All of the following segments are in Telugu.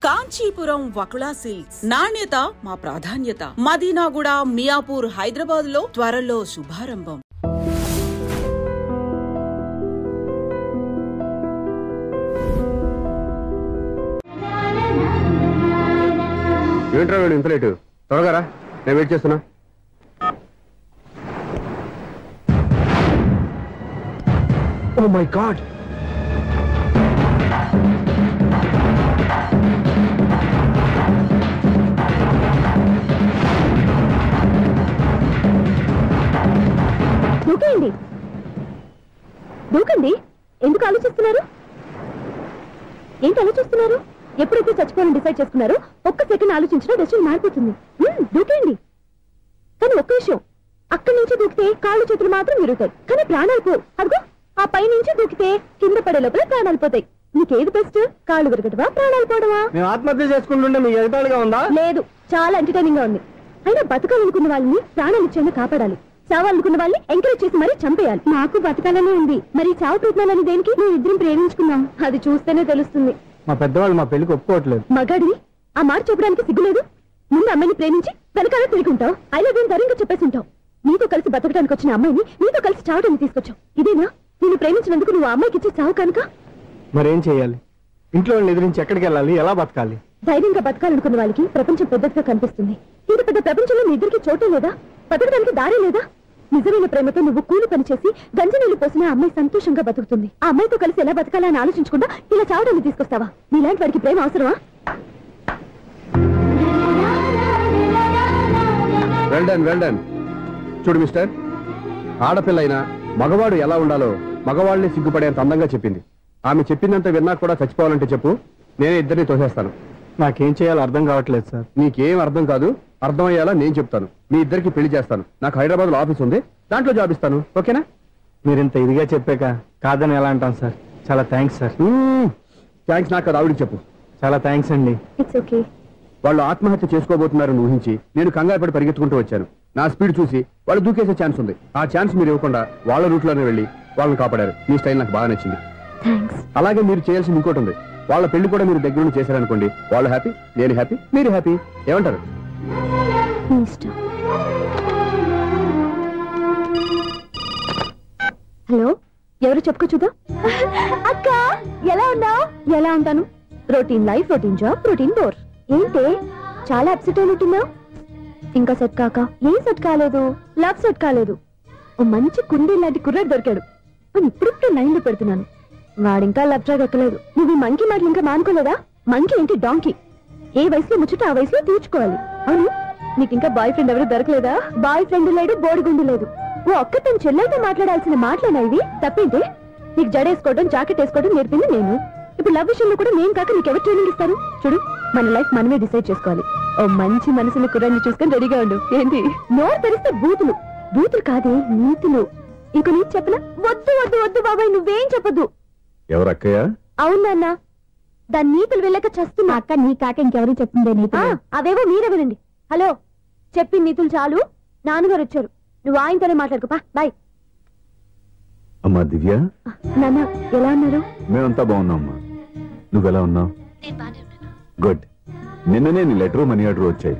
కాంచీపురం వకుళా సిల్క్స్ నాణ్యత మా ప్రాధాన్యత. మదీనాగూడ, మియాపూర్, హైదరాబాద్ లో త్వరలో శుభారంభం. ఏంట్రా వీడు ఇంత లేటు? త్వరగా రా, నేను వెయిట్ చేస్తున్నా. ఓ మై గాడ్, దూకండి దూకండి. ఎందుకు ఆలోచిస్తున్నారు? ఏంటి ఆలోచిస్తున్నారు? ఎప్పుడైతే చచ్చిపోవాలని డిసైడ్ చేసుకున్నారో ఒక్క సెకండ్ ఆలోచించినా డెసిషన్ మారిపోతుంది. దూకండి. కానీ ఒక్క విషయం, అక్కడి నుంచి దూకితే కాళ్ళు చేతులు మాత్రం విరుగుతాయి, కానీ ప్రాణాలు పోవు. అదిగో ఆ పై నుంచి దూకితే కింద పడే లోపల ప్రాణాలు పోతాయి. నీకేది బెస్ట్? కాళ్ళు విరగటమా, ప్రాణాలు పోవడమా? మేము ఆత్మహత్య చేసుకుంటుంటే మీకు ఎగతాళిగా ఉందా? లేదు, చాలా ఎంటర్టైనింగ్ గా ఉంది. అయినా బతకాలనుకున్న వాళ్ళని ప్రాణాలు ఇచ్చేందుకు కాపాడాలి, చావాలనుకున్న వాళ్ళని ఎంకరేజ్ చేసి మరీ చంపేయాలి. నాకు బతకాలనే ఉంది, మరి చావు ప్రయత్నాలని దేనికి? మేము ఇద్దరం ప్రేమించుకున్నాం, అది చూస్తేనే తెలుస్తుంది. మా పెద్దవాళ్ళు మా పెళ్లికి ఒప్పుకోవట్లేదు. మగాడిని ఆ మాట చెప్పడానికి సిగ్గులేదు? ముందు అమ్మాయిని ప్రేమించి వెనకాల తిరుగుంటావు, ఐ లవ్ యూ ధైర్యంగా చెప్పేసి ఉంటావు. నీతో కలిసి బతకడానికి వచ్చిన అమ్మాయిని నీతో కలిసి చావడానికి తీసుకొచ్చావు. ఇదేనా నేను ప్రేమించినందుకు నువ్వు అమ్మాయికి ఇచ్చే చావు కనుక? మరేం చేయాలి? ఇంట్లో ఎదిరించి ఎక్కడికి వెళ్ళాలి? ఎలా బతకాలి? ధైర్యంగా బతకాలనుకున్న వాళ్ళకి ప్రపంచం పెద్దదిగా కనిపిస్తుంది. ఇంత పెద్ద ప్రపంచంలో మీ ఇద్దరికి చోటే లేదా? బతకడానికి దారే లేదా? నిజమైన ప్రేమతో నువ్వు కూలి పని చేసి గంజనీళ్లు పోసిన అమ్మాయి సంతోషంగా బతుకుతుంది. ఆ అమ్మాయితో కలిసి ఎలా బతకాలా అని ఆలోచించకుండా ఇలా చావడానికి తీసుకొస్తావా? నీలాంటి వాడికి ప్రేమ అవసరమా? Well done. చూడు మిస్టర్, ఆడపిల్ల అయినా మగవాడు ఎలా ఉండాలో మగవాళ్ళని సిగ్గుపడేంత అందంగా చెప్పింది. ఆమె చెప్పిందంత విన్నా కూడా చచ్చిపోవాలంటే చెప్పు, నేనే ఇద్దరిని తోసేస్తాను. నాకేం చేయాలో అర్థం కావట్లేదు సార్. నీకేం అర్థం కాదు, అర్థమయ్యేలా నేను చెప్తాను. మీ ఇద్దరికి పెళ్లి చేస్తాను. నాకు హైదరాబాద్ లో ఆఫీస్ ఉంది, దాంట్లో జాబ్ ఇస్తాను. ఓకేనా? మీరు ఇంత ఇదిగా చెప్పాక కాదని ఎలా అంటాను సార్. చాలా థ్యాంక్స్ సార్. థ్యాంక్స్ నాకు, ఆవిడికి చెప్పు. చాలా థ్యాంక్స్ అండి. It's okay. వాళ్ళు ఆత్మహత్య చేసుకోబోతున్నారని ఊహించి నేను కంగారు పడి పరిగెత్తుకుంటూ వచ్చాను. నా స్పీడ్ చూసి వాళ్ళు దూకేసే ఛాన్స్ ఉంది. ఆ ఛాన్స్ మీరు ఇవ్వకుండా వాళ్ళ రూట్లోనే వెళ్ళి వాళ్ళని కాపాడారు. మీ స్టైల్ నాకు బాగా నచ్చింది. అలాగే మీరు చేయాల్సింది ఇంకోటి ఉంది. వాళ్ళ పెళ్లి కూడా మీరు దగ్గర నుండి చేశారనుకోండి, వాళ్ళు హ్యాపీ, నేను హ్యాపీ, మీరు హ్యాపీ. ఏమంటారు? హలో, ఎవరు చెప్పుకో చూద్దాం. అక్క ఎలా ఉన్నావు? ఎలా ఉంటాను? Routine life, routine job, routine bore. ఏంటే చాలా అప్సెట్ అయినట్టున్నావు? ఇంకా సెట్ కాక? ఏం సెట్ కాలేదు? లవ్ సెట్ కాలేదు. ఓ మంచి కుండీ లాంటి కుర్రాడు దొరికాడు అని ఇప్పుడిప్పుడు లైన్ లో పెడుతున్నాను. వాడింకా లవ్ ట్రాక్ ఎక్కలేదు. నువ్వు ఈ మంకీ మాటలు ఇంకా మానుకోలేదా? మంకీ ఏంటి డాంకీ? ఏ వయసులో ముచ్చట ఆ వయసులో తీర్చుకోవాలి. అవును, నీకు ఇంకా బాయ్ ఫ్రెండ్ ఎవరు దొరకలేదా? బాయ్ ఫ్రెండ్ లేడు, బోడిగుండు లేదు. ఓ అక్క తన చెల్లెలతో మాట్లాడాల్సిన మాటలేనా ఇవి? తప్పేంటి? నీకు జడేసుకోవడం, జాకెట్ వేసుకోవడం నేర్పింది నేను. ఇప్పుడు లవ్ విషయంలో కూడా నేను కాక నీకెవరు ట్రైనింగ్ ఇస్తారు? చూడు, మన లైఫ్ మనమే డిసైడ్ చేసుకోవాలి. ఓ మంచి మనసుని కుర్రాన్ని చూసుకొని రెడీగా ఉండు. ఏంటి నోరు తెరిస్తే బూతులు? బూతులు కాదే, నీతులు. ఇక నీకు చెప్పనా? వద్దు వద్దు వద్దు బాబాయ్, నువ్వేం చెప్పొద్దు. ఎవరక్కయ్య? అవునన్నా, దాని నీతులు వెళ్ళక చస్తున్నా. అక్క నీ కాక ఇంకెవరు చెప్పిందే నీతులు? అవేవో మీరే వినండి. హలో, చెప్పి నీతులు చాలు. నాన్నగారు వచ్చారు, నువ్వు ఆయనతోనే మాట్లాడుకోపా. బాయ్. అమ్మా దివ్య, నాన్న ఎలా ఉన్నారు? మేమంతా బాగున్నాం అమ్మా. నువ్వెలా ఉన్నావు? గుడ్. నిన్ననే నీ లెటర్, మనీ ఆర్డర్ వచ్చాయి.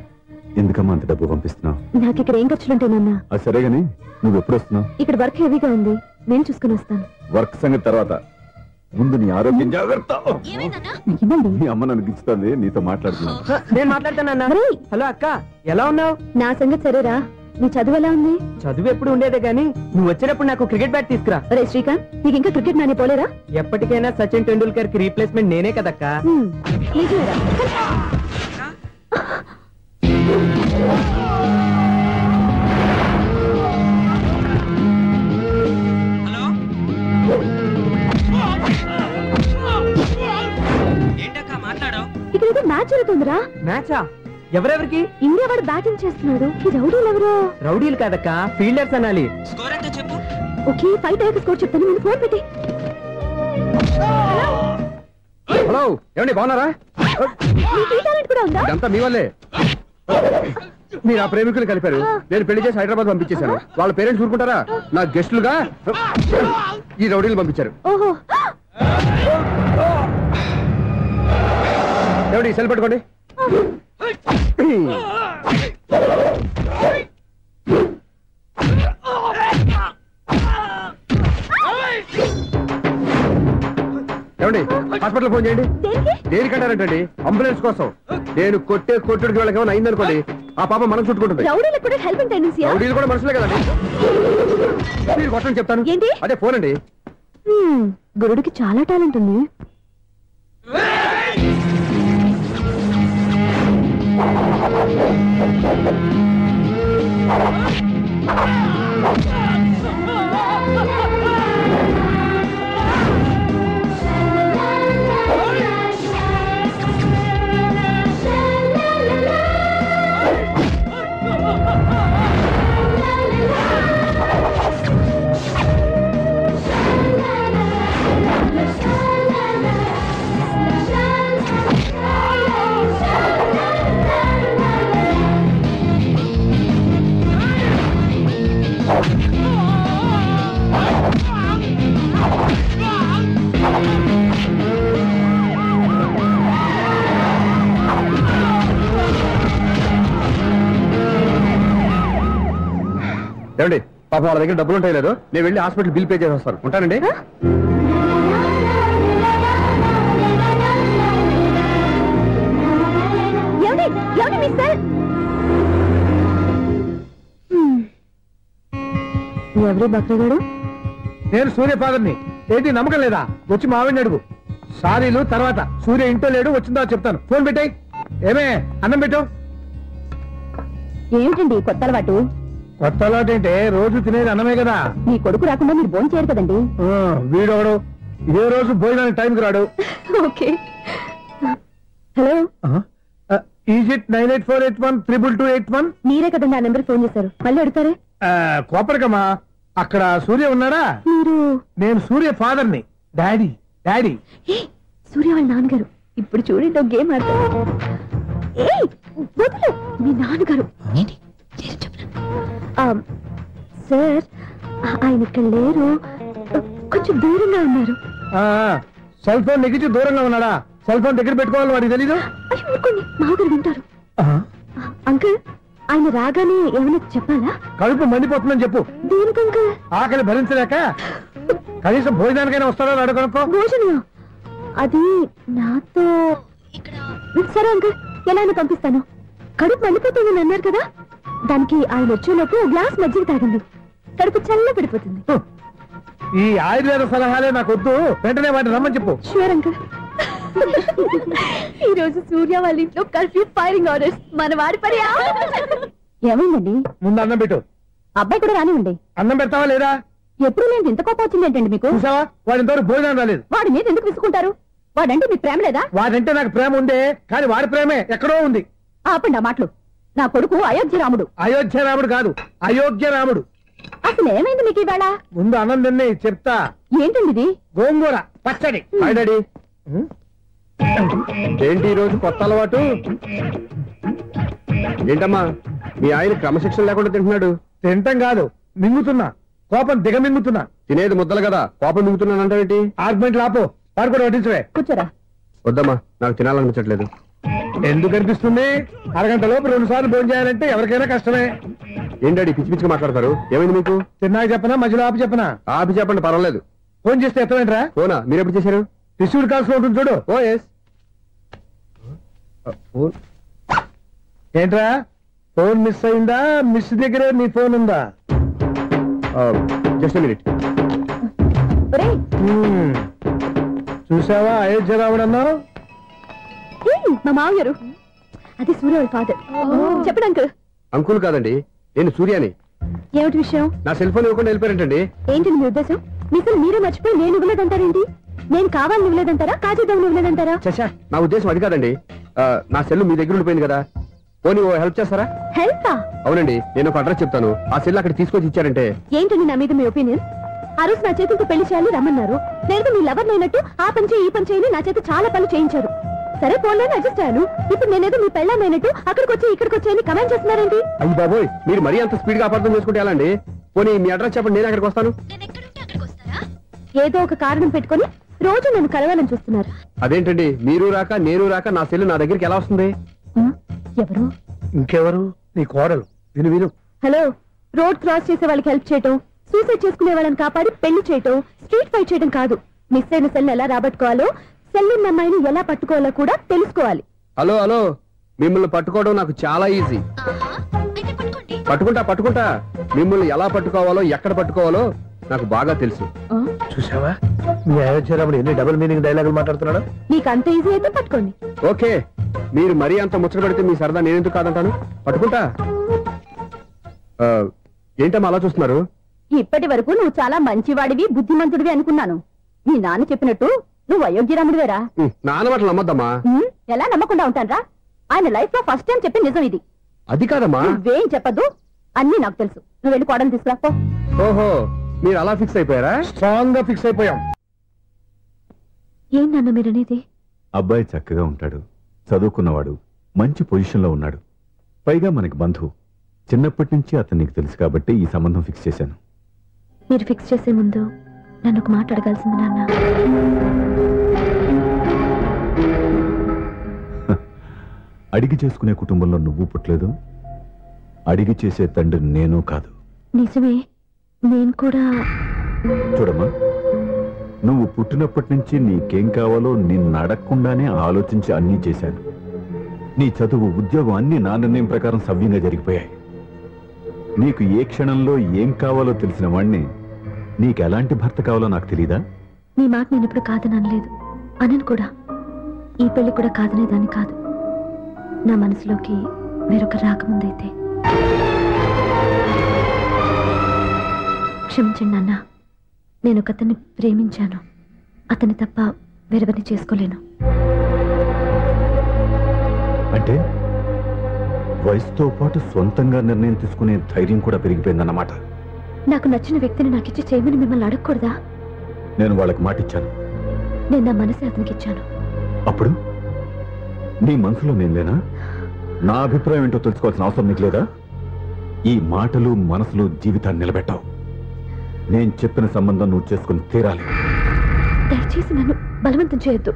ఎందుకమ్మా అంత డబ్బు పంపిస్తున్నావు? నాకు ఇక్కడ ఏం ఖర్చులుంటాయి నాన్న. అది సరే గానీ నువ్వు ఎప్పుడు వస్తున్నావు? ఇక్కడ వర్క్ హెవీగా ఉంది, నేను చూసుకుని వస్తాను. వర్క్ సంగతి తర్వాత, ముందు నీ ఆరోగ్యం జాగ్రత్త. నీ అమ్మ నన్ను గిచ్చుతుంది, నీతో మాట్లాడుతున్నా. నేను మాట్లాడతానన్నా. హలో అక్క, ఎలా ఉన్నావు? నా సంగతి సరేరా, నీ చదువు ఎలా ఉంది? చదువు ఎప్పుడు ఉండేదే గానీ నువ్వు వచ్చినప్పుడు నాకు క్రికెట్ బ్యాట్ తీసుకురా. అరే శ్రీకాంత్, నీకు ఇంకా క్రికెట్ నాని పోలేరా? ఎప్పటికైనా సచిన్ టెండూల్కర్ కి రీప్లేస్మెంట్ నేనే కదక్క. నిజమేరా? ఇక్కడ ఏదో మ్యాచ్ జరుగుతుందిరా. మ్యాచా? ఎవరెవరికి? ఇండియా వాడు బ్యాటింగ్ చేస్తున్నాడు. ఈ రౌడీలు ఎవరు? రౌడీలు కాదక్క, ఫీల్డర్స్ అనాలి. ఓకే, ఫైట్ అయ్యాక స్కోర్ చెప్తాను. ముందు ఫోన్ పెట్టి. హలో, ఏమండి బాగున్నారా? కూడా ఉందా? ఇదంతా మీ వల్లే. మీరు ఆ ప్రేమికులు కలిపారు, నేను పెళ్లి చేసి హైదరాబాద్ పంపించేశాను. వాళ్ళ పేరెంట్స్ ఊరుకుంటారా? నా గెస్టులుగా ఈ రౌడీలు పంపించారు. ఓహో, ఏమిటి సెల్ పెట్టుకోండి. ఏమండి హాస్పిటల్ ఫోన్ చేయండి. దేనికంటారంటండి? అంబులెన్స్ కోసం. నేను కొట్టుడికి వాళ్ళకి ఏమైనా అయిందనుకోండి, ఆ పాప మనం చుట్టుకుంటుంది. రౌడీలు కూడా మనుషులే కదండి. మీరు కొట్టని చెప్తాను. అదే ఫోన్ అండి. గురుడికి చాలా టాలెంట్ ఉంది. ఏమండి పాపం వాళ్ళ దగ్గర డబ్బులు ఉంటాయి లేదు, నేను వెళ్ళి హాస్పిటల్ బిల్ పే చేసి వస్తాను. ఉంటానండి. ఎవరి బక్రగాడు? నేను సూర్య ఫాదర్ని. ఏంటి నమ్మకం లేదా? వచ్చి మావిని అడుగు. సారీలు తర్వాత. సూర్య ఇంట్లో లేడు, వచ్చిందో చెప్తాను. ఫోన్ పెట్టాయి. ఏమే అన్నం పెట్టు. ఏమిటండి కొత్త అలవాటు? కొత్త అలవాటు ఏంటే? రోజు తినేది అన్నమే కదా. మీ కొడుకు రాకుండా మీరు భోజనం చేయరు కదండి. వీడొకడు ఇదే రోజు భోజనానికి టైంకి రాడు. ఓకే. Hello, is it 9848132281? మీరే కదండి ఆ నెంబర్ ఫోన్ చేశారు, మళ్ళీ అడుగుతారే? కోపరికమ్మా, అక్కడ సూర్య ఉన్నారా? మీరు? నేను సూర్య ఫాదర్ని. డాడీ. డాడీ సూర్య వాళ్ళ నాన్నగారు. ఇప్పుడు చూడండి ఒక గేమ్ ఆడతారు. వదులు, మీ నాన్నగారు. సార్ ఆయన ఇక్కడ లేరు, కొంచెం దూరంగా ఉన్నారు. సెల్ ఫోన్ నెగ్గించి దూరంగా ఉన్నాడా? సెల్ ఫోన్ దగ్గర పెట్టుకోవాలి, వాడికి తెలీదు. మామగారు వింటారు. అంకుల్, ఆయన రాగానే ఏమైనా చెప్పాలా? కడుపు మండిపోతుందని చెప్పు. దేనికి అంకుల్? ఆకలి భరించలేక కనీసం భోజనానికైనా వస్తాడో అడుగునుకో. భోజనం అది నాతో. సరే అంకుల్, ఎలా పంపిస్తాను. కడుపు మండిపోతుందని అన్నారు కదా, దానికి ఆయన వచ్చేలోపు గ్లాస్ మజ్జిగ తాగండి, కడుపు చల్ల పడిపోతుంది. ఈ ఆయుర్వేద సలహాలే నాకు వద్దు, వెంటనే వాటిని రమ్మని చెప్పు. Sure uncle. ఈ రోజు సూర్య వాళ్ళ ఇంట్లో కర్ఫ్యూ ఫైరింగ్ ఆర్డర్స్. మన వాడి పని ఏమైందండి? ముందు అన్నం పెట్టు. అబ్బాయి కూడా రానివ్వండి. అన్నం పెడతావా లేదా? ఎప్పుడు నేను ఇంత కోపం వచ్చింది ఏంటండి మీకు? చూసావా, వాడి ఇంతవరకు భోజనం రాలేదు. వాడి మీద ఎందుకు విసుకుంటారు? వాడంటే మీకు ప్రేమ లేదా? వాడంటే నాకు ప్రేమ ఉందే, కానీ వాడి ప్రేమే ఎక్కడో ఉంది. ఆపండి ఆ మాటలు. నా కొడుకు అయోధ్య రాముడు. అయోధ్య రాముడు కాదు, అయోగ్య రాముడు. అసలు ఏమైంది మీకు ఈవేళ? ముందు అన్నం తిని చెప్తా. ఏంటండి ఇది? గోంగూర పచ్చడి. Hi daddy. ఏంటి ఈ రోజు కొత్త అలవాటు? ఏంటమ్మా, మీ ఆయన క్రమశిక్షణ లేకుండా తింటున్నాడు? తింటాం కాదు, మింగుతున్నా. కోపం దిగమింగుతున్నా. తినేది ముద్దలు కదా, కోపం మింగుతున్నానంటే ఆర్గ్యుమెంట్ లాపో. వాడు కూడా వడ్డించవే. కూర్చోరా. వద్దమ్మా, నాకు తినాలనిపించట్లేదు. ఎందుకు అనిపిస్తుంది? అరగంట లోపు 2 సార్లు భోజనం చేయాలంటే ఎవరికైనా కష్టమే. ఏంటండి పిచ్చి పిచ్చిగా మాట్లాడతారు? ఏమైంది మీకు? తిన్నాక చెప్పనా, మధ్యలో ఆపి చెప్పనా? ఆపి చెప్పండి, పర్వాలేదు. ఫోన్ చేస్తే ఎత్తమేంట్రా? ఫోనా? మీరు ఎప్పుడు చేశారు? రిసీవ్డ్ కాల్స్ లో ఉంటుంది చూడు. ఓ ఎస్. ఏంట్రా, ఫోన్ మిస్ అయిందా? మిస్ దగ్గరే నీ ఫోన్ ఉందా? Just minute. చూసావా అయోధ్య రాముడు అన్నావు? మా మామగారు. అది సూర్య వాళ్ళ ఫాదర్. చెప్పండి అంకుల్. అంకుల్ కాదండి, నేను సూర్యాని. ఏమిటి విషయం? నా సెల్ ఫోన్ ఇవ్వకుండా వెళ్ళిపోయారంటండి. ఏంటి మీ ఉద్దేశం? మీసలు మీరే మర్చిపోయి నేను ఇవ్వలేదంటారేంటి? నేను కావాలని ఇవ్వలేదంటారా, కాజేద్దామని ఇవ్వలేదంటారా? చచ్చా, నా ఉద్దేశం అది కాదండి. నా సెల్ మీ దగ్గర ఉండిపోయింది కదా, పోనీ ఓ హెల్ప్ చేస్తారా? హెల్పా? అవునండి, నేను ఒక అడ్రస్ చెప్తాను, ఆ సెల్ అక్కడ తీసుకొచ్చి ఇచ్చారంటే. ఏంటండి నా మీద మీ ఒపీనియన్? ఆ రోజు నా చేతులతో పెళ్లి చేయాలి రమ్మన్నారు. నేను మీ లవర్ అయినట్టు ఆ పని చేయి ఈ పని చేయని నా చేత చాలా పనులు చేయించారు. సరే ఫోన్లోనే అడ్జస్ట్ అయ్యాను. ఇప్పుడు నేనేదో మీ పెళ్ళమైనట్టు అక్కడికి వచ్చి ఇక్కడికి వచ్చి కమెంట్ చేస్తున్నారేంటి? అయ్యి బాబోయ్, మీరు మరీ అంత స్పీడ్ గా అపార్థం చేసుకుంటే ఎలా అండి? పోనీ మీ అడ్రస్ చెప్పండి, నేను అక్కడికి వస్తాను. ఏదో ఒక కారణం పెట్టుకొని రోజు నన్ను కలవాలని చూస్తున్నారు. అదేంటండి, మీరు రాక నేను రాక నా సెల్ నా దగ్గరికి ఎలా వస్తుంది? ఎవరు? ఇంకెవరు? నీ కోడలు. విను విను. హలో, రోడ్ క్రాస్ చేసే వాళ్ళకి హెల్ప్ చేయటం, సూసైడ్ చేసుకునే వాళ్ళని కాపాడి పెళ్లి చేయటం, స్ట్రీట్ ఫైట్ చేయడం కాదు. మిస్ అయిన సెల్ ఎలా రాబట్టుకోవాలో, సెల్ ఉన్న అమ్మాయిని ఎలా పట్టుకోవాలో కూడా తెలుసుకోవాలి. హలో హలో, మిమ్మల్ని పట్టుకోవడం నాకు చాలా ఈజీ. పట్టుకుంటా. మిమ్మల్ని ఎలా పట్టుకోవాలో, ఎక్కడ పట్టుకోవాలో నాకు బాగా తెలుసు. చూసావా మీ అయోధ్యరాముడు ఎన్ని డబుల్ మీనింగ్ డైలాగులు మాట్లాడుతున్నాడు? మీకు అంత ఈజీ అయితే పట్టుకోండి. ఓకే, మీరు మరీ అంత ముచ్చట పెడితే మీ సరదా నేనెందుకు కాదంటాను. పట్టుకుంటా. ఏంటమ్మా అలా చూస్తున్నారు? ఇప్పటి వరకు నువ్వు చాలా మంచివాడివి, బుద్ధిమంతుడివి అనుకున్నాను. మీ నాన్న చెప్పినట్టు నువ్వు అయోగ్యరాముడివేరా? నాన్న మాటలు నమ్మద్దమ్మా. ఎలా నమ్మకుండా ఉంటానరా? ఆయన లైఫ్ లో ఫస్ట్ టైం చెప్పి నిజం ఇది. అది కాదమ్మా. నువ్వేం చెప్పదు, అన్ని నాకు తెలుసు. నువ్వు వెళ్ళి కోడలు తీసుకురాపో. ఓహో, మీరు అలా ఫిక్స్ అయిపోయారా? స్ట్రాంగ్ గా ఫిక్స్ అయిపోయాం. ఏం నాన్న మీరనేది? అబ్బాయి చక్కగా ఉంటాడు, చదువుకున్నవాడు, మంచి పొజిషన్ లో ఉన్నాడు, పైగా మనకి బంధువు. చిన్నప్పటి నుంచి అతను నీకు తెలుసు కాబట్టి ఈ సంబంధం ఫిక్స్ చేశాను. మీరు ఫిక్స్ చేసే ముందు నన్ను ఒక మాట అడగాల్సింది నాన్న. అడిగి చేసుకునే కుటుంబంలో నువ్వు పుట్టలేదు, అడిగి చేసే తండ్రి నేను కాదు. నిజమే, నేను కూడా. చూడమ్మా, నువ్వు పుట్టినప్పటి నుంచి నీకేం కావాలో నిన్ను అడగకుండానే ఆలోచించి అన్నీ చేశాను. నీ చదువు, ఉద్యోగం అన్నీ నా నిర్ణయం ప్రకారం సవ్యంగా జరిగిపోయాయి. నీకు ఏ క్షణంలో ఏం కావాలో తెలిసిన వాణ్ణి నీకు ఎలాంటి భర్త కావాలో నాకు తెలీదా? నీ మాట నేను ఎప్పుడు కాదని అనలేదు, అనను కూడా. ఈ పెళ్లి కూడా కాదనేదాన్ని కాదు. నా మనసులోకి వేరొక రాకముందైతే. క్షమించండి నాన్న, నేను ఒకతన్ని ప్రేమించాను. అతన్ని తప్ప వేరెవరిని చేసుకోలేను. అంటే వయసుతో పాటు సొంతంగా నిర్ణయం తీసుకునే ధైర్యం కూడా పెరిగిపోయిందన్నమాట. నాకు నచ్చిన వ్యక్తిని నాకిచ్చి చేయమని మిమ్మల్ని అడగకూడదా? నేను వాళ్ళకి మాటిచ్చాను. నేను నా మనసే అతనికి ఇచ్చాను. అప్పుడు నీ మనసులో నేను లేనా? నా అభిప్రాయం ఏంటో తెలుసుకోవాల్సిన అవసరం నీకు లేదా? ఈ మాటలు, మనసులు జీవితాన్ని నిలబెట్టావు. నేను చెప్పిన సంబంధం నువ్వు చేసుకుని తీరాలి. దయచేసి నన్ను బలవంతం చేయొద్దు.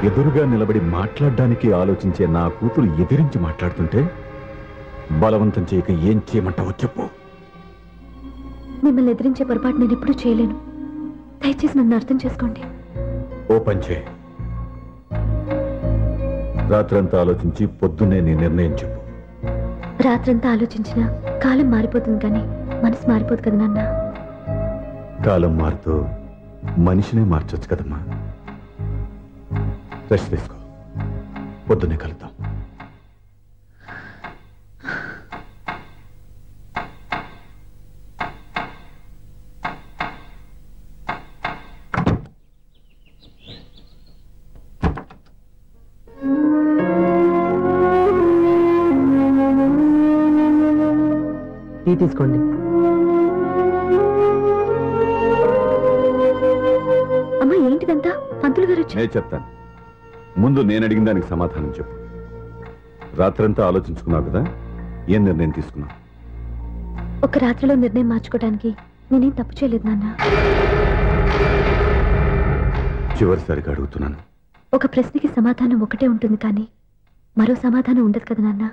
ఎదురుగా నిలబడి మాట్లాడడానికి ఆలోచించే నా కూతురు ఎదిరించి మాట్లాడుతుంటే బలవంతం చేయక ఏం చేయమంటావో చెప్పు. మిమ్మల్ని ఎదిరించే పొరపాటు నేను ఎప్పుడూ చేయలేను. దయచేసి నన్ను అర్థం చేసుకోండి. ఓ పని చేయి, రాత్రంతా ఆలోచించి పొద్దున్నే నీ నిర్ణయం చెప్పు. రాత్రంతా ఆలోచించినా కాలం మారిపోతుంది, కానీ మనసు మారిపోదు కదా నాన్న. కాలం మారుతూ మనిషినే మార్చొచ్చు కదమ్మా. రెస్ట్ తీసుకో, పొద్దున్నే కలుద్దాం. టీ తీసుకోండి. అమ్మా, ఏంటిదంతా? పంతులు గారు వచ్చి. నేను చెప్తాను, ముందు నేను అడిగిన దానికి సమాధానం చెప్పు. రాత్రంతా ఆలోచించుకున్నావు కదా, ఏం నిర్ణయం తీసుకున్నావు? ఒక రాత్రిలో నిర్ణయం మార్చుకోవడానికి నేనేం తప్పు చేయలేదు నాన్న. చివరిసారిగా అడుగుతున్నాను. ఒక ప్రశ్నకి సమాధానం ఒకటే ఉంటుంది, కానీ మరో సమాధానం ఉండదు కదా నాన్న.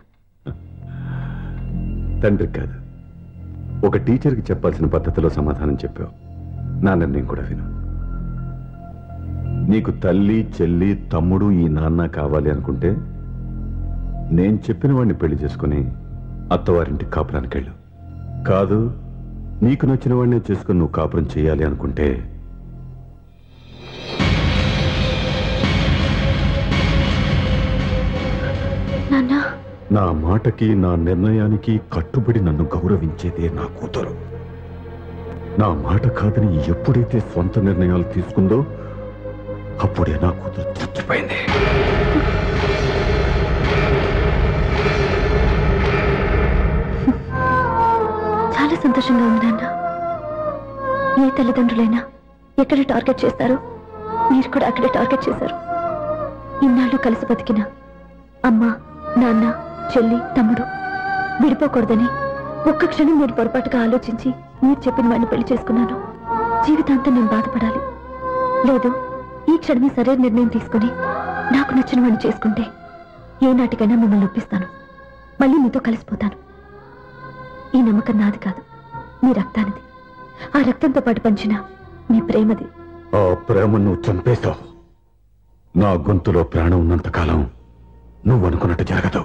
తండ్రికి కాదు, ఒక టీచర్కి చెప్పాల్సిన పద్ధతిలో సమాధానం చెప్పావు. నా నిర్ణయం కూడా విను. నీకు తల్లి, చెల్లి, తమ్ముడు, ఈ నాన్న కావాలి అనుకుంటే నేను చెప్పిన వాడిని పెళ్లి చేసుకుని అత్తవారింటికి కాపురానికి వెళ్ళు. కాదు, నీకు నచ్చిన వాడినే చేసుకుని నువ్వు కాపురం చేయాలి అనుకుంటే నా మాటకి, నా నిర్ణయానికి కట్టుబడి నన్ను గౌరవించేదే నా కూతురు. నా మాట కాదని ఎప్పుడైతే సొంత నిర్ణయాలు తీసుకుందో అప్పుడే నా కూతురు చచ్చిపోయింది. చాలా సంతోషంగా ఉంది నాన్న. ఏ తల్లిదండ్రులైనా ఎక్కడ టార్గెట్ చేస్తారో మీరు కూడా అక్కడే టార్గెట్ చేశారు. ఇన్నాళ్ళు కలిసి బతికిన అమ్మ, నాన్న, చెల్లి, తమ్ముడు విడిపోకూడదని ఒక్క క్షణం నేను పొరపాటుగా ఆలోచించి మీరు చెప్పిన వాడిని పెళ్లి చేసుకున్నాను. జీవితాంతం నేను బాధపడాలి. లేదు, ఈ క్షణమే సరైన నిర్ణయం తీసుకుని నాకు నచ్చిన వాడిని చేసుకుంటే ఏ నాటికైనా మిమ్మల్ని ఒప్పిస్తాను. మళ్ళీ మీతో కలిసిపోతాను. ఈ నమ్మకం నాది కాదు, మీ రక్తానిది. ఆ రక్తంతో పాటు పంచిన మీ ప్రేమది. ఆ ప్రేమ నువ్వు చంపేశావు. నా గొంతులో ప్రాణం ఉన్నంతకాలం నువ్వు అనుకున్నట్టు జరగదు.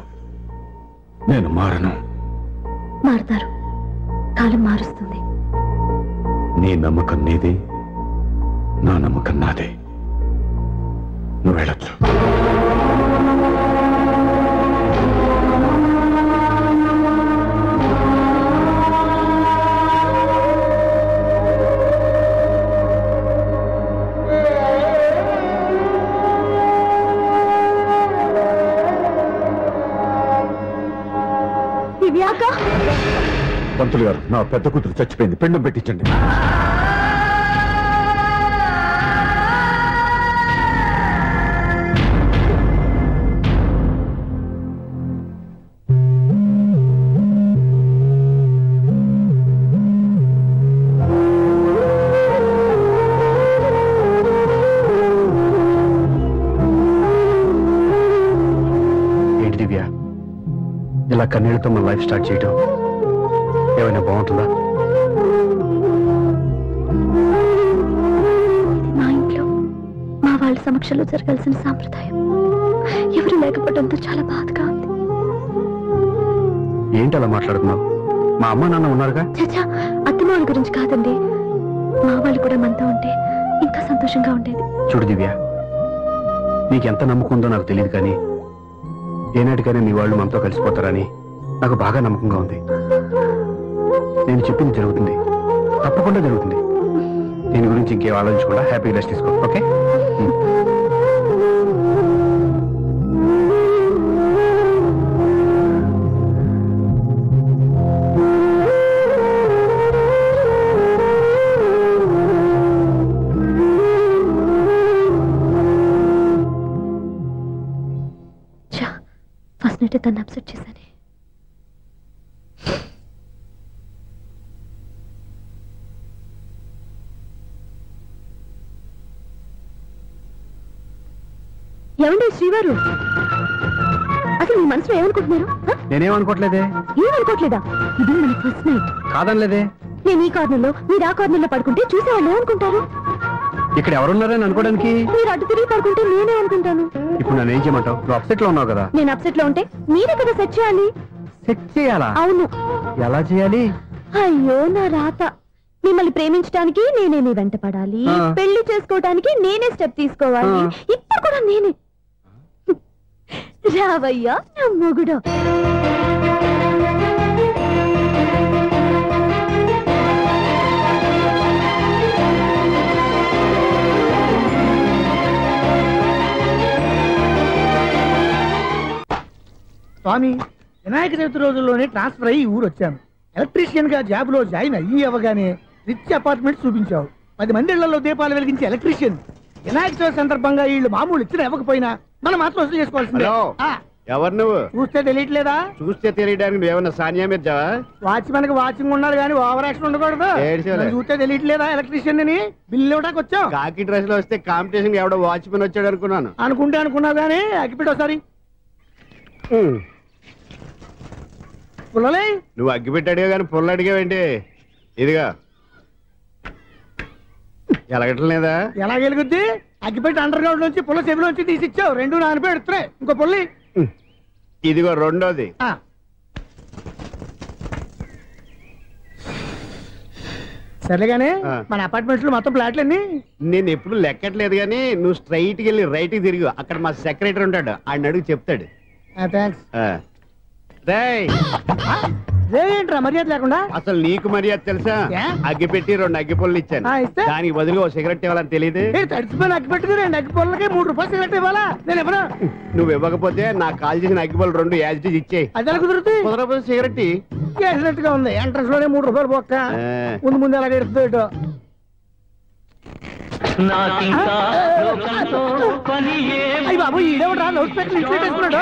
నేను మారను. మారుతారు, కాలం మారుస్తుంది. నీ నమ్మకం నీది, నా నమ్మకం నాదే. నువ్వు వెళ్ళొచ్చు. పంతులు గారు, నా పెద్ద కూతురు చచ్చిపోయింది, పిండం పెట్టించండి. ఏంటి దివ్య, ఇలా కన్నీళ్లతో మన లైఫ్ స్టార్ట్ చేయటం ఏమైనా బాగుంటుందా? మా ఇంట్లో మా వాళ్ళ సమక్షంలో జరగాల్సిన సాంప్రదాయం ఎవరు లేకపోవడంతో చాలా బాధగా ఉంది. ఏంటి అలా మాట్లాడుతున్నావు? మా అమ్మ నాన్న ఉన్నారుగా. చచ్చా, అత్తమాల గురించి కాదండి. మా వాళ్ళు కూడా మనతో ఉంటే ఇంకా సంతోషంగా ఉండేది. చూడు దివ్య, నీకెంత నమ్మకం ఉందో నాకు తెలియదు, కానీ ఏనాటికైనా మీ వాళ్ళు మనతో కలిసిపోతారని నాకు బాగా నమ్మకంగా ఉంది. నేను చెప్పింది జరుగుతుంది, తప్పకుండా జరుగుతుంది. దీని గురించి ఇంకేం ఆలోచించకుండా హ్యాపీ రెస్ట్ తీసుకో. ఓకే? ఫస్ట్ నైట్ తను అప్సెట్ చేశాను. ఏమండి శ్రీవారు, అసలు మీ మనసులో ఏమనుకుంటున్నారు? నేనేమనుకోవట్లేదే. ఏమనుకోవట్లేదా? ఇది మన ఫస్ట్ నైట్. కాదనలేదే. నేను ఈ కార్నర్లో, మీరు ఆ కార్నర్లో పడుకుంటే చూసేవాళ్ళు ఏమనుకుంటారు? ఇక్కడ ఎవరున్నారని అనుకోవడానికి? మీరు అటు తిరిగి పడుకుంటే నేనే అనుకుంటాను. ఇప్పుడు నన్ను ఏం చేయమంటావు? నువ్వు అప్సెట్ లో ఉన్నావు కదా. నేను అప్సెట్ లో ఉంటే మీరే కదా సెట్ చేయాలి. సెట్ చేయాలా? అవును. ఎలా చేయాలి? అయ్యో నా రాత. మిమ్మల్ని ప్రేమించడానికి నేనే మీ వెంట పడాలి, పెళ్లి చేసుకోవడానికి నేనే స్టెప్ తీసుకోవాలి. ఇప్పుడు కూడా నేనే. రావయ్యా నా మొగుడు. స్వామి, వినాయక చవితి రోజుల్లోనే ట్రాన్స్ఫర్ అయ్యి ఊరు వచ్చాను. ఎలక్ట్రీషియన్ గా జాబ్ లో జాయిన్ అయ్యి అవ్వగానే రిచ్ అపార్ట్మెంట్ చూపించావు. 10 మంది ఇళ్లలో దీపాలు వెలిగించే ఎలక్ట్రీషియన్. వినాయక చవితి సందర్భంగా వీళ్ళు మామూలు ఇచ్చిన ఇవ్వకపోయినా మనం మాత్రం వసూలు చేసుకోవాల్సిందే. ఎవరు నువ్వు? చూస్తే తెలియట్లేదా? చూస్తే తెలియడానికి నువ్వేమన్నా సానియా మీర్జావా? వాచ్మెన్ కి వాచింగ్ ఉన్నారు కానీ ఓవర్ యాక్షన్ ఉండకూడదు. చూస్తే తెలియట్లేదా ఎలక్ట్రీషియన్ అని? బిల్లు ఇవ్వడానికి వచ్చావు. కాకి డ్రెస్ లో వస్తే కాంపిటీషన్ ఎవడో వాచ్మెన్ వచ్చాడు అనుకున్నాను. అనుకున్నావు కానీ అగ్గిపెట్టి ఒకసారి. పుల్లలే, నువ్వు అగ్గిపెట్టి అడిగా కానీ పుల్ల అడిగావేంటి? ఇదిగా ఎలగట్లేదా? ఎలా వెలుగుద్ది? అగ్గిపెట్టి అండర్ గ్రౌండ్ నుంచి పుల్ల చెవిలోంచి తీసిచ్చావు. 2 నానిపోయి ఎడుతున్నాయి. ఇంకో పుల్లి. ఇదిగో రెండోది. సరేగానే, మన అపార్ట్మెంట్స్ లో మొత్తం ఫ్లాట్లు అన్ని నేను ఎప్పుడు లెక్కట్లేదు కానీ నువ్వు స్ట్రైట్ కి వెళ్ళి రైట్ కి తిరిగి అక్కడ మా సెక్రటరీ ఉంటాడు, ఆయన అడుగు చెప్తాడు. థ్యాంక్స్. ఏంట్రా మర్యాద లేకుండా? అసలు నీకు మర్యాద తెలుసా? అగ్గి పెట్టి 2 అగ్గి పొల్లు ఇచ్చాను, దానికి బదులుగా 1 సిగరెట్ ఇవ్వాలని తెలియదు. తడిచిపోయిన అగ్గి పెట్టుకుని 2 అగ్గి పొల్లకి 3 రూపాయలు సిగరెట్ ఇవ్వాలా? నేను ఇవ్వను. నువ్వు ఇవ్వకపోతే నాకు కాల్ చేసిన అగ్గి పొల్లు 2 యాజిటీస్ ఇచ్చేయి. అది ఎలా కుదురుతుంది? కుదరపోతే సిగరెట్ చేసినట్టుగా ఉంది. ఎంట్రన్స్ లోనే 3 రూపాయలు పోక్క. ముందు ఎలా ఎడుతుంది ఇటు. అయ్యి బాబు, ఈడేవడా లౌడ్ స్పీకర్ ఇంట్లో పెట్టేసుకున్నాడు?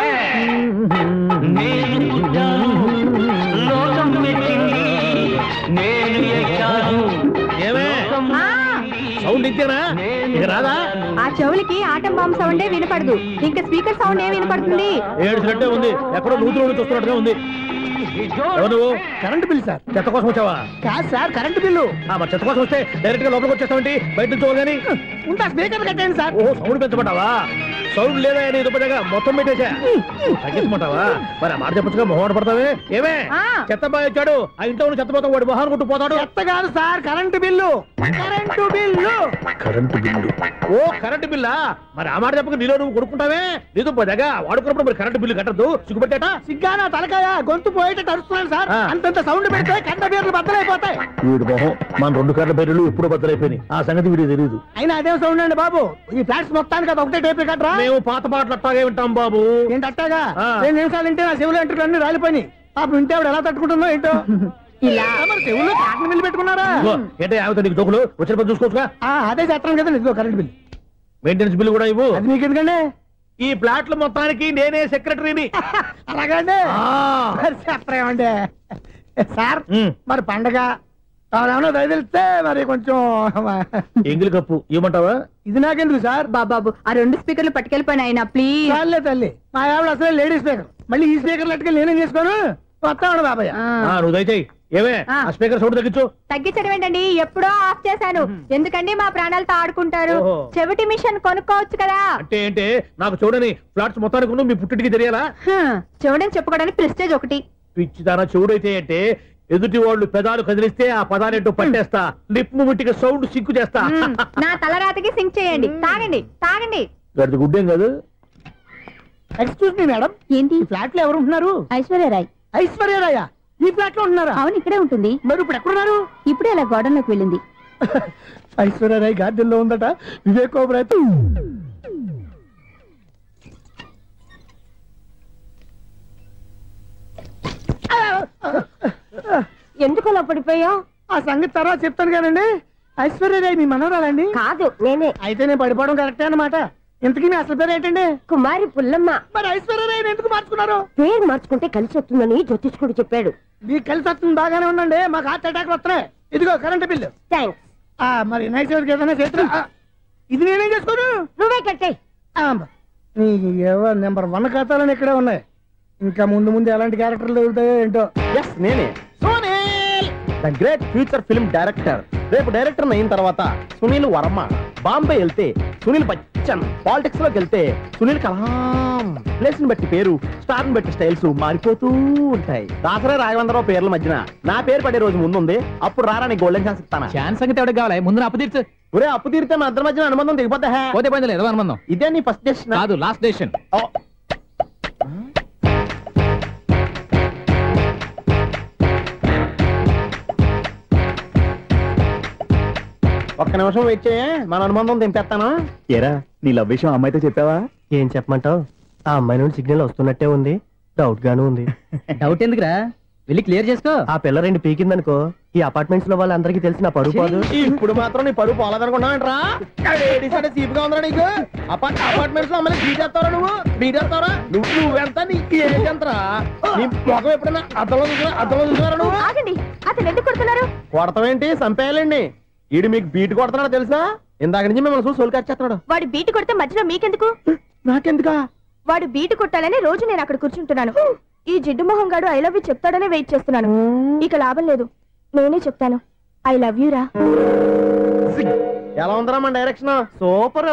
ఇంతేనా ఇక రాదా? ఆ చెవులకి ఆటం బాంబు సౌండే వినపడదు, ఇంకా స్పీకర్ సౌండ్ ఏ వినపడుతుంది? ఏడుసినట్టే ఉంది, ఎక్కడో నూతులు చూస్తున్నట్టుగా ఉంది. నువ్వు కరెంట్ బిల్ సార్? చెత్త కోసం వచ్చావా? కాదు సార్, కరెంట్ బిల్లు. మరి చెత్త కోసం వస్తే డైరెక్ట్ గా లోపలికి వచ్చేస్తావేంటి? బయట నుంచి కానీ ఉంటా. స్పీకర్ కట్టండి సార్. ఓ సౌండ్ పెంచమంటావా? సౌండ్ లేదా నీ దుబ్బగా మొత్తం పెట్టేసా తగ్గించమంటావా? మరి ఆ మాట చెప్పచ్చుగా, మొహమాట పడతావే. ఏమే చెత్త బాగా ఇచ్చాడు, ఆ ఇంట్లో ఉన్న చెత్త పోతావు, వాడు మొహాన్ని కొట్టు పోతాడు. చెత్త కాదు sir, current bill. Current bill. Current bill. Oh current బిల్లా? మరి ఆ మాట చెప్పక నీలో నువ్వు కొడుకుంటావే. నీ దుబ్బగా వాడుకున్నప్పుడు మరి కరెంటు బిల్లు కట్టద్దు. సిగ్గుపెట్టాట? సిగ్గానా తలకాయ? గొంతు పోయేటట్టు అరుస్తున్నాను సార్. అంతంత సౌండ్ పెడితే కంట బీర్లు బద్దలైపోతాయి. వీడు మొహం, మన 2 కరెంట్ బీర్లు ఇప్పుడు బద్దలైపోయినాయి. ఆ సంగతి వీడికి తెలియదు. అయినా అదే సౌండ్ అండి బాబు. ఈ ఫ్లాట్స్ మొత్తానికి అది ఒకటే టైప్ కట్టరా? మేము పాత పాటలు అట్టాగే వింటాం బాబు. ఏంటి అట్టాగా? 2 నిమిషాలు వింటే నా చెవులు ఎంటర్ అన్ని రాలిపోయినాయి. పాపం వింటే ఆవిడ ఎలా తట్టుకుంటుందో ఏంటో. ఇలా మరి చెవుల్లో కాటన్ బిల్లు పెట్టుకున్నారా? ఏంటో ఆవిడ నీకు దొక్కులు వచ్చిన పని చూసుకోవచ్చుగా. అదే చేస్తాను కదా. ఇదిగో కరెంట్ బిల్, మెయింటెనెన్స్ బిల్లు కూడా ఇవ్వు. అది మీకు ఎందుకండి? ఈ ఫ్లాట్ల మొత్తానికి నేనే సెక్రటరీని. అలాగండి. చెప్పరేమండి సార్? మరి పండగ ఏమన్నా దయదలిస్తే మరి కొంచెం ఎంగిలి కప్పు ఇవ్వమంటావా? ఇది నాకెందుకు సార్? బాబాబు ఆ 2 స్పీకర్లు పట్టుకెళ్ళిపోయిన ఆయన ప్లీజ్. చాలే తల్లి, మా ఆవిడ అసలే లేడీ స్పీకర్, మళ్ళీ ఈ స్పీకర్లు అట్టుకెళ్ళి నేనేం చేసుకోను. వస్తాడు బాబాయ్. నువ్వు దయచేయి. ఏమే ఆ స్పీకర్ సౌండ్ తగ్గించు. తగ్గించడం ఏంటండి, ఎప్పుడో ఆఫ్ చేశాను. ఎందుకండి మా ప్రాణాలతో ఆడుకుంటారు? చెవిటి మిషన్ కొనుక్కోవచ్చు కదా. అంటే ఏంటి? నాకు చూడని ఫ్లాట్స్ మొత్తానికి మీ పుట్టింటికి తెలియాలా? చూడని చెప్పుకోవడానికి ప్రెస్టేజ్ ఒకటి. పిచ్చిదానా చెవుడైతే అంటే ఎదుటి వాళ్ళు పెదాలు కదిలిస్తే ఆ పదాలేంటో పట్టేస్తా. లిప్ ముట్టికి సౌండ్ సింక్ చేస్తా. నా తలరాతకి సింక్ చేయండి. తాగండి తాగండి. గడిది గుడ్డేం కాదు. ఎక్స్క్యూజ్ మీ మేడం, ఏంటి ఫ్లాట్ లో ఎవరు ఉంటున్నారు? ఐశ్వర్యరాయ్. ఐశ్వర్యరాయ ఈ ఫ్లాట్ లో ఉంటున్నారా? అవును, ఇక్కడే ఉంటుంది. మరి ఇప్పుడు ఎక్కడున్నారు? ఇప్పుడే అలా గార్డెన్ లోకి వెళ్ళింది. ఐశ్వర్యరాయ్ గార్డెన్ లో ఉందట. వివేక్ ఓబరాయ్ ఎందుకు అలా పడిపోయావు? ఆ సంగతి తర్వాత చెప్తాను కదండి. ఐశ్వర్యరాయ్ మీ మనవరాలండి? కాదు, నేనే. అయితే నేను పడిపోవడం కరెక్టే అన్నమాట. ఇంతకీ మీ అసలు పేరు ఏంటండి? కుమారి పుల్లమ్మ. మరి ఐశ్వర్యరాయ్ ఎందుకు మార్చుకున్నారు? పేరు మార్చుకుంటే కలిసి వస్తుందని జ్యోతిష్కుడు చెప్పాడు. మీకు కలిసి వస్తుంది, బాగానే ఉండండి. మాకు హార్ట్ అటాక్ వస్తున్నాయి. ఇదిగో కరెంట్ బిల్లు. థ్యాంక్స్. మరి నైట్ ఏదైనా చేతులు ఇది నేనేం చేసుకోను? నువ్వే కట్టే. నెంబర్ 1 ఖాతాలని ఇక్కడే ఉన్నాయి. ఇంకా ముందు ముందు ఎలాంటి క్యారెక్టర్లు దొరుకుతాయో ఏంటో. ఎస్, నేనే Sunil, the great future film director. రేపు డైరెక్టర్ అయిన తర్వాత సునీల్ వర్మ. బాంబే వెళ్తే సునీల్ బచ్చన్, పాలిటిక్స్ లోకి వెళ్తే సునీల్ కలాం. ప్లేస్ ని బట్టి పేరు, స్టార్ ని బట్టి స్టైల్స్ మారిపోతూ ఉంటాయి. దాసరా రాఘవేంద్రరావు పేర్ల మధ్యన నా పేరు పడే రోజు ముందుంది. అప్పుడు రారా నీ గోల్డెన్ ఛాన్స్ ఇస్తాను. ఛాన్స్ సంగతి ఎవరికి కావాలి? ముందు అప్పు తీర్చు. ఒరే అప్పు తీరితే మన ఇద్దరి మధ్యన అనుబంధం దిగిపోతా. పోతే పోయింది లేదు అనుబంధం. ఇదే నీ ఫస్ట్ డెసిషన్ కాదు, లాస్ట్ డెసిషన్. ఒక్క నిమిషం వెయిట్ చేయ, మన అనుబంధం దింపేస్తాను. ఏరా నీ లవ్ విషయం అమ్మాయితో చెప్పావా? ఏం చెప్పమంటావు? ఆ అమ్మాయి నుండి సిగ్నల్ వస్తున్నట్టే ఉంది, డౌట్ గాను ఉంది. డౌట్ ఎందుకురా, వెళ్ళి క్లియర్ చేసుకో. ఆ పిల్ల 2 పీకిందనుకో, ఈ అపార్ట్మెంట్స్ లో వాళ్ళందరికీ తెలిసిన పరుగు పోదు. ఇప్పుడు మాత్రం నీ పరుగు పోలేదనుకున్నావేంట్రా? సీపుగా ఉందా నీకు? అపార్ట్మెంట్స్ లో అమ్మని బీటేస్తారా? బీటేస్తారా? నువ్వెంత నీకు ఏంటంతరా? నీ మొఖం ఎప్పుడైనా అర్థంలో చూసారా నువ్వు? అతను ఎందుకు కొడుతున్నారు? కొడతావేంటి? చంపేయాలండి. ఈడు మీకు బీట్ కొడుతున్నాడు తెలుసా? ఇందాక నుంచి మిమ్మల్ని చూసి సోలు కచ్చేస్తున్నాడు. వాడు బీటు కొడితే మధ్యలో మీకెందుకు? నాకెందుకా? వాడు బీటు కొట్టాలని రోజు నేను అక్కడ కూర్చుంటున్నాను. ఈ జిడ్డు మొహం గాడు ఐ లవ్ యూ చెప్తాడనే వెయిట్ చేస్తున్నాను. ఇక లాభం లేదు, నేనే చెప్తాను. ఐ లవ్ యూ రా. ఎలా ఉందరా మన డైరెక్షన్? సూపర్.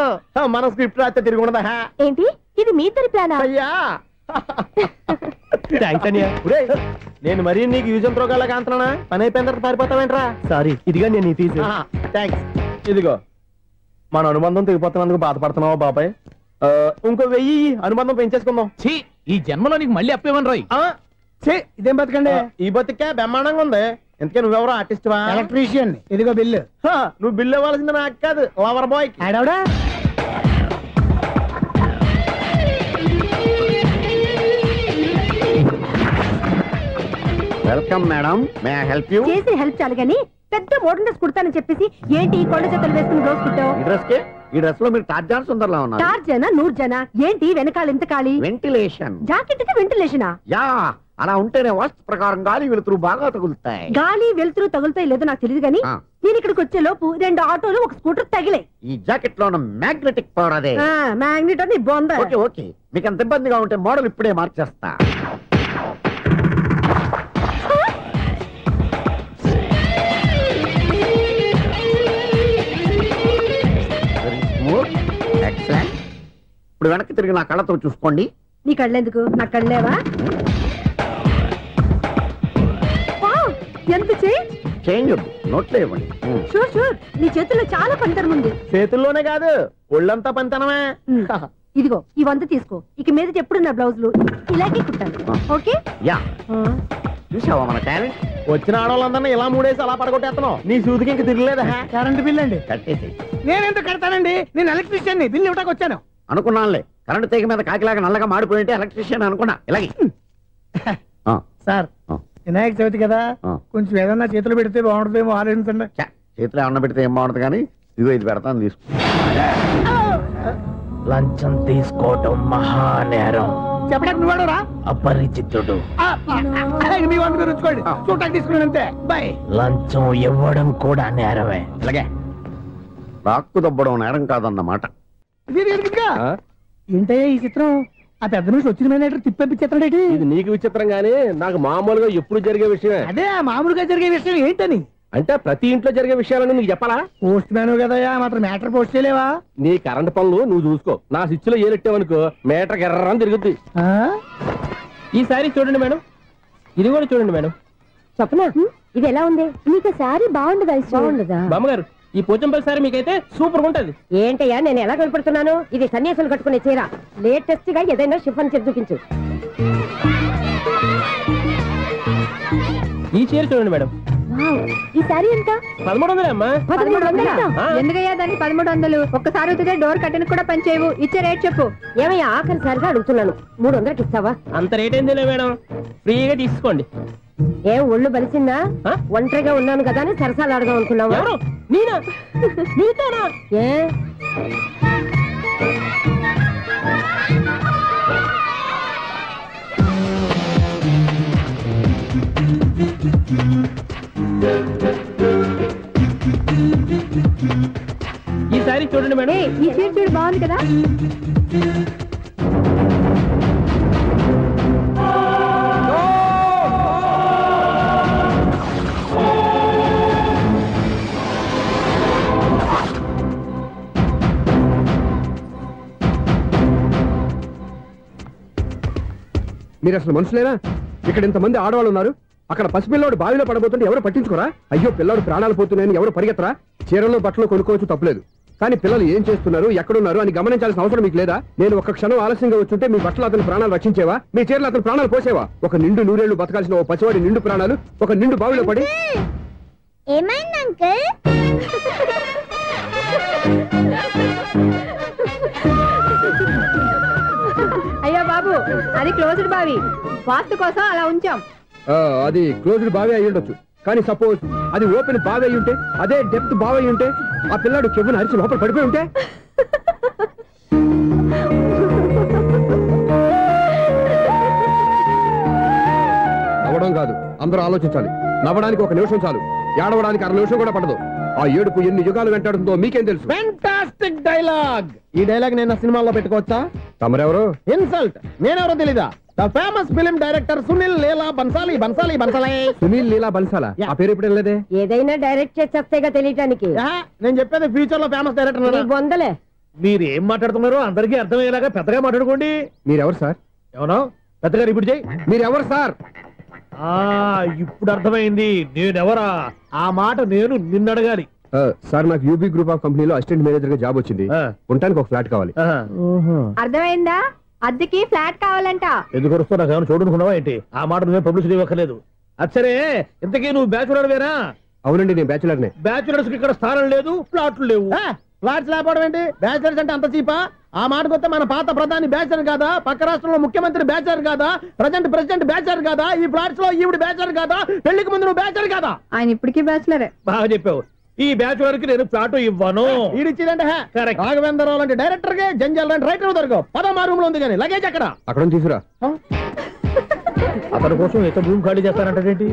మన స్క్రిప్ట్ రాస్తే తిరిగి ఉండదా? ఏంటి ఇది మీ ఇద్దరి ప్లానా? అయ్యా నేను మరీ నీకు యూజన్ త్రోగాలా కాంతనా? పని అయిపోయిన తర్వాత పారిపోతావేంట్రా? సారీ, ఇదిగా నేను ఈ ఫీజు. థ్యాంక్స్. ఇదిగో మన అనుబంధం తెగిపోతున్నందుకు బాధపడుతున్నావా బాబాయ్? ఇంకో 1000 అనుబంధం పెంచేసుకుందాం. ఈ జన్మలో నీకు మళ్ళీ అప్పేమని రాయి. ఇదేం బతకండి? ఈ బతికే బ్రహ్మాండంగా ఉంది. ఎందుకే నువ్వెవరో ఆర్టిస్ట్ వా? ఎలక్ట్రీషియన్. ఇదిగో బిల్లు. నువ్వు బిల్లు ఇవ్వాల్సింది నాకు కాదు, లవర్ బాయ్. ఆడవడా? Welcome madam, may I help you? చేసి హెల్ప్ చాలు గానీ పెద్ద మోడల్ డ్రెస్ కుడతానని చెప్పేసి ఏంటి ఈ కొండ జతలు వేసుకుని రోజు కుట్టావు? ఈ డ్రెస్ లో మీరు టార్జాన్ సుందర్లా ఉన్నారు. టార్జనా? 100 జనా? ఏంటి వెనకాల ఎంత ఖాళీ? వెంటిలేషన్. జాకెట్ కి వెంటిలేషనా? యా, అలా ఉంటేనే వాస్తు ప్రకారం గాలి వెలుతురు బాగా తగులుతాయి. గాలి వెలుతురు తగులుతాయి లేదో నాకు తెలియదు కానీ నేను ఇక్కడికి వచ్చే లోపు 2 ఆటోలు ఒక స్కూటర్ తగిలే. ఈ జాకెట్ లో ఉన్న మ్యాగ్నెటిక్ పవర్ అదే. మ్యాగ్నెట్ అని బొంద. ఓకే ఓకే, మీకు అంత ఇబ్బందిగా ఉంటే మోడల్ ఇప్పుడే మార్చేస్తా. ఇప్పుడు వెనక్కి తిరిగి నా కళ్ళతో చూసుకోండి. నీ కళ్ళెందుకు, నా కళ్ళేవా? ఎంత చేంజ్ వద్దు, నోట్లో ఇవ్వండి. షూర్ షూర్, నీ చేతుల్లో చాలా పంతరం ఉంది. చేతుల్లోనే కాదు, ఒళ్ళంతా పంతనమే. ఇదిగో ఈ 100 తీసుకో. ఇక మీద ఎప్పుడు నా బ్లౌజులు ఇలాగే కుట్టాను. ఓకే? యా. చూసావా మన టాలెంట్? వచ్చిన ఆడవాళ్ళందరినీ ఇలా మూడేసి అలా పడగొట్టేస్తున్నావు. నీ సూదికి ఇంక తిరగలేదా? కరెంట్ బిల్ అండి. కట్టేసి. నేనెంత కడతానండి, నేను ఎలక్ట్రీషియన్ ని. బిల్ ఇవ్వడానికి వచ్చాను. అనుకున్నానులే, కరెంట్ తీగ మీద కాకిలాగా నల్లగా మాడిపోయింటే ఎలక్ట్రీషియన్ అనుకున్నా. ఇలాగే సార్, వినాయక చవితి కదా, కొంచెం ఏదన్నా చేతులు పెడితే బాగుంటుందేమో ఆలోచించండి. చేతులు ఏమన్నా పెడితే ఏం బాగుంటుంది కానీ ఇదిగో ఇది పెడతాను, తీసుకో. లంచం తీసుకోవటం మహానేరం. చెప్పడానికి నువ్వాడరా? అపరిచితుడు. మీ వంట మీరు ఉంచుకోండి, చూడటానికి తీసుకున్నాను అంతే. బాయ్. లంచం ఇవ్వడం కూడా నేరమే. అలాగే రాక్కు దబ్బడం నేరం కాదన్నమాట. ఏంటయ్యా ఈ చిత్రం? ఆ పెద్ద మనిషి వచ్చిన మేనేటర్ తిప్పించేస్తాడేంటి? ఇది నీకు విచిత్రం గానీ నాకు మామూలుగా ఎప్పుడు జరిగే విషయమే. అదే మామూలుగా జరిగే విషయం ఏంటని? అంటే ప్రతి ఇంట్లో జరిగే విషయాలను నీకు చెప్పాలా? పోస్ట్ మ్యాన్ కదయ్యా, మాత్రం మ్యాటర్ పోస్ట్ చేయలేవా? నీ కరెంట్ పనులు నువ్వు చూసుకో. నా స్విచ్ లో ఏలెట్టావనుకో మీటర్ ఎర్రని తిరుగుద్ది. ఈసారి చూడండి మేడం, ఇది కూడా చూడండి మేడం. చెప్పనా, ఇది ఎలా ఉంది? నీకు సారీ బాగుండదా? బాగుండదా బామ్మగారు? ఈ పోచంపల్లి సారీ మీకైతే సూపర్ ఉంటది. ఏంటయ్యా నేను ఎలా కనపడుతున్నాను? ఇది సన్యాసులు కట్టుకునే చీర. లేటెస్ట్ గా ఏదైనా షిఫాన్ చేసి చూపించు. ఈ చీర చూడండి మేడం. ఈ సారీ ఎంత? 1300 అమ్మా. 1300? ఎందుకయ్యా దానికి 1300? ఒక్కసారి అవుతుందే డోర్ కట్టెన్ కూడా పని చేయవు. ఇచ్చే రేట్ చెప్పు. ఏమయ్యా ఆఖరిసారిగా అడుగుతున్నాను, 300కి ఇస్తావా? అంత రేట్ ఏందిలే మేడం, ఫ్రీగా తీసుకోండి. ఏం ఒళ్ళు బలిసిందా? ఒంటరిగా ఉన్నాను కదా అని సరసాలు అడదాం అనుకున్నావా? నేనా? నీతోనా? ఏ ఈ సారీ చూడండి మేడం. ఈ చీర చూడు, బాగుంది కదా? మీరు అసలు మనుషులేనా? ఇక్కడ ఇంతమంది ఆడవాళ్ళు ఉన్నారు, అక్కడ పసిపిల్లాడు బావిలో పడబోతుంటే ఎవరు పట్టించుకోరా? అయ్యో పిల్లాడు ప్రాణాలు పోతున్నాయని ఎవరు పరిగెత్తరా? చీరలో బట్టలు కొనుక్కోవచ్చు, తప్పులేదు. కానీ పిల్లలు ఏం చేస్తున్నారు, ఎక్కడున్నారు అని గమనించాల్సిన అవసరం మీకు లేదా? నేను ఒక్క క్షణం ఆలస్యంగా వచ్చుంటే మీ బట్టలు అతని ప్రాణాలు రక్షించేవా? మీ చీరలు అతని ప్రాణాలు పోసేవా? ఒక నిండు నూరేళ్లు బతకాల్సిన ఓ పసివాడి నిండు ప్రాణాలు ఒక నిండు బావిలో పడి. ఏమైంది అంకుల్? అయ్యో బాబు, అది క్లోజ్డ్ బావి, వాస్తు కోసం అలా ఉంచాం. అది క్లోజ్డ్ బావి అయి ఉండొచ్చు, కానీ సపోజ్ అది ఓపెన్ బావి అయి ఉంటే, అదే డెప్త్ బావి అయి ఉంటే, ఆ పిల్లాడు కెవ్వును అరిచి లోపల పడిపోయి ఉంటే? నవ్వడం కాదు, అందరూ ఆలోచించాలి. నవ్వడానికి 1 నిమిషం చాలు, ఏడవడానికి 1/2 నిమిషం కూడా పడదు. ఆ ఏడుపు ఎన్ని యుగాలు వెంటాడుతుందో మీకేం తెలుసు? Fantastic dialogue. ఈ డైలాగ్ నేను సినిమాలో పెట్టుకోవచ్చా? తమరెవరు? ఇన్సల్ట్. నేనెవరో తెలీదా? The famous film director Sunil Leela Bhansali. Sunil Leela బన్సాలా? ఆ పేరు ఇప్పుడు లేదే. ఏదైనా డైరెక్ట్ చేసేస్తేగా తెలియటానికి. నేను చెప్పేది ఫ్యూచర్ లో ఫేమస్ డైరెక్టర్. బొందలే. మీరు ఏం మాట్లాడుతున్నారో అందరికీ అర్థమయ్యేలాగా పెద్దగా మాట్లాడుకోండి. మీరెవరు సార్? ఎవరో పెద్దగా రిపీట్ చేయి. మీరెవరు సార్? ఇప్పుడు అర్థమైంది నేనెవరా. ఆ మాట నేను నిన్ను అడగాలి. సార్, నాకు యూబీ గ్రూప్ ఆఫ్ కంపెనీలో అసిస్టెంట్ మేనేజర్ గా జాబ్ వచ్చింది. ఉండటానికి ఒక ఫ్లాట్ కావాలి. అర్థమైందా? అద్దెకి ఫ్లాట్ కావాలంట. ఎందుకు వస్తున్నా నాకు ఏమైనా చూడనుకున్నావా ఏంటి? ఆ మాట నువ్వే పబ్లిసిటీ ఇవ్వక్కర్లేదు. అచ్చరే, ఇంతకీ నువ్వు బ్యాచులర్ వేరా? అవునండి, నేను బ్యాచులర్నే. బ్యాచులర్స్ కి ఇక్కడ స్థానం లేదు, ప్లాట్లు లేవు. ఫ్లాట్స్ లేకపోవడం ఏంటి? బ్యాచులర్స్ అంటే అంత చీపా? ఆ మాటకొస్తే మన పాత ప్రధాని బ్యాచర్ కాదా? పక్క రాష్ట్రంలో ముఖ్యమంత్రి బ్యాచర్ కాదా? ప్రెసిడెంట్ బ్యాచర్ కాదా? ఈ ఫ్లాట్స్ లో ఈవిడ బ్యాచర్ కాదా? పెళ్లికి ముందు నువ్వు బ్యాచర్ కాదా? ఆయన ఇప్పటికీ బ్యాచులరే. బాగా చెప్పావు. ఈ బ్యాచులర్ కి నేను ఫ్లాట్ ఇవ్వను. ఇడిచ్చిందంటే రాఘవేంద్రరావు లాంటి డైరెక్టర్ కి, జంజాల్ లాంటి రైటర్ దొరకవు. 13 రూమ్ లో ఉంది కానీ లగేజ్ అక్కడ తీసుకురా. అతని కోసం ఎంత భూమి ఖాళీ చేస్తానంటేంటి?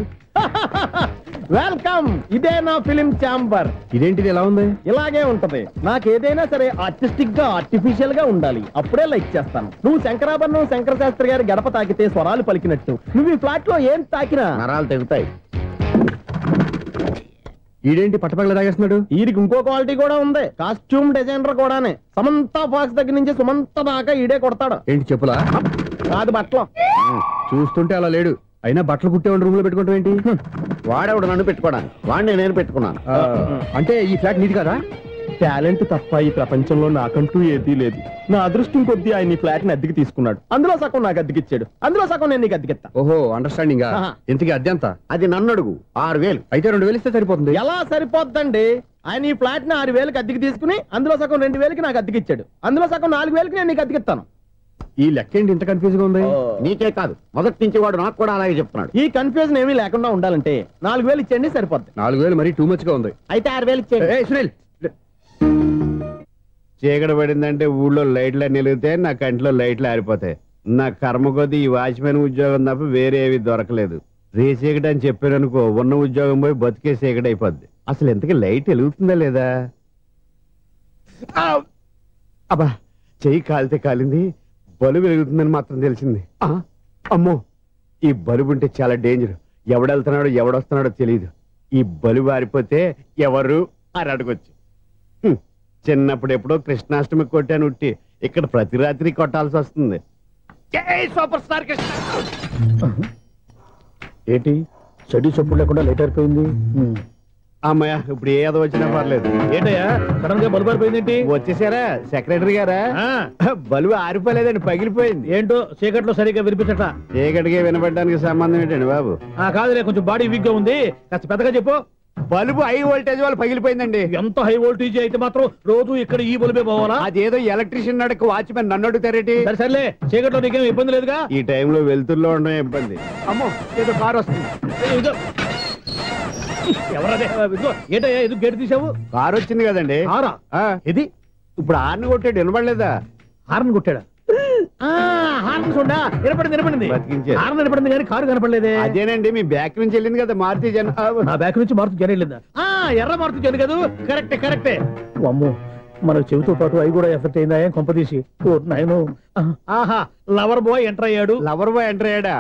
వెల్కమ్, ఇదే నా ఫిలిం ఛాంబర్. ఇదేంటిది ఎలా ఉంది? ఇలాగే ఉంటది. నాకు ఏదైనా సరే ఆర్టిస్టిక్ గా ఆర్టిఫిషియల్ గా ఉండాలి, అప్పుడే లైక్ చేస్తాను. నువ్వు శంకరాభరణం శంకర శాస్త్రి గారి గడప తాకితే స్వరాలు పలికినట్టు నువ్వు ఈ ఫ్లాట్ లో ఏం తాకినా నరాలు తెగుతాయి. ఈడేంటి పట్టపగల తాగేస్తున్నాడు? వీరికి ఇంకో క్వాలిటీ కూడా ఉంది, కాస్ట్యూమ్ డిజైనర్ కూడానే. సమంత ఫాక్స్ దగ్గర నుంచి సుమంత దాకా ఈడే కొడతాడు. ఏంటి చెప్పులా? కాదు బట్టలు. చూస్తుంటే అలా లేడు. అయినా బట్టలు కుట్టేవాడి రూమ్ లో పెట్టుకుంటాం ఏంటి? వాడేవాడు నన్ను పెట్టుకోవడానికి, వాడిని నేను పెట్టుకున్నాను. అంటే ఈ ఫ్లాట్ నీది కదా? టాలెంట్ తప్ప ఈ ప్రపంచంలో నాకంటూ ఏదీ లేదు. నా అదృష్టం కొద్దీ ఆయన ఈ ఫ్లాట్ ని అద్దెకి తీసుకున్నాడు. అందులో సగం నాకు అద్దెకిచ్చాడు, అందులో సగం నేను నీకు అద్దెకిస్తా. ఓహో, అండర్స్టాండింగ్. ఇంతకీ అద్దె ఎంత? అది నన్ను అడుగు. 6,000. అయితే 2,000 ఇస్తే సరిపోతుంది. ఎలా సరిపోద్దండి? ఆయన ఈ ఫ్లాట్ ని 6,000కి అద్దెకి తీసుకుని అందులో సగం 2,000కి నాకు అద్దెకిచ్చాడు, అందులో సగం 4,000కి నేను నీకు అద్దెకిస్తాను. ఈ లెక్క ఏంటి ఇంత కన్ఫ్యూజ్ గా ఉంది? నీకే కాదు, మొదటి నుంచి వాడు నాకు కూడా అలాగే చెప్తున్నాడు. ఈ కన్ఫ్యూజన్ ఏమీ లేకుండా ఉండాలంటే 4,000 ఇచ్చేయండి, సరిపోద్ది. 4,000 మరీ టూ మచ్ గా ఉంది. అయితే 6,000 ఇచ్చేయండి. సునీల్, చీకటి పడిందంటే ఊళ్ళో లైట్లు నిలిగితే నా కంట్లో లైట్లు ఆరిపోతాయి. నా కర్మ కొద్దీ ఈ వాచ్మెన్ ఉద్యోగం తప్ప వేరే ఏవి దొరకలేదు. రేసీకటి అని చెప్పారనుకో, ఉన్న ఉద్యోగం పోయి బతికే చీకటి అయిపోద్ది. అసలు ఎంతకీ లైట్ వెలుగుతుందా లేదా? అబ్బా, చెయ్యి కాలితే కాలింది, బలుబు వెలుగుతుందని మాత్రం తెలిసింది. అమ్మో, ఈ బలుబు ఉంటే చాలా డేంజర్. ఎవడెళ్తున్నాడో ఎవడొస్తున్నాడో తెలియదు. ఈ బలుబు ఆరిపోతే ఎవరు అని అడగొచ్చు. చిన్నప్పుడు ఎప్పుడో కృష్ణాష్టమి కొట్టాను ఉట్టి, ఇక్కడ ప్రతి రాత్రి కొట్టాల్సి వస్తుంది. Super star Krishna. ఏంటి చెడు చెప్పుడు లేకుండా లేట్ అయిపోయింది? అమ్మయ్య, ఇప్పుడు ఏదో వచ్చినా పర్లేదు. ఏంటయ్యా సడన్ గా బలుబు ఆరిపోయింది? వచ్చేసారా సెక్రటరీ గారా? బలుబు ఆరిపోలేదండి, పగిలిపోయింది. ఏంటో చీకట్లో సరిగ్గా వినిపించట. చీకటికి వినపడడానికి సంబంధం ఏంటండి బాబు? కాదులే, కొంచెం బాడీ వీక్ గా ఉంది, కాస్త పెద్దగా చెప్పు. బల్బు హై వోల్టేజ్ వాళ్ళు పగిలిపోయిందండి. ఎంత హై వోల్టేజ్ అయితే మాత్రం రోజు ఇక్కడ ఈ బల్బే పోవాలా? అదేదో ఎలక్ట్రీషియన్ నడక వాచ్మెన్ నన్ను అడుగుతారేటి? సర్లే, చీకట్లో నీకేం ఇబ్బంది లేదుగా? ఈ టైంలో వెళ్తుల్లో ఉండడం ఇబ్బంది. అమ్మో, ఏదో కారు వస్తుంది. ఎవరదే? ఏంటయ్యా ఎందుకు గేట్ తీసావు? కారు వచ్చింది కదండి. ఇది ఇప్పుడు హార్న్ కొట్టాడు, వినపడలేదా? హార్న్ కొట్టాడా? హార్న్ చూడా వినపడింది, వినపడింది. హార్న్ వినపడింది కానీ కారు కనపడలేదే. అదేనండి, మీ బ్యాక్ నుంచి వెళ్ళింది కదా మారుతి జన. నా బ్యాక్ నుంచి మారుతి జన వెళ్ళిందా? ఎర్ర మారుతి జన కదా? కరెక్టే కరెక్టే. అమ్మో, మనకు చెవితో పాటు అవి కూడా ఎఫెక్ట్ అయిందా కొంపదీసి? నాయను, ఆహా, లవర్ బాయ్ ఎంటర్ అయ్యాడు. లవర్ బాయ్ ఎంటర్ అయ్యాడా?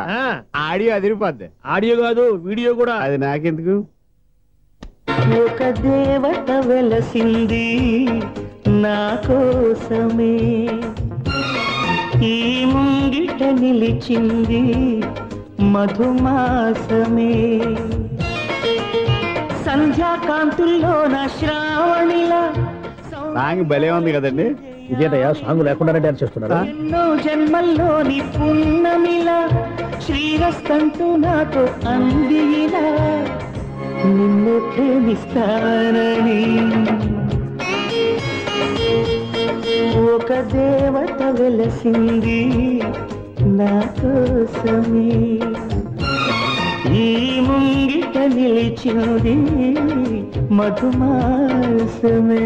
ఆడియో అదిరిపోద్ది. ఆడియో కాదు, వీడియో కూడా. అది నాకెందుకు? ఒక దేవత వెలసింది నా కోసమే, ఈ ముంగిట నిలిచింది మధుమాసమే, సంధ్యాకాంతుల్లో నా శ్రావణిలా. సాంగ్ భలే ఉంది కదండి. ఇదేటయ్యా సాంగ్ లేకుండానే డాన్స్ చేస్తున్నారా? ఎన్నో జన్మల్లోని పున్నమిలా శ్రీరస్తంటూ నాతో అందిలా, నిన్ను ప్రేమిస్తానని ఒక దేవత వెలసింది నా కోసమే, ఈ ముంగిట నిలిచింది మధుమాసమే.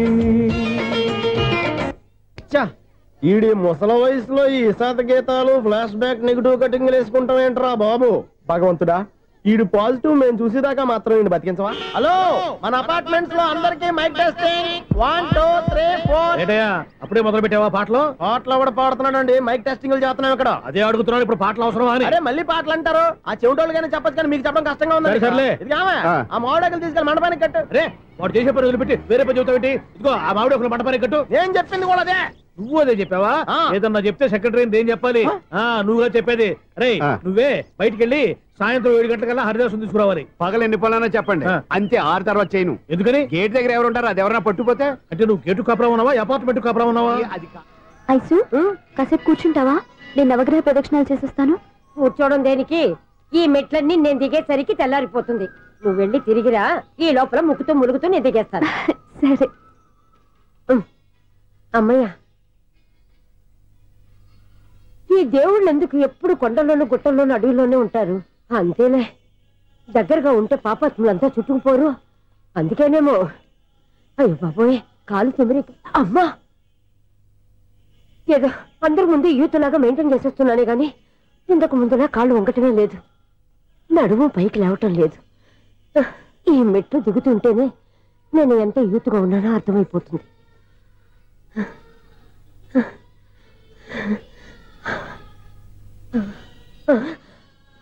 ఈడి ముసల వయసులో ఈ ఇసాత గీతాలు, ఫ్లాష్ బ్యాక్, నెగిటివ్ కటింగ్ వేసుకుంటాం ఏంట్రా బాబు? భగవంతుడా, ఈడు పాజిటివ్ మేము చూసేదాకా మాత్రం ఈయన బతికించవా? హలో, మన అపార్ట్మెంట్స్ లో అందరికీ మైక్ టెస్టింగ్. 1 2 3 4. అప్పుడే మొదలు పెట్టావా పాటలు? పాటలు కూడా పాడుతున్నాడు అండి, మైక్ టెస్టింగ్ చేస్తున్నాం ఇక్కడ. అదే అడుగుతున్నాడు, ఇప్పుడు పాటలు అవసరమా అని. అరే మళ్ళీ పాటలు అంటారు, ఆ చెవిటోళ్ళు కానీ చెప్పచ్చు, కానీ మీకు చెప్పడం కష్టంగా ఉంది. సర్లే, ఇది ఆ మామిడాకులు తీసుకెళ్ళి మండపానికి కట్టు. రే, వాడు చేసే పని వదిలిపెట్టి వేరే పని చెబుతావు ఏంటి? ఇదిగో ఆ మామిడాకులు మండపానికి కట్టు. నేను చెప్పింది కూడా అదే. నువ్వు అదే చెప్పావా? ఏదన్నా చెప్తే సెక్రటరీ ఏం చెప్పాలి? నువ్వుగా చెప్పేది. రే, నువ్వే బయటికి వెళ్ళి సాయంత్రం 7 గంటలకల్లా హరిదాసం తీసుకురావాలి. పగలు ఎన్ని పనులన్నా చెప్పండి, అంతే. 6 తర్వాత చేయను. ఎందుకని? గేట్ దగ్గర ఎవరు ఉంటారు, అది ఎవరన్నా పట్టుకుపోతే. అంటే నువ్వు గేటు కాపురా ఉన్నావా, అపార్ట్మెంట్ కాపురా ఉన్నావా? ఐసు, కాసేపు కూర్చుంటావా? నేను నవగ్రహ ప్రదక్షిణాలు చేసేస్తాను. కూర్చోవడం దేనికి? ఈ మెట్లన్నీ నేను దిగేసరికి తెల్లారిపోతుంది. నువ్వు వెళ్ళి తిరిగిరా, ఈ లోపల ముక్కుతూ ములుగుతూ నేను దిగేస్తాను. సరే అమ్మయ్య, ఈ దేవుళ్ళు ఎందుకు ఎప్పుడు కొండల్లోనూ గుట్టల్లోనూ అడవిలోనే ఉంటారు? అంతేలే, దగ్గరగా ఉంటే పాపాత్ములంతా చుట్టుకుపోరు. అందుకేనేమో. అయ్యో బాబోయ్, కాలు తిమిరి. అమ్మా, ఏదో అందరి ముందు యూత్లాగా మెయింటైన్ చేసేస్తున్నానే గాని ఇంతకు ముందులా కాళ్ళు వంకటమే లేదు. నడుము పైకి లేవటం లేదు. ఈ మెట్లు దిగుతుంటేనే నేను ఎంత యూత్గా ఉన్నానో అర్థమైపోతుంది.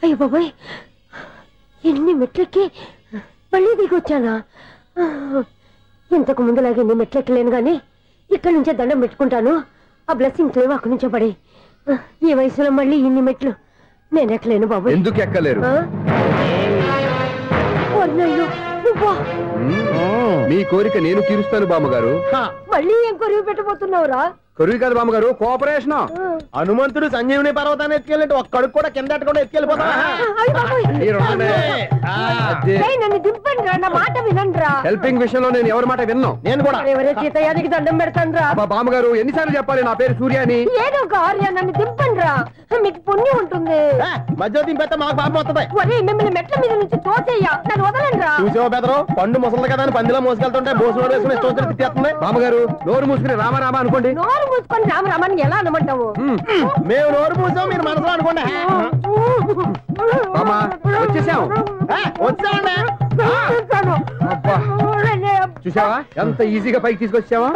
అయ్య బాబాయ్, ఎన్ని మెట్లెక్కి మళ్ళీ దిగొచ్చానా? ఇంతకు ముందులాగే ఎన్ని మెట్లెక్కలేను గాని ఇక్కడి నుంచే దండం పెట్టుకుంటాను. ఆ బ్లెస్సింగ్స్ లేవు అక్కడి నుంచే పడి. ఈ వయసులో మళ్ళీ ఇన్ని మెట్లు నేను ఎక్కలేను బాబు. ఎందుకు ఎక్కలేరు? మీ కోరిక నేను తీరుస్తాను బామ్మగారు. మళ్ళీ ఏం కొరివి పెట్టబోతున్నావురా? కొరివి కాదు బామ్మగారు, కోఆపరేషన్. హనుమంతుడు సంజీవుని పర్వతాన్ని ఎత్తుకెళ్ళి ఒక్కడికి కూడా కింద ఎట్టకుండా ఎత్తుకెళ్ళిపోతా. నన్ను దింపండి రా, నా మాట వినండి రా. హెల్పింగ్ విషయంలో నేను ఎవరి మాట విన్నాను. నేను కూడా ఎవరే సీతయ్యానికి దండం పెడతాను రా. బామ్మగారు ఎన్నిసార్లు చెప్పాలి నా పేరు సూర్యాని? ఏదో ఒక ఆర్య, నన్ను దింపండి రా, మీకు పుణ్యం ఉంటుంది. మధ్య దింపేస్తే మాకు పాపం వస్తుంది. ఒరే మిమ్మల్ని మెట్ల మీద నుంచి తోసేయ్యా, నన్ను వదలండి రా. చూసావా బెదరు, పండు ముసలి కదా అని పందిలో మోసుకెళ్తుంటే భోజనం వేసుకుని ఇష్టం తిట్టేస్తుంది. బామ్మగారు నోరు మూసుకుని రామారామా అనుకోండి. నోరు మూసుకొని రామరామాన్ని ఎలా అనమంటావు? మేము నోరు మూసాం, మీరు మనసులో అనుకోండి. వచ్చేసాం. వచ్చామండి. చూసావా ఎంత ఈజీగా పైకి తీసుకొచ్చావా?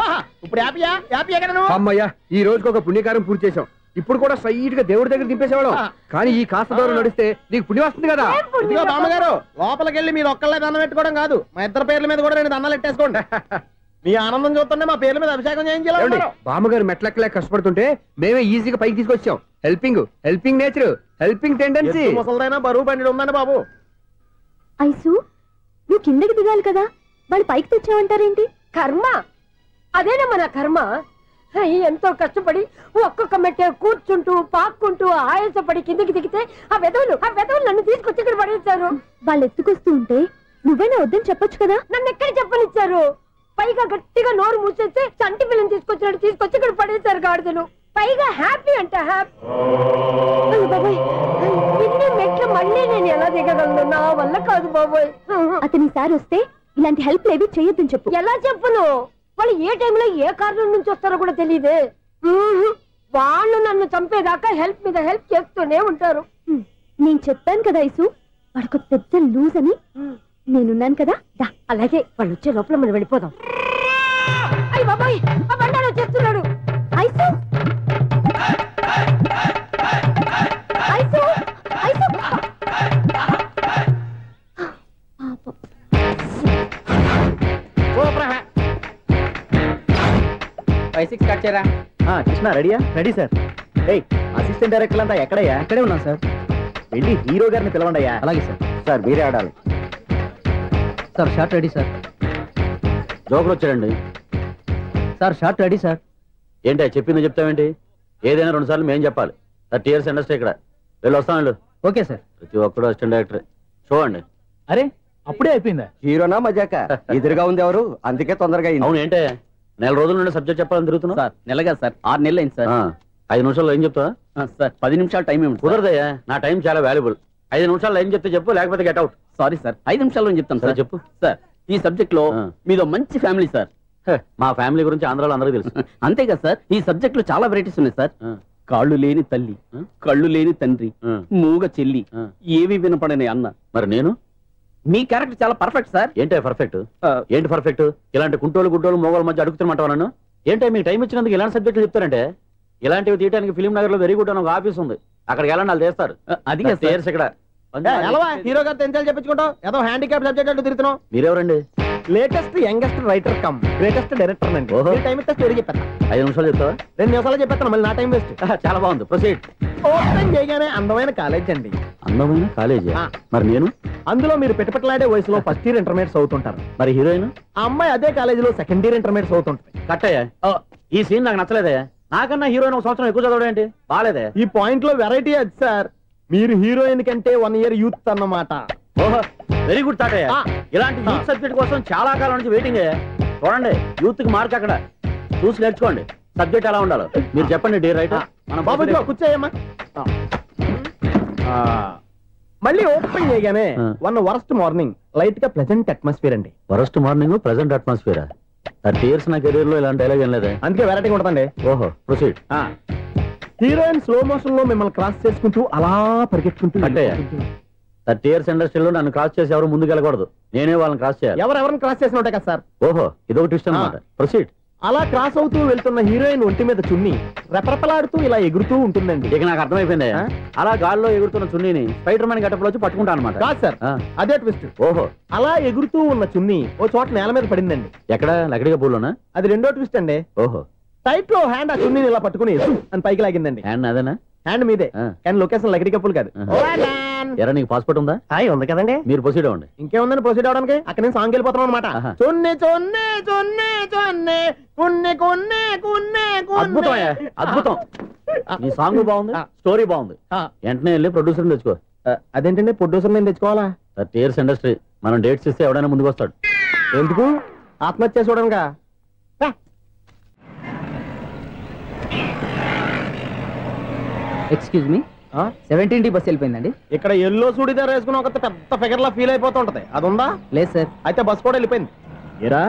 ఇప్పుడు హ్యాపీయా? హ్యాపీయా కదా నువ్వు? అమ్మయ్యా, ఈ రోజుకి ఒక పుణ్యకారం పూర్తి చేసాం. ఇప్పుడు కూడా స్ట్రైట్ గా దేవుడి దగ్గర దింపేసేవాడు. కానీ ఈ కాస్త దూరం నడిస్తే నీకు పుణ్యం వస్తుంది కదా. ఇదిగో బామ్మగారు, లోపలికి వెళ్ళి మీరు ఒక్కళ్ళే దండం పెట్టుకోవడం కాదు, మా ఇద్దరు పేర్ల మీద కూడా నేను దండాలు పెట్టేసుకోండి. మీ ఆనందం చూస్తుంటే మా పేర్ల మీద అభిషేకం చేయించాలి. బామ్మగారు మెట్లెక్కలే కష్టపడుతుంటే మేమే ఈజీగా పైకి తీసుకొచ్చాం. Helping nature, helping tendency. ముసలిదైనా బరువు బండి ఉందండి బాబు. ఐసు, నువ్వు కిందకి దిగాలి కదా, వాళ్ళు పైకి తెచ్చావంటారేంటి? కర్మ అదేనమ్మా నా కర్మ. ఎంతో కష్టపడి ఒక్కొక్క మెట్టే కూర్చుంటూ పాక్కుంటూ ఆయాసపడి కిందకి దిగితే ఆ వెధవులు నన్ను తీసుకొచ్చి ఇక్కడ పడేశారు. వాళ్ళు ఎత్తుకొస్తూ ఉంటే నువ్వేనా వద్దని చెప్పొచ్చు కదా. నన్ను ఎక్కడ చెప్పనిచ్చారు? పైగా గట్టిగా నోరు మూసేస్తే చంటి పిల్లని తీసుకొచ్చి ఇక్కడ పడేశారు గాడిదలు. పైగా హ్యాపీ అంటే హ్యాపీ. బాబాయ్, ఇన్ని మెట్లు మళ్ళీ నేను ఎలా దిగగలను? నా వల్ల కాదు బాబోయ్. అతని సార్ వస్తే ఇలాంటి హెల్ప్ లేవి చేయొద్దని చెప్పు. ఎలా చెప్పును? వాళ్ళు ఏ టైంలో ఏ కారణం నుంచి వస్తారో కూడా తెలియదే. వాళ్ళు నన్ను చంపేదాకా హెల్ప్ మీద హెల్ప్ చేస్తూనే ఉంటారు. నేను చెప్పాను కదా ఐసు, వాడికి పెద్ద లూజ్ అని. నేనున్నాను కదా. అలాగే వాళ్ళు వచ్చే లోపల మనం వెళ్ళిపోదాం. అయ్య బాబాయ్, ఆ బండారు వచ్చేస్తున్నాడు. Ice, ice, ice. 5-6 స్టార్ట్ చేయరా. కృష్ణ రెడీయా? Ready sir. అసిస్టెంట్ డైరెక్టర్ అంతా ఎక్కడయ్యా? ఇక్కడే ఉన్నాం సార్. వెళ్ళి హీరో గారిని పిలవండి అయ్యా. అలాగే సార్. సార్ మీరే ఆడాలి సార్. Short ready sir. జోకులు వచ్చాడండి సార్. Short ready sir. ఏంటి చెప్పింది చెప్తావేంటి? ఏదైనా 2 సార్లు మేము చెప్పాలి. 30 years ఇండస్ట్రీ ఇక్కడ. వెళ్ళి వస్తాను. Okay sir. ప్రతి ఒక్కడు అసిస్టెంట్ డైరెక్టర్. చూడండి. అరే అప్పుడే అయిపోయిందా? హీరోనా మజాక? ఎదురుగా ఉంది ఎవరు, అందుకే తొందరగా అయింది. అవును, ఏంటే 4 రోజుల నుండి సబ్జెక్ట్ చెప్పాలని తిరుగుతున్నా? సార్ నెలగా సార్, 6 నెలలు అయింది సార్. 5 నిమిషాల్లో ఏం చెప్తా సార్? 10 నిమిషాలు టైం ఏమి కుదరదయ్యా, నా టైం చాలా వాల్యుబుల్. 5 నిమిషాల్లో ఏం చెప్తే చెప్పు, లేకపోతే గెట్ అవుట్. సారీ సార్, 5 నిమిషాల్లో చెప్తాను సార్. చెప్పు సార్. ఈ సబ్జెక్ట్ లో మీదో మంచి ఫ్యామిలీ సార్. మా ఫ్యామిలీ గురించి ఆంధ్రాలో అందరికీ తెలుసు. అంతేగా సార్, ఈ సబ్జెక్ట్ లో చాలా వెరైటీస్ ఉన్నాయి సార్. కాళ్ళు లేని తల్లి, కళ్ళు లేని తండ్రి, మూగ చెల్లి, ఏవి వినపడని అన్న. మరి నేను? మీ క్యారెక్టర్ చాలా పర్ఫెక్ట్ సార్. ఏంటే పర్ఫెక్ట్? ఏంటి పర్ఫెక్ట్? ఇలాంటి కుంటోలు గుడ్డోలు మోగోల మధ్య అడుగుతున్నమాట నన్ను. ఏంటంటే మీకు టైం ఇచ్చినందుకు ఇలాంటి సబ్జెక్టులు చెప్తారంటే? ఇలాంటివి తీయడానికి ఫిలిం నగర్ లో వెరీ గుడ్ అని ఒక ఆఫీస్ ఉంది, అక్కడికి వెళ్ళండి, వాళ్ళు చేస్తారు. అది ఇక్కడ హీరో గారు తెంచాలి చెప్పించుకుంటాం. ఏదో హ్యాండిక్యాప్ సబ్జెక్ట్ అంటూ తిరుగుతున్నాం. మీరెవరండి? Latest youngest writer cum greatest director అండి. టైం ఇస్తే స్టోరీ చెప్పేస్తా. 5 నిమిషాలు చెప్తావా? 2 నిమిషాలు చెప్పేస్తాను, మళ్ళీ నా టైం వేస్ట్. చాలా బాగుంది, ప్రొసీడ్. ఓపెన్ చేయగానే అందమైన కాలేజ్ అండి. అందమైన కాలేజీ? మరి నేను? అందులో మీరు పెట్టుపట్లాడే వయసులో ఫస్ట్ ఇయర్ ఇంటర్మీడియట్స్ అవుతుంటారు. మరి హీరోయిన్? ఆ అమ్మాయి అదే కాలేజీలో సెకండ్ ఇయర్ ఇంటర్మీడియట్స్ అవుతుంటాయి. కట్టయ్యా, ఈ సీన్ నాకు నచ్చలేదే. నాకన్నా హీరోయిన్ 1 సంవత్సరం ఎక్కువ చదవడం ఏంటి? బాలేదే. ఈ పాయింట్ లో వెరైటీ అది సార్. మీరు హీరోయిన్ కంటే 1 year యూత్ అన్నమాట. ఓహో, వెరీ గుడ్ థాట్. ఇలాంటి యూత్ సబ్జెక్ట్ కోసం చాలా కాలం నుంచి వెయిటింగ్. చూడండి, యూత్ కి మార్క్ అక్కడ చూసి నేర్చుకోండి. సబ్జెక్ట్ ఎలా ఉండాలో మీరు చెప్పండి. Dear writer. బాబు కూర్చోయమ్మా. మళ్ళీ ఓపెన్ చేయగానే వరస్ట్ మార్నింగ్, లైట్ గా ప్లెజెంట్ అట్మాస్ఫియర్ అండి. Worst morning, pleasant atmosphere. 30 years నా కెరీర్ లో ఇలాంటి డైలాగ్ ఏం లేదే. అందుకే వెరైటీ ఉంటుందండి. ఓహో, ప్రొసీడ్. హీరోయిన్ స్లో మోషన్ లో మిమ్మల్ని క్రాస్ చేసుకుంటూ అలా పరిగెత్తుకుంటూ. అంటే 30 years ఇండస్ట్రీలో నన్ను క్రాస్ చేసి ఎవరు ముందుకు వెళ్ళకూడదు, నేనే వాళ్ళని క్రాస్ చేయాలి. ఎవరెవరిని క్రాస్ చేసిన ఉంటాయి కదా సార్. ఓహో, ఇదొక ట్విస్ట్ అన్నమాట. ప్రొసీడ్. అలా క్రాస్ అవుతూ వెళ్తున్న హీరోయిన్ ఒంటి మీద చున్ని రెపరెపలాడుతూ ఇలా ఎగురుతూ ఉంటుందండి. ఇక నాకు అర్థమైపోయింది. అలా గాల్లో ఎగురుతున్న చున్నీని స్పైడర్ మ్యాన్ గట్టపులో వచ్చి పట్టుకుంటా అనమాట. కాదు సార్, అదే ట్విస్ట్. ఓహో, అలా ఎగురుతూ ఉన్న చున్ని ఓ చోట నేల మీద పడిందండి. ఎక్కడ? లకడిగా పూల్లోనా? అది రెండో ట్విస్ట్ అండి. ఓహో, టైట్ లో హ్యాండ్ ఆ చున్నీని ఇలా పట్టుకుని అని పైకి లాగిందండి. హ్యాండ్ అదేనా? హ్యాండ్ మీదే, కానీ లొకేషన్ లకడి కప్పులు కాదు. ఎరా నీకు పాస్పోర్ట్ ఉందా? ఉంది కదండి. మీరు ప్రొసీడ్ అవ్వండి. ఇంకేముందని ప్రొసీడ్ అవడానికి? అక్కడ నేను సాంగ్ వెళ్ళిపోతాను అనమాట. చొన్నే చొన్నే చొన్నే చొన్నే కున్నే కున్నే కున్నే. అద్భుతం, అద్భుతం. నీ సాంగ్ బాగుంది, స్టోరీ బాగుంది. వెంటనే వెళ్ళి ప్రొడ్యూసర్ తెచ్చుకో. అదేంటండి ప్రొడ్యూసర్ నేను తెచ్చుకోవాలా? 30 years ఇండస్ట్రీ, మనం డేట్స్ ఇస్తే ఎవడైనా ముందుకు వస్తాడు. ఎందుకు? ఆత్మహత్య చూడనుగా. Excuse me, 17D bus వెళ్ళిపోయిందండి. ఇక్కడ ఎల్లో చూడిదార్ వేసుకుని ఒక పెద్ద ఫిగర్ లా ఫీల్ అయిపోతుంటది, అది ఉందా? లేదు సార్. అయితే బస్ కూడా వెళ్ళిపోయింది. ఏరా,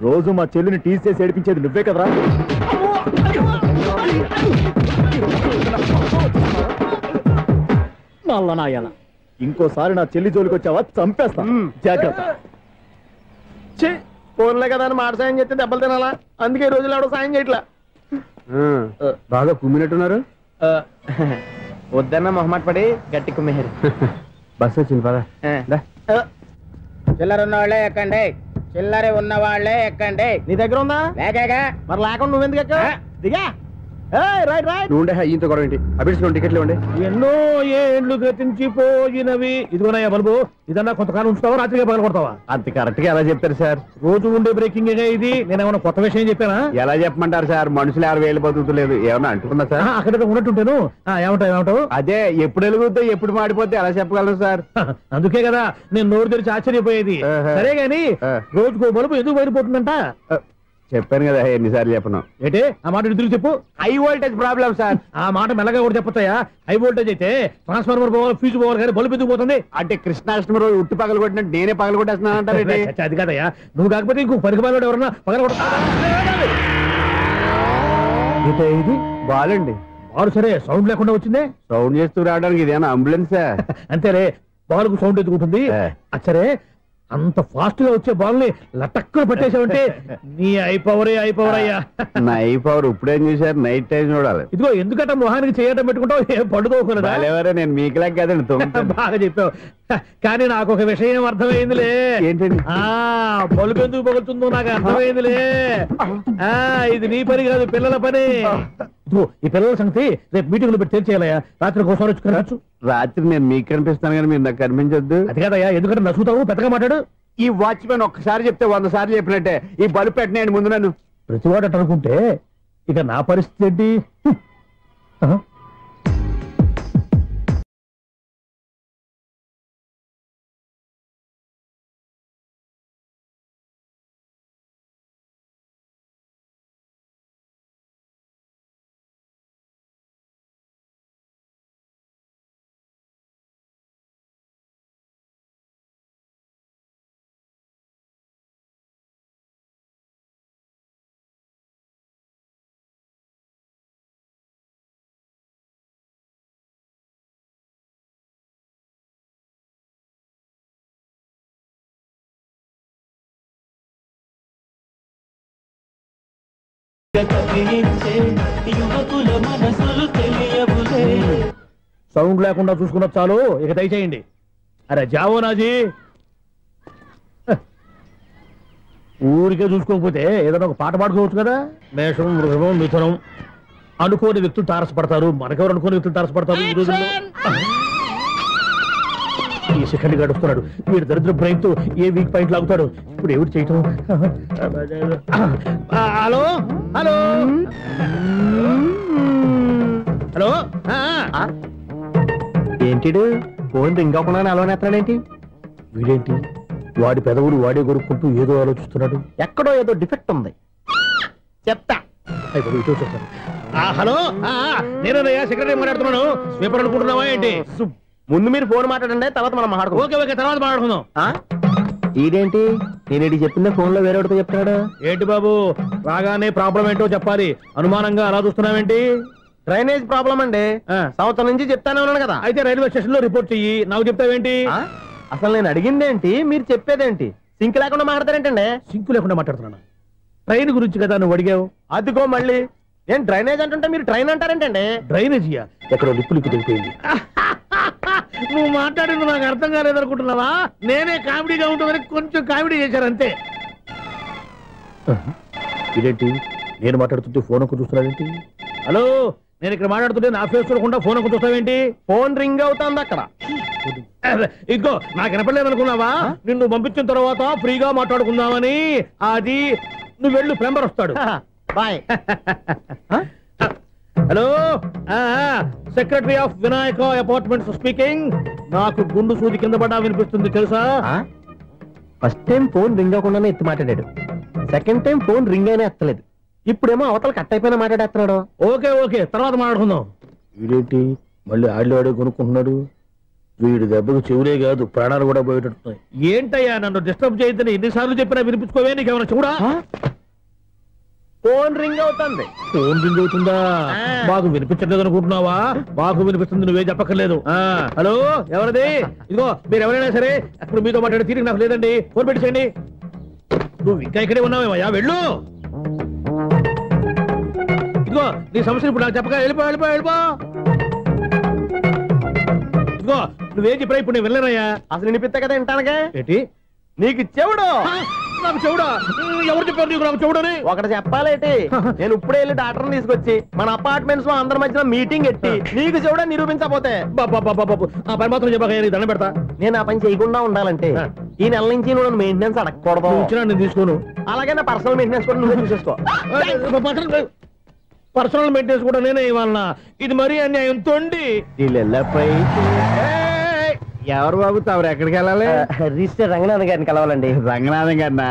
రోజు మా చెల్లిని టీస్ చేసి ఏడిపించేది నువ్వే కదరా? నల్ల నాయాల, ఇంకోసారి నా చెల్లి జోలికి వచ్చావా చంపేస్తా, జాగ్రత్త. ఫోన్లే కదా అని మాట సాయం చేస్తే దెబ్బలు తినాలా? అందుకే ఈ రోజులు ఎవడో సాయం చేయట్లా. బాగా కుమ్మినట్టున్నారు. వద్దన్న మొహమాట పడి గట్టి కుమ్మేరు. బస్సు వచ్చింది పద. చిల్లర ఉన్న వాళ్ళే ఎక్కండి, చిల్లర ఉన్న వాళ్ళే ఎక్కండి. నీ దగ్గర ఉందా? లేకగా. మరి లేకుండా నువ్వెందుకు ఎక్క? దిగా. Right right. నువ్వు ఈయంతో గొడవ ఏంటి? అభిడ్స్ టికెట్లు ఇవ్వండి. ఎన్నో ఏండ్లు గతించిపోయినవి. ఇదిగోనయ్యా బల్బు, ఇదన్నా కొంతకాలం ఉంచుతావా, రాత్రిగా పగల కొడతావా? అంత కరెక్ట్ గా ఎలా చెప్తారు సార్? రోజు ఉండే బ్రేకింగ్ ఇది. నేనేమన్నా కొత్త విషయం చెప్పానా? ఎలా చెప్పమంటారు సార్? మనుషులు 60,000 బతుకుతలేదు, ఏమన్నా అంటున్నా సార్? అక్కడ ఉన్నట్టుంటాను. ఏమంటావు? అదే ఎప్పుడు వెలుగుతో ఎప్పుడు మాడిపోతే ఎలా చెప్పగలను సార్? అందుకే కదా నేను నోరు తెరిచి ఆశ్చర్యపోయేది. సరే గాని రోజుకో బల్బు ఎందుకు బయటపోతుందంట? చెప్పాను కదా ఎన్నిసార్లు చెప్పను. ఏంటే ఆ మాట ఎదురు చెప్పు. High voltage problem sir. ఆ మాట మెల్లగా కూడా చెప్పొచ్చాయా? హై వోల్టేజ్ అయితే ట్రాన్స్ఫార్మర్ పోవాలి, ఫ్యూజ్ పోవాలి, కానీ బల్బు ఎందుకు పోతుంది? అంటే కృష్ణాష్టమి రోజు ఉట్టి పగలు కొట్టినట్టు నేనే పగలు కొట్టేస్తున్నాను అంటారు. అది కాదయ్యా, నువ్వు కాకపోతే ఇంకో పనికి బాలు ఎవరన్నా పగల కొట్ట. ఇది బాలండి. బాలు సరే, సౌండ్ లేకుండా వచ్చిందే. సౌండ్ చేస్తూ రావడానికి ఇదేనా అంబులెన్సా? అంతేరే, బాలుకు సౌండ్ ఎత్తుకుంటుంది. సరే, అంత ఫాస్ట్ గా వచ్చే బాల్ని లటక్కులు పట్టేసావంటే నీ ఐపవరే ఐపవర్ అయ్యా. నా ఐపవర్ ఇప్పుడేం చూసారు? నైట్ టైం చూడాలి. ఇదిగో ఎందుకంటే మొహానికి చేయటం పెట్టుకుంటావు, ఏం పండుకోకూడదా? నేను మీకులాగా కదండి. బాగా చెప్పావు. కానీ నాకు ఒక విషయం అర్థమైందిలే. ఏంటండి? బల్బు ఎందుకు పగులుతుందో నాకు అర్థమైందిలే. ఇది నీ పని కాదు, పిల్లల పని. ఈ పిల్లల సంగతి రేపు మీటింగ్ లో పెట్టి తెలిసేయాలయ్యా. రాత్రి కోసం వచ్చి రాత్రి నేను మీకు కనిపిస్తాను కానీ మీరు నాకు కనిపించొద్దు. అది కాదయ్యా, ఎందుకంటే నచ్చుతావు, పెద్దగా మాట్లాడు. ఈ వాచ్మెన్ ఒక్కసారి చెప్తే 100 సార్లు చెప్పినట్టే. ఈ బల్బు పెట్టినాయండి ముందు నన్ను. ప్రతివాడు అనుకుంటే ఇక నా పరిస్థితి ఏంటి? సౌండ్ లేకుండా చూసుకున్న చాలు, ఇక దయచేయండి. అరే జావో నాజీ, ఊరికే చూసుకోకపోతే ఏదైనా ఒక పాట పాడుకోవచ్చు కదా. మేషం, వృషభం, మిథునం అనుకోని వ్యక్తులు తారసపడతారు. మనకెవరు అనుకోని వ్యక్తులు తారసపడతారు ఈ రోజుల్లో? ఈ సెకండ్ గడుస్తున్నాడు. వీడు దరిద్ర బ్రెయిన్ తో ఏ వీక్ పాయింట్ లాగుతాడు. ఇప్పుడు ఎవరు చేయటం? Hello hello hello. ఏంటిడు ఫోన్ రింగ్ అవ్వకుండా అలవనేస్తాడేంటి? వీడేంటి వాడి పెదవులు వాడే కొరుక్కుంటూ ఏదో ఆలోచిస్తున్నాడు. ఎక్కడో ఏదో డిఫెక్ట్ ఉంది, చెప్తా. ఇటు చెప్తాను. హలో, నేనయ్యా సెక్రటరీ మాట్లాడుతున్నాను. స్వీపర్ అనుకుంటున్నావా ఏంటి? ముందు మీరు ఫోన్ మాట్లాడండి, తర్వాత మనం మాట్లాడుకుందాం. ఓకే ఓకే, తర్వాత మాట్లాడుకుందాం. ఇదేంటి నేను చెప్పిందే ఫోన్ లో వేరేవాడితో చెప్తున్నాడు? ఏంటి బాబు, రాగానే ప్రాబ్లం ఏంటో చెప్పాలి. అనుమానంగా అలా చూస్తున్నావేంటి? డ్రైనేజ్ ప్రాబ్లం అండి. సంవత్సరం నుంచి చెప్తానే ఉన్నాను కదా. అయితే రైల్వే స్టేషన్ లో రిపోర్ట్ చెయ్యి, నాకు చెప్తావేంటి? అసలు నేను అడిగిందేంటి, మీరు చెప్పేదేంటి? సింక్ లేకుండా మాట్లాడతారేంటండి? సింకు లేకుండా మాట్లాడుతున్నాను. ట్రైన్ గురించి కదా నువ్వు అడిగావు. అదిగో మళ్ళీ నేను డ్రైనేజ్ అంటుంటే మీరు ట్రైన్ అంటారేంటండి? డ్రైనేజీయా? ఎక్కడో లిప్పు దిగిపోయింది. నువ్వు మాట్లాడింది నాకు అర్థం కాలేదనుకుంటున్నావా? నేనే కామెడీగా ఉంటుందని కొంచెం కామెడీ చేశారు అంతే. ఇదేంటి నేను మాట్లాడుతుంటే ఫోన్ ఒక్క చూస్తున్నావేంటి? హలో, నేను ఇక్కడ మాట్లాడుతుంటే నా ఫేస్ చూడకుండా ఫోన్ ఒక్క చూస్తావేంటి? ఫోన్ రింగ్ అవుతుంది అక్కడ. ఇంకో నాకు వినపడలేదు అనుకున్నావా? నిన్ను పంపించిన తర్వాత ఫ్రీగా మాట్లాడుకుందామని. అది నువ్వు వెళ్ళు, ప్లంబర్ వస్తాడు. Bye. Hello, secretary of Vinayaka apartments speaking. నాకు గుండు సూది కింద పడ్డా వినిపిస్తుంది తెలుసా? ఫస్ట్ టైం ఫోన్ రింగ్ అవ్వకుండానే ఎత్తి మాట్లాడాడు. సెకండ్ టైం ఫోన్ రింగ్ అయినా ఎత్తలేదు. ఇప్పుడేమో అవతల కట్ అయిపోయినా మాట్లాడేస్తున్నాడు. ఓకే ఓకే, తర్వాత మాట్లాడుకుందాం. వీడేంటి మళ్ళీ ఆడిలో కొనుక్కుంటున్నాడు? వీడి దెబ్బకు చెవులే కాదు, ప్రాణాలు కూడా పోయేటట్టున్నాయి. ఏంటయ్యా నన్ను డిస్టర్బ్ చేయొద్దని ఎన్నిసార్లు చెప్పినా వినిపించుకోవే? నీకేమైనా చూడా? ఫోన్ రింగ్ అవుతుంది. ఫోన్ రింగ్ అవుతుందా? మాకు వినిపించట్లేదు అనుకుంటున్నావా? మాకు వినిపిస్తుంది, నువ్వే చెప్పక్కర్లేదు. హలో, ఎవరిది? ఇదిగో మీరు ఎవరైనా సరే ఇప్పుడు మీతో మాట్లాడే తీరిక నాకు లేదండి. ఫోన్ పెట్టేసేయండి. నువ్వు ఇంకా ఇక్కడే ఉన్నావేమయ్యా, వెళ్ళు. ఇదిగో నీ సమస్యలు ఇప్పుడు నాకు చెప్పక వెళ్ళిపో వెళ్ళిపో వెళ్ళిపో. ఇదిగో నువ్వేం చెప్పరా ఇప్పుడు నేను వెళ్ళానయ్యా. అసలు వినిపిస్తా కదా వింటానుగా. ఏంటి నీకు చెవుడు? నాకు చెవుడా? ఎవరు చెప్పారు నీకు నాకు చెవుడని? ఒకటి చెప్పాలేటి. నేను ఇప్పుడే వెళ్ళి డాక్టర్ని తీసుకొచ్చి మన అపార్ట్మెంట్స్ లో అందరి మధ్యలో మీటింగ్ ఎట్టి నీకు చెవుడా నిరూపించకపోతే ఆ పని మాత్రం చెప్పక దండం పెడతా. నేను ఆ పని చేయకుండా ఉండాలంటే ఈ నెల నుంచి నువ్వు మెయింటెనెన్స్ అడగకూడదు. నేను తీసుకోను. అలాగే నా పర్సనల్ మెయింటెనెన్స్ కూడా నువ్వే చూసేసుకో. పర్సనల్ మెయింటెనెన్స్ కూడా నేనే ఇవ్వాలన్నా? ఇది మరీ అన్యాయం. తొండి ఎవరు బాబు తమరు ఎక్కడికి వెళ్ళాలి? రిజిస్టర్ రంగనాథన్ గారిని కలవాలండి. రంగనాథం గారినా?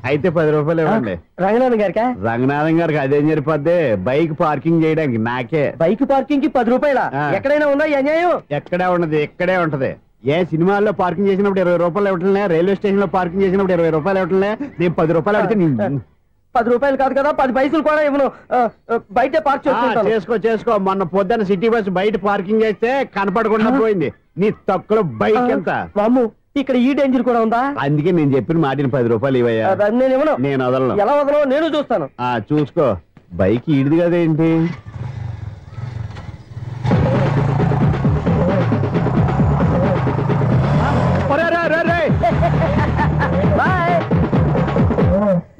అయితే 10 రూపాయలు ఇవ్వండి. రంగనాథన్ గారికా? రంగనాథం గారికి అదేం సరిపోద్ది, బైక్ పార్కింగ్ చేయడానికి. నాకే బైక్ పార్కింగ్ కి 10 రూపాయల? ఎక్కడైనా ఉందా ఈ అన్యాయం? ఎక్కడే ఉన్నది, ఇక్కడే ఉంటది. ఏ సినిమాల్లో పార్కింగ్ చేసినప్పుడు 20 రూపాయలు ఇవ్వట్లే, రైల్వే స్టేషన్ లో పార్కింగ్ చేసినప్పుడు 20 రూపాయలు ఇవ్వట్లే. నేను 10 రూపాయలు అడితే 10 రూపాయలు కాదు కదా, 10 పైసలు కూడా ఇవ్వను. బయట పార్క్ చేసుకో. మొన్న పొద్దున్న సిటీ బస్ బయట పార్కింగ్ చేస్తే కనపడకుండా పోయింది. నీ తక్కువ బైక్ ఎంత? వామ్ము, ఇక్కడ ఈ డేంజర్ కూడా ఉందా? అందుకే నేను చెప్పిన మాటిని 10 రూపాయలు ఇవ్వయ్యా. నేను ఇవ్వను. నేను వదలను. ఎలా వదలను? నేను చూస్తాను. చూసుకో. బైక్ ఈడిది కదేంటి?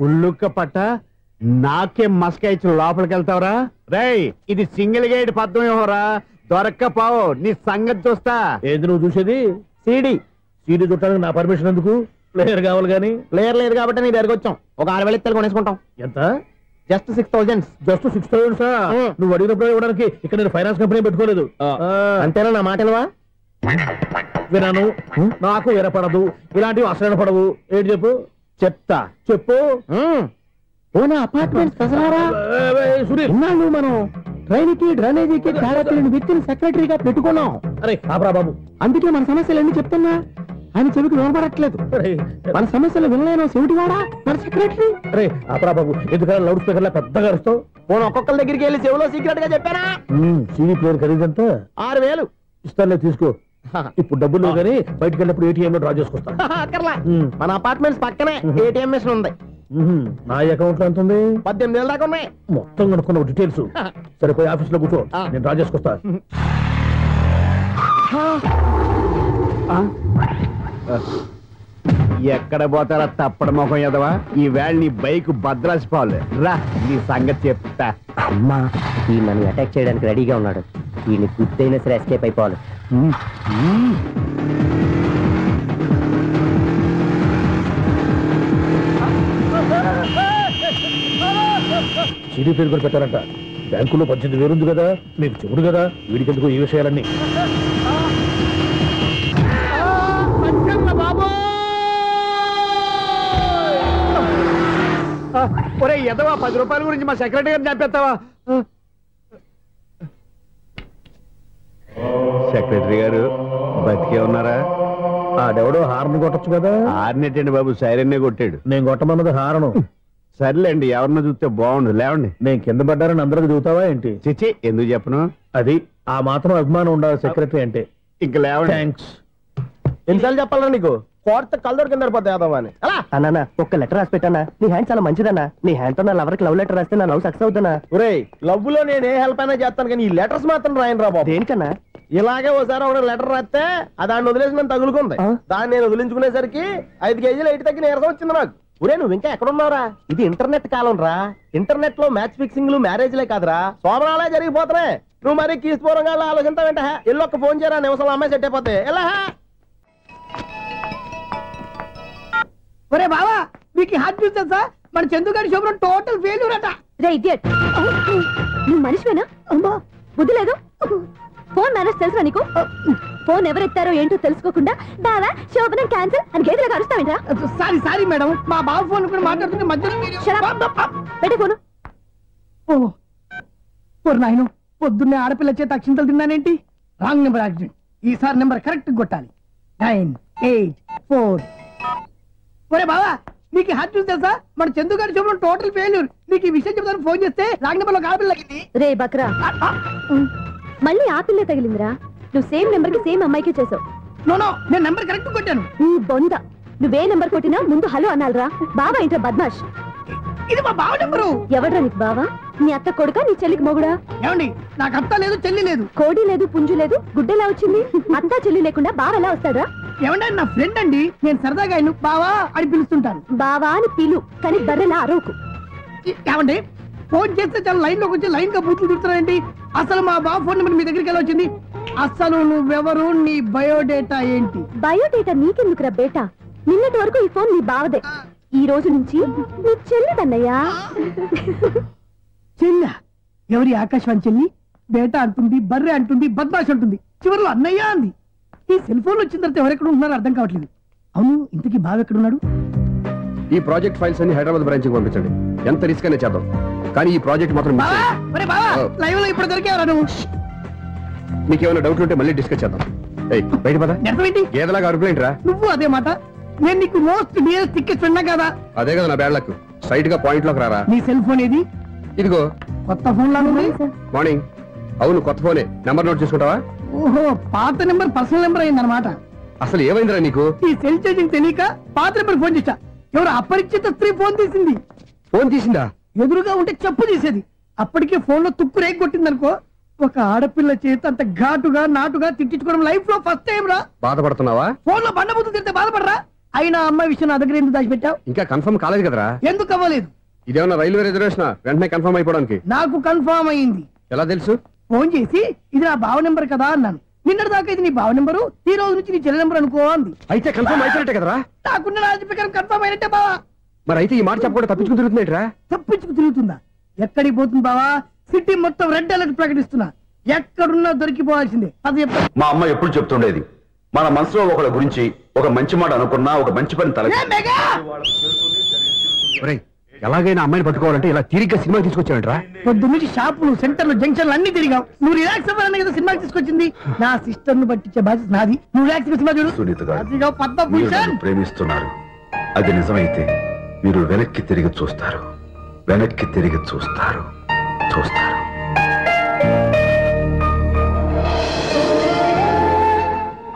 ఉల్లుక్క పట్ట నాకే మస్క ఇచ్చి లోపలికి వెళ్తావరా? రేయ్, ఇది సింగిల్ గేట్ పద్మం ఇవ్వరా? దొరక్కపోవు, నీ సంగతి చూస్తా. ఏది నువ్వు చూసేది? సీడీ చుట్టానికి నా పర్మిషన్ ఎందుకు? ప్లేయర్ కావాలి గానీ. ప్లేయర్ లేదు కాబట్టి నీ దగ్గరకు వచ్చాం. ఒక 6,000 ఇత్తలు కొనేసుకుంటాం. ఎంత? జస్ట్ 6,000. జస్ట్ 6,000? నువ్వు అడిగినప్పుడు ఇవ్వడానికి ఇక్కడ నేను ఫైనాన్స్ కంపెనీ పెట్టుకోలేదు. అంతేనా? నా మాటలువా? వినాను, నాకు వినపడదు. ఇలాంటివి అసలు వినపడవు. ఏంటి చెప్పు? చెప్తా. చెప్పు. అపార్ట్మెంట్స్ మనం ట్రైన్ కి డ్రైనేజీకి తేడా తెలియని వ్యక్తిని సెక్రటరీగా పెట్టుకున్నాం. అరే ఆపరా బాబు, అందుకే మన సమస్యలు ఎన్ని చెప్తున్నా ఆయన చెవికి వినపడట్లేదు. మన సమస్యలు వినలేను చెవిటివాడా మన సెక్రటరీ. అరే ఆపరా బాబు, ఎందుకన్నా లౌడ్ స్పీకర్ లా పెద్దగా అరుస్తావు? ఫోన్ ఒక్కొక్కరి దగ్గరికి వెళ్ళి చెవిలో సీక్రెట్ గా చెప్పానా? CD player ఖరీదంతా 6,000. ఇస్తానులే, తీసుకో. ఇప్పుడు డబ్బులు లేవు కానీ బయటకు వెళ్ళినప్పుడు ఏటీఎం లో డ్రా చేసుకొస్తా. అక్కర్లా, మన అపార్ట్మెంట్స్ పక్కనే ఏటీఎం మిషన్ ఉంది. నా అకౌంట్ లో ఎంత ఉంది? 18,000 దాకా ఉన్నాయి. మొత్తం కనుక్కున్న డీటెయిల్స్. సరిపోయి ఆఫీస్ లో కూర్చో, నేను డ్రా చేసుకొస్తా. ఎక్కడ పోతారా తప్పడ మొఖం ఎదవా? ఈ వేళ నీ బైక్ భద్రాసిపోవాలి. రా, నీ సంగతి చెప్తా. అమ్మా, ఈ నన్ను అటాక్ చేయడానికి రెడీగా ఉన్నాడు. ఈయన గుద్దైనా సరే ఎస్కేప్ అయిపోవాలి. సీడీ పేరు కూడా పెట్టారంట. బ్యాంకులో 18,000 ఉంది కదా, మీకు చెవుడు కదా, వీడికెందుకు ఈ విషయాలన్నీ? ఒరే ఎదవా, 10 రూపాయల గురించి మా సెక్రటరీ గారిని చంపేస్తావా? సెక్రటరీ గారు బతికే ఉన్నారా? ఆడెవడో హార్న్ కొట్టచ్చు కదా. హార్న్ ఏంటండి బాబు, సైరన్నే కొట్టాడు. నేను కొట్టమన్నది హారను. సర్లేండి, ఎవరినో చూస్తే బాగుండు. లేవండి. నేను కింద పడ్డారని అందరికి చూతావా ఏంటి? చిచ్చి, ఎందుకు చెప్పను? అది ఆ మాత్రం అభిమానం ఉండాలి సెక్రటరీ అంటే. ఇంక లేవండి. థ్యాంక్స్. ఎన్నిసార్లు చెప్పాలా నీకు? కోర్త కళ్ళోడు కింద పడిపోతాయి యాదవ్ అని. అన్నా ఒక్క లెటర్ రాసి పెట్టానా? నీ హ్యాండ్ చాలా మంచిదన్నా. నీ హ్యాండ్ తో నా లవర్కి లవ్ లెటర్ రాస్తే నా లవ్ సక్సెస్ అవుతానా? ఒరేయ్, లవ్ లో నేను ఏ హెల్ప్ అయినా చేస్తాను, కానీ ఈ లెటర్స్ మాత్రం రాయను రా బాబు. దేనికన్నా? ఇలాగే ఒకసారి ఒక లెటర్ రాస్తే దాన్ని వదిలేసి నన్ను తగులుకుంది. దాన్ని నేను వదిలించుకునేసరికి 5 కేజీలు ఎయిట్ తగ్గి నీరసం వచ్చింది నాకు. ఒరే, నువ్వు ఇంకా ఎక్కడున్నావురా? ఇది ఇంటర్నెట్ కాలం రా. ఇంటర్నెట్ లో మ్యాచ్ ఫిక్సింగ్లు మ్యారేజ్లే కాదురా, సోమనాలే జరిగిపోతున్నాయి. నువ్వు మరి కీస్పూరంగా ఆలోచించావేంట? ఎల్లు ఒక్క ఫోన్ చేయరా, నిమిషంలో అమ్మాయి సెట్ అయిపోతే. ఎలా? ఒరే బావా, మీకు హార్ట్ న్యూస్ తెలుసా? మన చందుగారి శుభ్రం టోటల్ ఫెయిల్యూర్ అట. రే ఇడియట్, నువ్వు మనిషివేనా? అమ్మా బుద్ధి లేదు. ఫోన్ మేనేజ్ తెలుసా నీకు? ఫోన్ ఎవరెత్తారో ఏంటో తెలుసుకోకుండా బావా శోభనం క్యాన్సిల్ అని గేదెలకు అరుస్తావేంట్రా? సారీ మేడం, మా బావ ఫోన్ కూడా మాట్లాడుతుంటే మధ్యలో పెట్టే ఫోను. ఓ నాయను, పొద్దున్నే ఆడపిల్ల చేత అక్షింతలు తిన్నానేంటి? Wrong number accident. ఈసారి నెంబర్ కరెక్ట్ కొట్టాలి. 984. ఒరే బావా, నీకు హార్ట్ న్యూస్ తెలుసా? మన చందుగారి శుభ్రం టోటల్ ఫెయిల్యూర్. నీకు ఈ విషయం చెప్తాను ఫోన్ చేస్తే రాంగ్ నెంబర్ లో ఆడపిల్ల తగ్గింది. రే బక్రా, మళ్ళీ ఆ పిల్లే తగిలిందిరా. నువ్వు సేమ్ నెంబర్ కి సేమ్ అమ్మాయికి చేసావు. నో, నేను నెంబర్ కరెక్ట్ కొట్టాను. నీ బొంద, నువ్వే నెంబర్ కొట్టినా ముందు హలో అనాలరా. బావా ఏంట్రా బద్మాష్? ఇది మా బావ నెంబరు. ఎవడ్రా నీకు బావా? నీ అత్త కొడుక, నీ చెల్లికి మొగుడా? ఏమండి, నాకు అత్త లేదు, చెల్లి లేదు. కోడి లేదు, పుంజు లేదు, గుడ్డెలా వచ్చింది? అత్త చెల్లి లేకుండా బావ ఎలా వస్తాడా? ఏమండి, నా ఫ్రెండ్ అండి, నేను సరదాగా ఆయన బావా అని పిలుస్తుంటాను. బావా అని పిలు, కానీ బర్రెలా అరవకు. ఏమండి, ఫోన్ చేస్తే చాలా లైన్ లోకి వచ్చి లైన్ గా బూతులు తిడుతున్నాయండి. అసలు మా బావ ఫోన్ నెంబర్ మీ దగ్గరికి ఎలా వచ్చింది? అసలు నువ్వెవరు, నీ బయోడేటా ఏంటి? బయోడేటా నీకెందుకురా బేటా? నిన్నటి వరకు ఈ ఫోన్ నీ బావదే, ఈ రోజు నుంచి నీ చెల్లిదన్నయ్యా. చెల్ల ఎవరి? ఆకాశవాణి చెల్లి. బేటా అంటుంది, బర్రె అంటుంది, బద్మాష్ అంటుంది, చివరిలో అన్నయ్య అంది. ఈ సెల్ ఫోన్ వచ్చిన తర్వాత ఎవరెక్కడ ఉంటున్నారో అర్థం కావట్లేదు. అవును, ఇంతకీ బావ ఎక్కడున్నాడు? ఈ ప్రాజెక్ట్ ఫైల్స్ అన్ని హైదరాబాద్ బ్రాంచ్ కి పంపించండి. ఎంత రిస్క్ అనే చేద్దాం, కానీ ఈ ప్రాజెక్ట్ మాత్రం లైవ్ లో ఇప్పుడు దొరికేవరా నువ్వు? మీకేమైనా డౌట్ ఉంటే మళ్ళీ డిస్కస్ చేద్దాం. బయట పద. ఏదలాగా అరుపులేంట్రా? నువ్వు అదే మాట. నేను నీకు మోస్ట్ డియరెస్ట్ టికెట్ విన్నా కదా. అదే కదా నా బ్యాడ్ లక్. స్ట్రైట్ గా పాయింట్ లోకి రారా. నీ సెల్ ఫోన్ ఏది? ఇదిగో. కొత్త ఫోన్ లాగా ఉంది. మార్నింగ్. అవును, కొత్త ఫోనే. నెంబర్ నోట్ చేసుకుంటావా? ఓహో, పాత నెంబర్ పర్సనల్ నెంబర్ అయిందన్నమాట. అసలు ఏమైందిరా నీకు? ఈ సెల్ చేసింగ్ తెలియక పాత నెంబర్ ఫోన్ చేశా. ఎవరు అపరిచిత స్త్రీ ఫోన్ తీసింది. ఫోన్ తీసిందా? ఎదురుగా ఉంటే చెప్పు తీసేది. అప్పటికే ఫోన్ లో తుక్కు రేగి కొట్టిందనుకో. ఒక ఆడపిల్ల చేత అంత ఘాటుగా నాటుగా తిట్టించుకోవడం లైఫ్ లో ఫస్ట్ టైం రా. బాధపడుతున్నావా? ఫోన్ లో బండబుద్ధి తింటే బాధపడరా? అయినా అమ్మాయి విషయం నా దగ్గర ఎందుకు దాచిపెట్టావు? ఇంకా కన్ఫర్మ్ కాలేదు కదరా. ఎందుకు అవ్వలేదు? ఇదేమన్నా రైల్వే రిజర్వేషన్? వెంటనే కన్ఫర్మ్ అయిపోవడానికి. నాకు కన్ఫర్మ్ అయింది. ఎలా తెలుసు? ఫోన్ చేసి ఇది నా బావ నెంబర్ కదా అన్నాను. నిన్నటి దాకా ఇది నీ బావ నెంబరు, ఈ రోజు నుంచి నీ చెల్లి నెంబర్ అనుకో అంది. అయితే కన్ఫర్మ్ అయిపోయినట్టే కదరా? నాకున్న రాజు ప్రకారం కన్ఫర్మ్ అయినట్టే బావా. మరి అయితే ఈ మాట చెప్పకుండా తప్పించుకు తిరుగుతుందేట్రా? తప్పించుకు తిరుగుతుందా? ఎక్కడికి పోతుంది బావా? సిటీ మొత్తం రెడ్ అలర్ట్ ప్రకటిస్తున్నా. ఎక్కడున్నా దొరికిపోవాల్సిందే. అది మా అమ్మ ఎప్పుడు చెప్తుండేది, మన మనసులో ఒకళ్ళ గురించి ఒక మంచి మాట అనుకున్నా ఒక మంచి పని తల. ఎలాగైనా అమ్మాయిని పట్టుకోవాలంటే ఇలా తిరిగ్గా సినిమా తీసుకొచ్చాడంట్రా. పొద్దున్నుంచి షాపులు, సెంటర్లు, జంక్షన్లు అన్ని తిరిగావు. నువ్వు రిలాక్స్ అవ్వాలని కదా సినిమాకి తీసుకొచ్చింది. నా సిస్టర్ ను పట్టించే బాధ్యత నాది. నువ్వు రిలాక్స్ సినిమా చూడు. సునీత గారు, అదిగో పద్మభూషణ్. ప్రేమిస్తున్నారు. అది నిజమైతే మీరు వెనక్కి తిరిగి చూస్తారు, వెనక్కి తిరిగి చూస్తారు, చూస్తారు.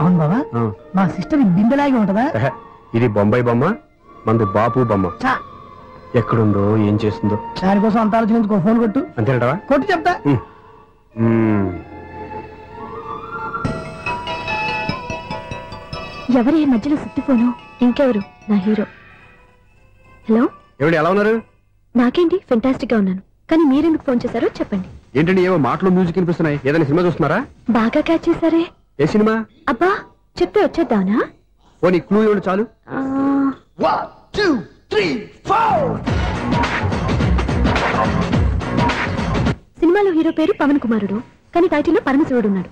అవును బాబా, మా సిస్టర్ బిందెలాగే ఉంటదా? ఇది బొంబాయి బొమ్మ, మంది బాపు బొమ్మ. ఎక్కడుందో ఏం చేస్తుందో దానికోసం అంత ఆలోచించుకో. ఫోన్ కొట్టు. అంతేనంటావా? కొట్టు చెప్తా. ఎవరి మధ్యలో సుత్తి ఫోను? ఇంకెవరు? నా హీరో. హలో, ఎవడు ఎలా ఉన్నారు? నాకేంటి, ఫెంటాస్టిక్ గా ఉన్నాను. కానీ మీరెందుకు ఫోన్ చేశారో చెప్పండి. ఏంటండి ఏవో మాటలు మ్యూజిక్ వినిపిస్తున్నాయి? ఏదైనా సినిమా చూస్తున్నారా? బాగా క్యాచ్ చేశారే. ఏ సినిమా? అబ్బా, చెప్తే వచ్చేద్దానా? ఓ నీ క్లూ ఇవ్వండి చాలు. 1 2 3 4. సినిమాలో హీరో పేరు పవన్ కుమారుడు, కానీ టైటిల్లో పరమశివుడు ఉన్నాడు.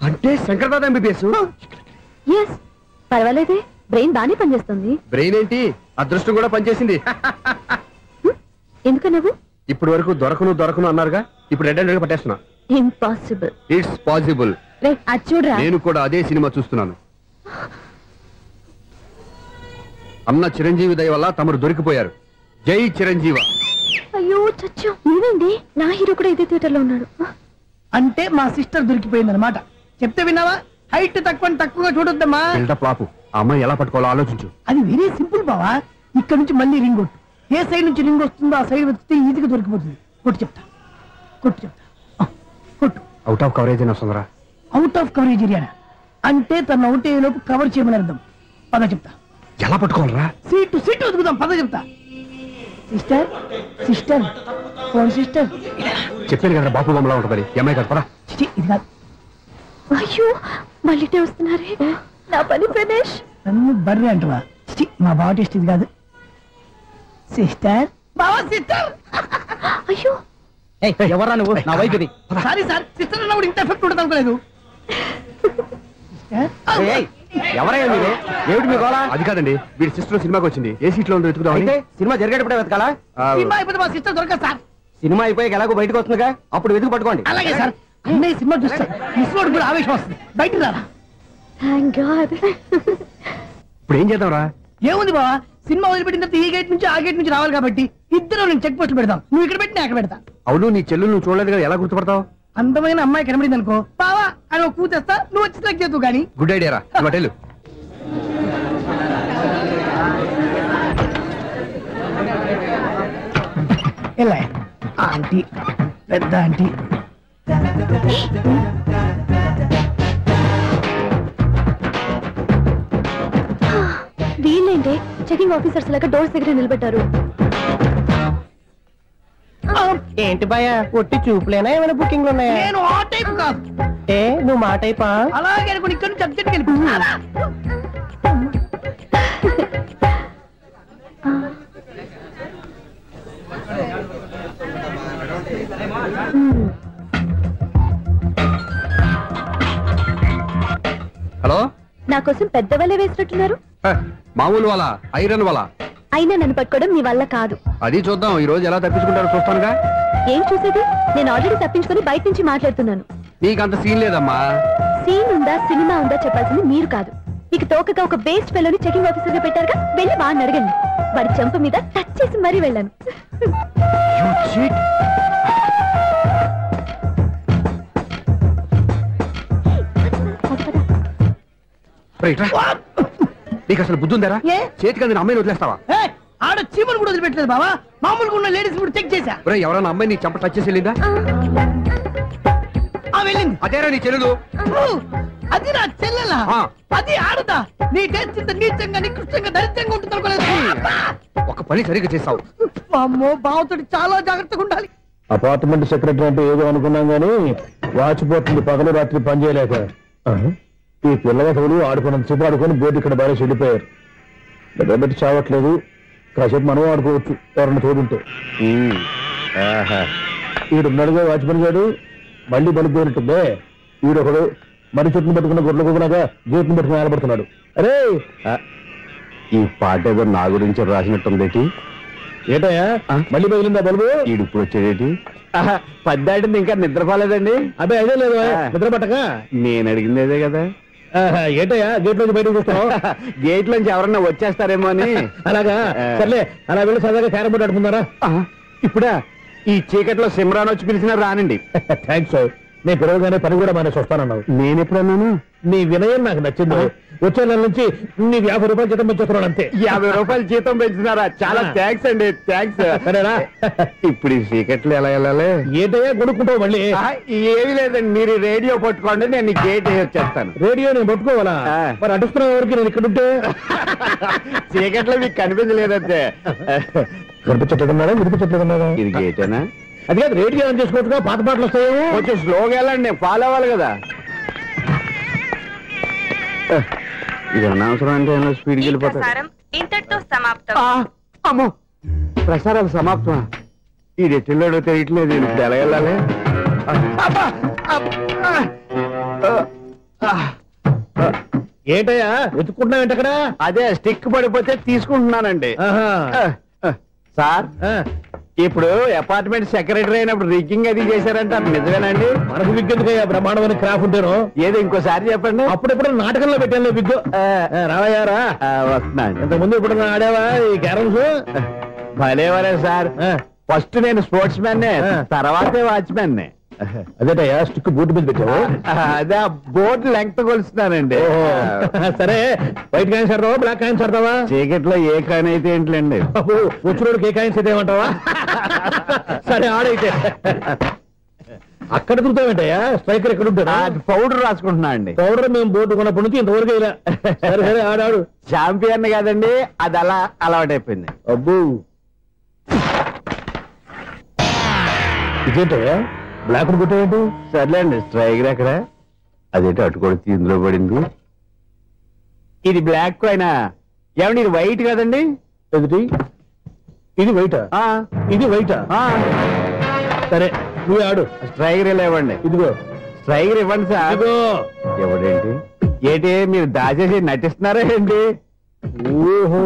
అంటే శంకర్దాదా ఎంబీబీఎస్? ఎస్, పర్వాలేదే, బ్రెయిన్ బానే పనిచేస్తుంది. బ్రెయిన్ ఏంటి, అదృష్టం కూడా పనిచేసింది. ఎందుకన్నావు? ఇప్పుడు వరకు దొరకను అన్నారుగా, ఇప్పుడు రెడ్ హ్యాండెడ్ గా పట్టేస్తున్నా. ఇంపాసిబుల్. It's possible. అది చూడరా. నేను కూడా అదే సినిమా చూస్తున్నాను. అన్న చిరంజీవి దయ వల్ల తమరు దొరికిపోయారు. జై చిరంజీవ. అయ్యో చచ్చో, ఏమైంది? నా హీరో కూడా ఇదే థియేటర్ లో ఉన్నాడు. అంటే మా సిస్టర్ దొరికిపోయింది అనమాట. చెప్తే విన్నావా? హైట్ తక్కువగా చూడొద్దమ్మా. పాపు ఆ అమ్మాయి ఎలా పట్టుకోవాలో ఆలోచించు. అది వెరీ సింపుల్ బావా. ఇక్కడ నుంచి మళ్ళీ రింగ్ కొట్టు. ఏ సైడ్ నుంచి రింగ్ వస్తుందో ఆ సైడ్ వెతికితే ఈజీగా దొరికిపోతుంది. కొట్టు చెప్తా. కొట్టు. అవుట్ ఆఫ్ కవరేజ్ అయినా వస్తుందిరా. అవుట్ ఆఫ్ కవరేజ్ ఏరియా అంటే తన అవుట్ అయ్యేలోపు కవర్ చేయమని అర్థం. పద చెప్తా. ఎలా పట్టుకోవాలరా? సీటు వెతుకుదాం. పద చెప్తా. Sister phone sister. చెప్పాను కదా బాపు బొమ్మలా ఉంటుంది. అమ్మాయి కదా. ఇది కాదు. అయ్యో మళ్ళీ వస్తున్నారే. నా పని ఫినిష్. నన్ను బర్రె అంటవా? మా బావ టెస్ట్ ఇది కాదు. సిస్టర్ బావా సిస్టర్. అయ్యో ఎవరా నువ్వు? నా వైపు ఇది. సారీ సార్, సిస్టర్ అన్నప్పుడు ఇంత ఎఫెక్ట్ ఉంటుంది అనుకోలేదు. ఎవరయ్యా మీరు? ఏమిటి మీ గోళ? అది కాదండి, వీడి సిస్టర్ సినిమాకి వచ్చింది. ఏ సీట్ లో ఉందో వెతుకుదాం. అయితే సినిమా జరిగేటప్పుడే వెతకాలా? సినిమా అయిపోతే మా సిస్టర్ దొరకదు సార్. సినిమా అయిపోయాక ఎలాగో బయటకు వస్తుందిగా, అప్పుడు వెతుకు పట్టుకోండి. అలాగే సార్. అన్నయ్య సినిమా చూస్తారు. మిస్ వాడు కూడా ఆవేశం వస్తుంది. బయటకు రారా. Thank God. ఇప్పుడు ఏం చేద్దాంరా? ఏముంది బావా, సినిమా వదిలిపెట్టిన తర్వాత ఈ గేట్ నుంచి ఆ గేట్ నుంచి రావాలి కాబట్టి ఇద్దరు నేను చెక్ పోస్ట్ పెడతాం. నువ్వు ఇక్కడ పెట్టి నేను అక్కడ పెడతా. అవును, నీ చెల్లు నువ్వు చూడలేదు కదా, ఎలా గుర్తుపడతావు? అందమైన అమ్మాయి కనబడింది అనుకో బావా అని ఒక కూతేస్తా. నువ్వు వచ్చి సెలెక్ట్ చేద్దు కానీ. గుడ్ ఐడియా రా. హోటల్ ఎలా ఆంటీ, పెద్ద ఆంటీ. వీళ్ళేంటే చెకింగ్ ఆఫీసర్స్ లాగా డోర్స్ దగ్గర నిలబెట్టారు. ఏంటి భయ, ఒట్టి చూపులేనా ఏమైనా బుకింగ్లు ఉన్నాయా? నేను ఆ టైప్ కాదు. ఏ నువ్వు మా టైపా? అలాగే అనుకుని ఇక్కడ నుంచి అర్జెంట్కి వెళ్ళిపోతున్నా. హలో, నా కోసం పెద్ద వలే వేసినట్టున్నారు. మామూలు వాళ్ళ ఐరన్ వాళ్ళ. అయినా నన్ను పట్టుకోవడం మీ వల్ల కాదు. అది చూద్దాం ఈ రోజు ఎలా తప్పించుకుంటారో చూస్తానుగా. ఏం చూసేది? నేను ఆల్రెడీ తప్పించుకొని బయట నుంచి మాట్లాడుతున్నాను. నీకంత సీన్ లేదమ్మా. సీన్ ఉందా సినిమా ఉందా చెప్పాల్సింది మీరు కాదు. మీకు తోకగా ఒక బేస్ట్ ఫెలోని చెకింగ్ ఆఫీసర్ గా పెట్టారుగా, వెళ్ళి వాడిని అడగండి. వాడి చెంప మీద టచ్ చేసి మరీ వెళ్ళాను. నీకు అసలు బుద్ధి ఉందారా? చేతికి అందిన అమ్మాయిని వదిలేస్తావా? ఆడ చీమలు కూడా వదిలిపెట్టలేదు బావా. మామూలుగా ఉన్న లేడీస్ కూడా చెక్ చేశా. ఎవరైనా అమ్మాయి నీ చెంప టచ్ చేసి వెళ్ళిందా? వెళ్ళింది. అదేరా నీ చెల్లెలు? అది నా చెల్లెలా? అది ఆడదా? నీ టేస్ట్ ఇంత నీచంగా నికృష్టంగా దరిద్రంగా ఉంటుంది అనుకోలేదు. ఒక పని సరిగ్గా చేస్తావు. అమ్మో, బావతోటి చాలా జాగ్రత్తగా ఉండాలి. అపార్ట్మెంట్ సెక్రటరీ అంటే ఏదో అనుకున్నాం గానీ వాచిపోతుంది పగలు రాత్రి పని చేయలేక. ఈ పిల్లగాడు ఆడుకున్నంత సేపు ఆడుకొని బోర్డు ఇక్కడ బాగా చెడిపోయారు. నిద్రబెట్టి చావట్లేదు. కాసేపు మనం ఆడుకోవచ్చు ఎవరన్నా తోడుంటే. ఈడున్నాడుగా వాచ్మెన్ గారు, మళ్ళీ బలిపోయినట్టుందే. ఈడొకడు మరి చెట్టును పట్టుకున్న గొడ్ల కుదలాగా గేట్ను పట్టుకుని ఆడబడుతున్నాడు. అరే, ఈ పాట ఏదో నా గురించి రాసినట్టుందేటి? ఏటయ్యా మళ్ళీ పగిలిందా బలుబు? ఈడు ఇప్పుడు వచ్చేదేటి? పద్దాటింది ఇంకా నిద్రపోలేదండి. అదే అదే లేదు నిద్ర పట్టక. నేను అడిగిందేదే కదా. ఏటయ్యా గేట్ నుంచి బయటకు చూస్తున్నావు? గేట్ నుంచి ఎవరన్నా వచ్చేస్తారేమో అని. అలాగా, సర్లే అలా వెళ్ళి సరదాగా క్యారం బోర్డు ఆడుకున్నారా? ఇప్పుడా? ఈ చీకట్లో సిమ్రాన్ వచ్చి పిలిచినా రానండి. థ్యాంక్స్. నేను పిలవగానే పని కూడా మానేసి వస్తానన్నావు. నేను ఎప్పుడన్నాను? నీ వినయం నాకు నచ్చింది. వచ్చే నెల నుంచి నీకు 50 రూపాయలు జీతం పెంచుతున్నాడు అంతే. 50 రూపాయలు జీతం పెంచినారా? చాలా థ్యాంక్స్ అండి. థ్యాంక్స్. ఇప్పుడు ఈ చీకట్లు ఎలా వెళ్ళాలి? ఏంటయ్యా కొనుక్కుంటావు మళ్ళీ? ఏమి లేదండి, మీరు రేడియో పట్టుకోండి, నేను గేట్ వచ్చేస్తాను. రేడియో నేను పట్టుకోవాలా? మరి అడుస్తున్నా ఎవరికి నేను ఇక్కడ ఉంటే? చీకట్లో మీకు కనిపించలేదంతే. కనిపించట్లేదన్నారా వినిపించట్లేదన్నారా? ఇది గేటేనా? అది కాదు, రేడియో ఆన్ చేసుకోవచ్చుగా, పాత పాటలు వస్తాయేమో. కొంచెం స్లోగా వెళ్ళండి, నేను ఫాలో అవ్వాలి కదా. ఇది అనవసరం అంటే స్పీడ్కి వెళ్ళిపోతారు. ఇంతటితో సమాప్తం. అమ్మో, ప్రసారాలు సమాప్తమా? ఈ రెట్టిల్లోడో తెలియట్లేదు. ఇప్పుడు ఎలా వెళ్ళాలి? ఏంటయ్యా వెతుక్కుంటున్నావు ఏంటక్కడ? అదే స్టిక్ పడిపోతే తీసుకుంటున్నానండి. సార్, ఇప్పుడు అపార్ట్మెంట్ సెక్రటరీ అయినప్పుడు రిగ్గింగ్ అది చేశారంట, నిజమేనండి? మనకు విగ్ ఎందుకయ్యా, బ్రహ్మాండమైన క్రాఫ్ ఉంటాను. ఏదో ఇంకోసారి చెప్పండి. అప్పుడెప్పుడు నాటకంలో పెట్టాను విగ్గు. రావయ్యారా? వస్తున్నాను. ఇంతకుముందు ఇప్పుడు ఆడావా ఈ క్యారమ్స్? భలేవరే సార్ ఫస్ట్ నేను స్పోర్ట్స్ మ్యాన్ తర్వాతే వాచ్మెన్ అదేటయ్యా స్టిక్ బూట్ మీద పెట్టావు అదే బోర్డు లెంగ్త్ కొలుస్తున్నానండి సరే వైట్ కాయిన్స్ ఆడతావా బ్లాక్ కాయిన్స్ ఆడతావా చీకట్ లో ఏ కాయిన్ అయితే ఏంటండి వచ్చినోడికి ఏ కాయిన్స్ అయితే ఏమంటావా సరే ఆడైతే అక్కడ తిరుగుతావేంటయ్యా స్ట్రైకర్ ఎక్కడ ఉంటాడా పౌడర్ రాసుకుంటున్నా అండి పౌడర్ మేము బోర్డు కొన్నప్పటి నుంచి ఇంతవరకు ఇలా సరే సరే ఆడాడు ఛాంపియన్ కాదండి అది అలా అలవాటైపోయింది అబ్బు ఇదేంటయ్యా బ్లాక్ కొట్టేంటి సర్లేండి స్ట్రైకర్ ఎక్కడ అదేంటి అటుకొడితే ఇందులో పడింది ఇది బ్లాక్ అయినా ఏమండి ఇది వైట్ కదండి ఎదుటి ఇది వైటా ఇది వైటా సరే నువ్వే ఆడు స్ట్రైకర్ ఇలా ఇవ్వండి ఇదిగో స్ట్రైకర్ ఇవ్వండి సార్ ఎవడేంటి ఏంటి మీరు దాచేసి నటిస్తున్నారా ఏంటి ఓహో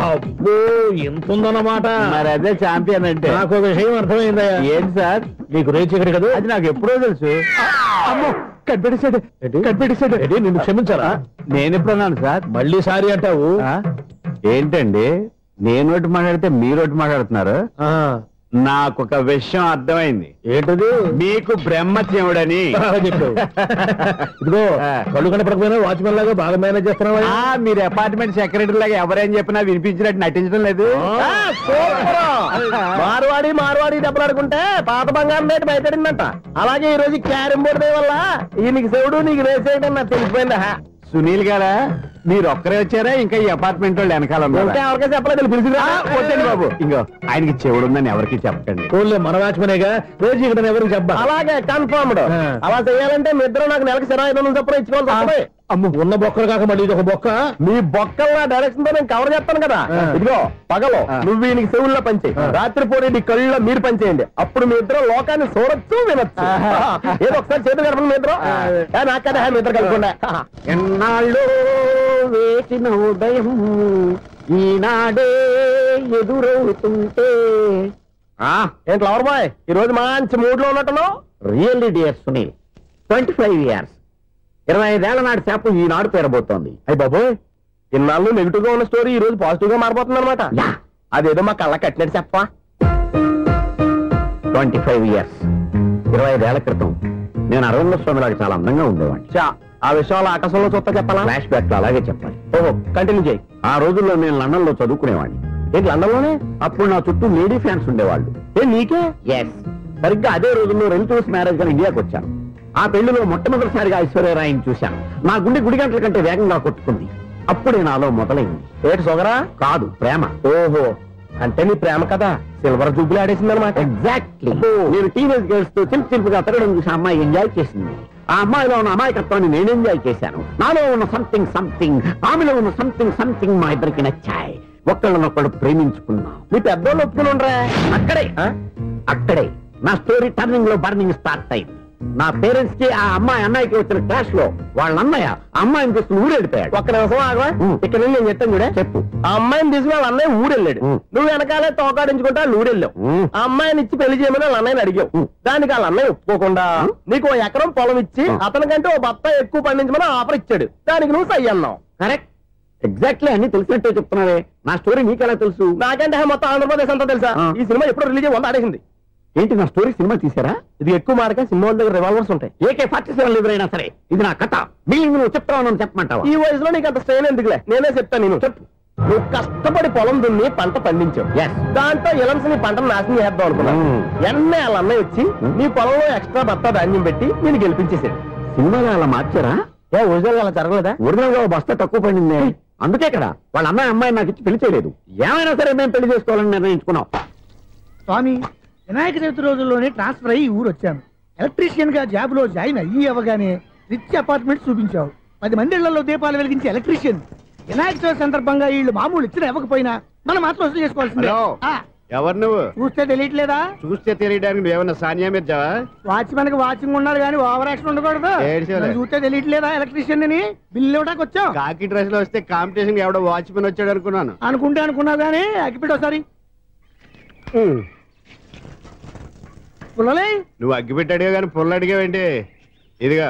అబ్బో ఎంత ఉందన్నమాట మరి అదే ఛాంపియన్ అంటే నాకు విషయం అర్థమైందయ్యా ఏంటి సార్ నీకు రేచి ఇక్కడ కదా అది నాకు ఎప్పుడో తెలుసు అమ్మో కనిపెట్టేసాడు నిన్ను క్షమించారా నేను ఎప్పుడన్నాను సార్ మళ్ళీ సారీ అంటావు ఏంటండి నేను ఒకటి మాట్లాడితే మీరు ఒకటి మాట్లాడుతున్నారు నాకు ఒక విషయం అర్థమైంది ఏంటది మీకు బ్రహ్మత్యముడని చెప్పావు ఇదిగో కళ్ళు కనపడకపోయినా వాచ్మెన్ లాగా బాగా మేనేజ్ చేస్తున్నావా మీరు అపార్ట్మెంట్ సెక్రటరీ లాగా ఎవరేం చెప్పినా వినిపించినట్టు నటించడం లేదు మార్వాడి దెబ్బలాడుకుంటే పాత బంగారం రేటు బయటడిందంట అలాగే ఈ రోజు క్యారం బోర్డు వల్ల ఈయనకి శివుడు నీకు రేసేయడం నాకు తెలిసిపోయిందా సునీల్ గారా మీరు ఒక్కరే వచ్చారా ఇంకా ఈ అపార్ట్మెంట్ వాళ్ళు వెనకాల ఎవరికీ చెప్పలేదు పిలిచిరా వచ్చండి బాబు ఇంకో ఆయనకి చెవుడు ఉందని ఎవరికి చెప్పండి ఓన్లీ మన వాచ్మనేగా రోజు ఇక్కడ ఎవరికి చెప్పా అలాగే కన్ఫర్మ్డ్ అలా చేయాలంటే మీ ఇద్దరు నాకు నెలకు 500 చొప్పున ఇచ్చుకోవాలి అమ్మ ఉన్న బొక్కలు కాక మళ్ళీ ఇది ఒక బొక్క మీ బొక్కల డైరెక్షన్ తో నేను కవర్ చేస్తాను కదా ఇదిగో పగలో నువ్వు ఈయనకి చెవుల్లో పనిచేయి రాత్రి పూట నీ కళ్ళలో మీరు పనిచేయండి అప్పుడు మీ ఇద్దరు లోకాన్ని చూడొచ్చు వినొచ్చు ఏదో ఒకసారి చేతులు గడపండి మీ ఇద్దరు నాకదే మీ ఇద్దరు కలుపుకుండా ఎన్నాళ్ళు వేసిన ఉదయం ఈనాడే ఎదురవుతుంటే ఏంటి లవర్ బాయ్ ఈ రోజు మంచి మూడ్ లో ఉన్నట్టును రియల్లీ డియర్ సునీల్ 25 years 25 ఏళ్ల నాటి చేప ఈనాడు పేరబోతోంది. అయ్యి బాబోయ్ ఇన్నాళ్ళు నెగిటివ్ గా ఉన్న స్టోరీ ఈ రోజు పాజిటివ్ గా మారిపోతుంది అనమాట అదేదో మా కళ్ళ కట్టినట్టు చెప్పా 25 years 25 ఏళ్ల క్రితం నేను అరవింద స్వామిలాగా చాలా అందంగా ఉండేవాడిని. ఆ విషయాలు ఆకాశంలో చూస్తా చెప్పాలా ఫ్లాష్ బ్యాక్ లో అలాగే చెప్పాలి. ఓహో కంటిన్యూ చేయి. ఆ రోజుల్లో నేను లండన్ లో చదువుకునేవాడిని. ఏంటి లండన్ లోనే? అప్పుడు నా చుట్టూ లేడీ ఫ్యాన్స్ ఉండేవాళ్ళు. నీకే? ఎస్. సరిగ్గా అదే రోజుల్లో రిలేటివ్స్ మ్యారేజ్ గా ఇండియాకి వచ్చాను. ఆ పెళ్లిలో మొట్టమొదటిసారిగా ఐశ్వర్యరాయని చూశాను. నా గుండె గుడి గంటల కంటే వేగంగా కొట్టుకుంది. అప్పుడే నాలో మొదలైంది. ఏటి సొగరా? కాదు, ప్రేమ. ఓహో, అంటే నీ ప్రేమ కదా సిల్వర్ జూబ్లీ ఆడేసింది అనమాట. ఎగ్జాక్ట్లీ. నేను టీనేజ్ గర్ల్స్ తో చిలుపుగా తిరగడం చూసి అమ్మాయి ఎంజాయ్ చేసింది. ఆ అమ్మాయిలో ఉన్న అమాయకత్వాన్ని నేను ఎంజాయ్ చేశాను. నాలో ఉన్న సంథింగ్ ఆమెలో ఉన్న సంథింగ్ మా ఇద్దరికి నచ్చాయి. ఒక్కళ్ళనొక్కడు ప్రేమించుకున్నాం. మీ పెద్దోళ్ళు ఒప్పుకుని ఉండరా? అక్కడే నా స్టోరీ టర్నింగ్ లో బర్నింగ్ స్టార్ట్ అయింది. నా పేరెంట్స్ కి ఆ అమ్మాయి అన్నయ్యకి వచ్చిన క్లాష్ లో వాళ్ళ అన్నయ్య అమ్మాయిని తీసుకుని ఊరెళ్ళిపోయాడు. ఒక్క నిమిషం ఆగవా? ఇక్కడ నుంచి నేను చెప్తాను కూడా చెప్పు. ఆ అమ్మాయిని తీసుకుని వాళ్ళ అన్నయ్య ఊరెళ్ళాడు. నువ్వు వెనకాలే తోకాడించుకుంటా ఊరెళ్ళావు. ఆ అమ్మాయిని ఇచ్చి పెళ్లి చేయమని వాళ్ళ అన్నయ్యని అడిగావు. దానికి వాళ్ళ అన్నయ్య ఒప్పుకోకుండా నీకు 1 ఎకరం పొలం ఇచ్చి అతనికంటే ఓ బత్త ఎక్కువ పండించమని ఆఫర్ ఇచ్చాడు. దానికి నువ్వు సై అన్నావు. కరెక్ట్. ఎగ్జాక్ట్లీ అన్ని తెలిసినట్టే చెప్తున్నావే. నా స్టోరీ నీకెలా తెలుసు? నాకంటే మొత్తం ఆంధ్రప్రదేశ్ అంతా తెలుసా? ఈ సినిమా ఎప్పుడు రిలీజ్ అయ్యి 100 ఆడేసింది. ఏంటి, నా స్టోరీ సినిమా తీసారా? ఇది ఎక్కువ మార్క సినిమా దగ్గర రివాల్వర్స్ ఉంటాయి. AK-47 ఎవరైనా సరే ఇది నా కథ. మిగిలింది నువ్వు చెప్తావు చెప్పమంటావా? ఈ వయసులో నీకు అంత స్ట్రెయిన్ ఎందుకులే, నేనే చెప్తాను. నేను చెప్పు. నువ్వు కష్టపడి పొలం దున్ని పంట పండించావు. దాంతో ఇలమ్స్ నీ పంటను నాశనం చేద్దాం అనుకున్నావు. ఎన్నే వాళ్ళ అన్నయ్య వచ్చి నీ పొలంలో ఎక్స్ట్రా బత్తా ధాన్యం పెట్టి నేను గెలిపించేసాడు. సినిమాలో అలా మార్చారా? ఒరిజినల్ అలా జరగలేదా? ఒరిజినల్ గా బస్తా తక్కువ పడింది. అందుకే కదా వాళ్ళ అమ్మాయి నాకు ఇచ్చి పెళ్లి చేయలేదు. ఏమైనా సరే మేము పెళ్లి చేసుకోవాలని నిర్ణయించుకున్నాం. స్వామి, వినాయక చవితి రోజుల్లోనే ట్రాన్స్ఫర్ అయ్యి ఊరు వచ్చాను. ఎలక్ట్రీషియన్ గా జాబ్ లో జాయిన్ అయ్యి అవగానే రిచ్ అపార్ట్మెంట్ చూపించావు. 10 మంది ఇళ్లలో దీపాలు వెలిగించే ఎలక్ట్రీషియన్. వినాయక చవితి సందర్భంగా వీళ్ళు మామూలు ఇచ్చిన ఇవ్వకపోయినా మనం మాత్రం వసూలు చేసుకోవాల్సిందే. ఎవరు నువ్వు? చూస్తే తెలియట్లేదా? చూస్తే తెలియడానికి నువ్వేమన్నా సానియా మీర్జావా? వాచ్మెన్ కి వాచింగ్ ఉన్నారు కానీ ఓవర్ యాక్షన్ ఉండకూడదు. చూస్తే తెలియట్లేదా ఎలక్ట్రీషియన్ అని? బిల్లు ఇవ్వడానికి వచ్చాం. కాకి డ్రెస్ లో వస్తే కాంపిటీషన్ ఎవడో వాచ్మెన్ వచ్చాడు అనుకున్నాను. అనుకున్నావు కానీ అగ్గిపెట్టి ఒకసారి. పుల్లలే, నువ్వు అగ్గిపెట్టి అడిగా కానీ పుల్ల అడిగావేంటి? ఇదిగా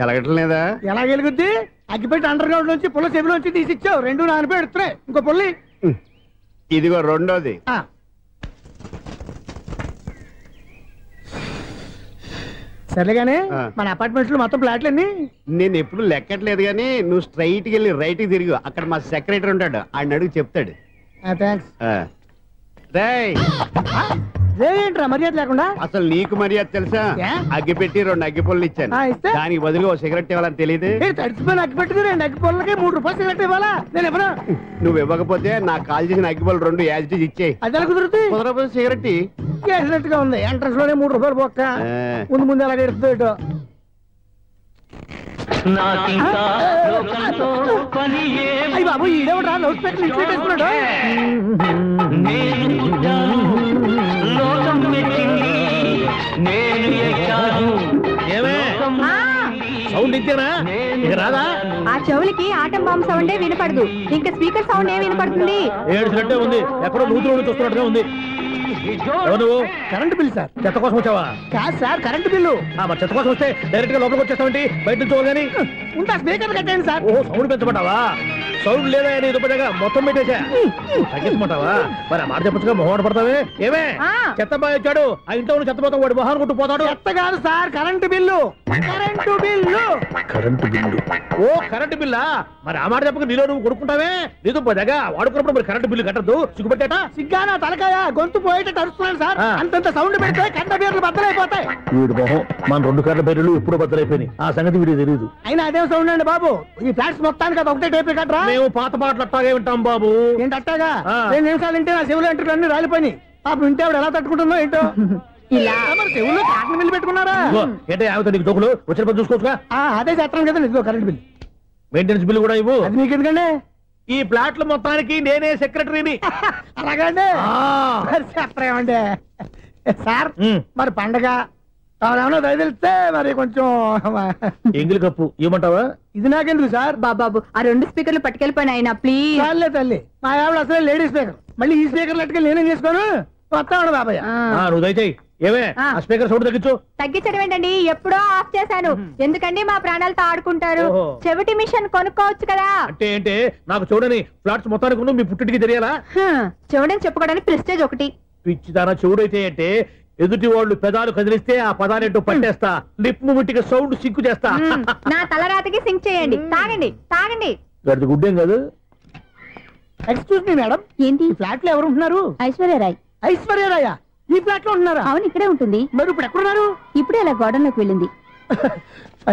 ఎలగటం లేదా? ఎలా వెలుగుద్ది? అగ్గిపెట్టి అండర్ గ్రౌండ్ నుంచి పుల్ల చెవిలోంచి తీసిచ్చావు. 2 నానబెట్టి ఎడుతున్నాయి. ఇంకో పుల్లి ఇదిగో రెండోది. సర్లేగానే మన అపార్ట్మెంట్స్ లో మొత్తం ఫ్లాట్లు అన్ని నేను ఎప్పుడు లెక్కట్లేదు కానీ నువ్వు స్ట్రైట్కి వెళ్ళి రైట్కి తిరిగి అక్కడ మా సెక్రటరీ ఉంటాడు, ఆయన అడుగు చెప్తాడు. థ్యాంక్స్. ఏంట్రా మర్యాద లేకుండా? అసలు నీకు మర్యాద తెలుసా? అగ్గి పెట్టి 2 అగ్గి పుల్లలు ఇచ్చాను, దానికి బదులుగా ఓ సిగరెట్ ఇవ్వాలని తెలియదు. తడిచిపోయిన అగ్గి పెట్టి 2 అగ్గి పుల్లలకి 3 రూపాయలు సిగరెట్ ఇవ్వాలా? నేను ఇవ్వను. నువ్వు ఇవ్వకపోతే నాకు కాల్ చేసిన అగ్గి పుల్లలు 2 యాజ్ ఇట్ ఈజ్ ఇచ్చేయి. అది ఎలా కుదురుతుంది? కుదరకపోతే సిగరెట్ చేసినట్టుగా ఉంది. ఎంట్రన్స్ లోనే 3 రూపాయలు పోక్క. ముందు ముందు అలాగే ఎడుతుంది ఇటు. అయ్యి బాబు ఈడేవడా లౌడ్ స్పీకర్ ఇన్స్టేట్ చేసుకున్నాడు. సౌండ్ ఇంతేనా? ఇక రాదా? ఆ చెవులకి ఆటం బాంబు సౌండే వినపడదు, ఇంకా స్పీకర్ సౌండ్ ఏ వినపడుతుంది? ఏడ్చినట్టే ఉంది, ఎక్కడో నూతులు చూస్తున్నట్టుగా ఉంది. ఎవరు? Current bill sir. చెత్త కోసం వచ్చావా? కాదు సార్, కరెంట్ బిల్లు. మరి చెత్త కోసం వస్తే డైరెక్ట్ గా లోపలికి వచ్చేస్తామంటే బయట నుంచి కానీ ఉంటా. స్పీకర్ కట్టండి సార్. ఓ సౌండ్ పెంచమంటావా? సౌండ్ లేదా దుబ్బగా మొత్తం పెట్టేసా తగ్గించమంటావా? మరి ఆ మాట చెప్పచ్చుగా మొహం పడతావే. ఏమే చెత్త బాగా వచ్చాడు, ఆ ఇంట్లో చెత్త పోతాం, వాడు మొహాన్ని కొట్టు పోతాడు. చెత్త కాదు sir, current bill. Current bill. Current bill. Oh current బిల్లా? మరి ఆ మాట చెప్పక నీలో నువ్వు కొడుకుంటావే. నీతో పోదాగా వాడుకున్నప్పుడు మరి కరెంటు బిల్లు కట్టద్దు. సిగ్గుపెట్టేట సిగ్గానా తలకాయ గొంతు పోయేటట్టు అరుస్తున్నాను సార్. అంతంత సౌండ్ పెడితే కరెంట్ బిల్లు బద్దలైపోతాయి. వీడు మొహం మన 2 కరెంట్ బిల్లులు ఎప్పుడు బద్దలైపోయినాయి. ఆ సంగతి వీడికి తెలియదు. అయినా అదే సౌండ్ అండి బాబు. ఈ ఫ్లాట్స్ మొత్తానికి అది ఒకటే టైప్ కట్టరా? మేము పాత పాటలు అట్టాగే వింటాం బాబు. ఏంటి అట్టాగా? 2 నిమిషాలు వింటే నా చెవులు ఎంటర్ అన్ని రాలిపోయి. పాప వింటే ఆవిడ ఎలా తట్టుకుంటుందో ఏంటో. ఇలా మరి చెవుల్లో కాటన్ బిల్లు పెట్టుకున్నారా? ఏంటే ఆమెతో నీకు దోకులు వచ్చిన పని చూసుకోవచ్చుగా. అదే చేస్తాను కదా. ఇదిగో కరెంట్ బిల్. మెయింటెనెన్స్ బిల్లు కూడా ఇవ్వు. అది మీకు ఎందుకండి? ఈ ఫ్లాట్ల మొత్తానికి నేనే సెక్రటరీని. అలాగండి. చెప్పరేమండి సార్. మరి పండగ ఏమన్నా తెలిస్తే మరి కొంచెం ఎంగిలి కప్పు ఇవ్వమంటావా? ఇది నాకెందుకు సార్? బాబాబు ఆ 2 స్పీకర్లు పట్టుకెళ్ళిపోయిన ఆయన ప్లీజ్. చాలే తల్లి, మా ఆవిడ అసలు లేడీ స్పీకర్. మళ్ళీ ఈ స్పీకర్ లెట్టుకెళ్ళి నేనేం చేసుకోను. వస్తాడు బాబాయ్. నువ్వు దయచేయి. ఏమే ఆ స్పీకర్ సౌండ్ తగ్గించు. తగ్గించడం ఏంటండి, ఎప్పుడో ఆఫ్ చేశాను. ఎందుకండి మా ప్రాణాలతో ఆడుకుంటారు? చెవిటి మిషన్ కొనుక్కోవచ్చు కదా. అంటే ఏంటే నాకు చూడని ఫ్లాట్స్ మొత్తానికి మీ పుట్టింటికి తెలియాలా? చూడని చెప్పుకోవడానికి ప్రెస్టేజ్ ఒకటి. పిచ్చిదానా చెవుడైతే అంటే ఎదుటి వాళ్ళు పెదాలు కదిలిస్తే ఆ పదాలేంటో పట్టేస్తా. లిప్ ముట్టికి సౌండ్ సింకు చేస్తా. నా తలరాతకి సింక్ చేయండి. తాగండి తాగండి. గడిచి గుడ్డేం కాదు. ఎక్స్క్యూజ్ మీ మేడం, ఏంటి ఫ్లాట్ లో ఎవరు ఉంటున్నారు? ఐశ్వర్యరాయ్. ఐశ్వర్యరాయ ఈ ఫ్లాట్ లో ఉంటున్నారా? అవును, ఇక్కడే ఉంటుంది. మరి ఇప్పుడు ఎక్కడున్నారు? ఇప్పుడే అలా గోడౌన్లోకి వెళ్ళింది.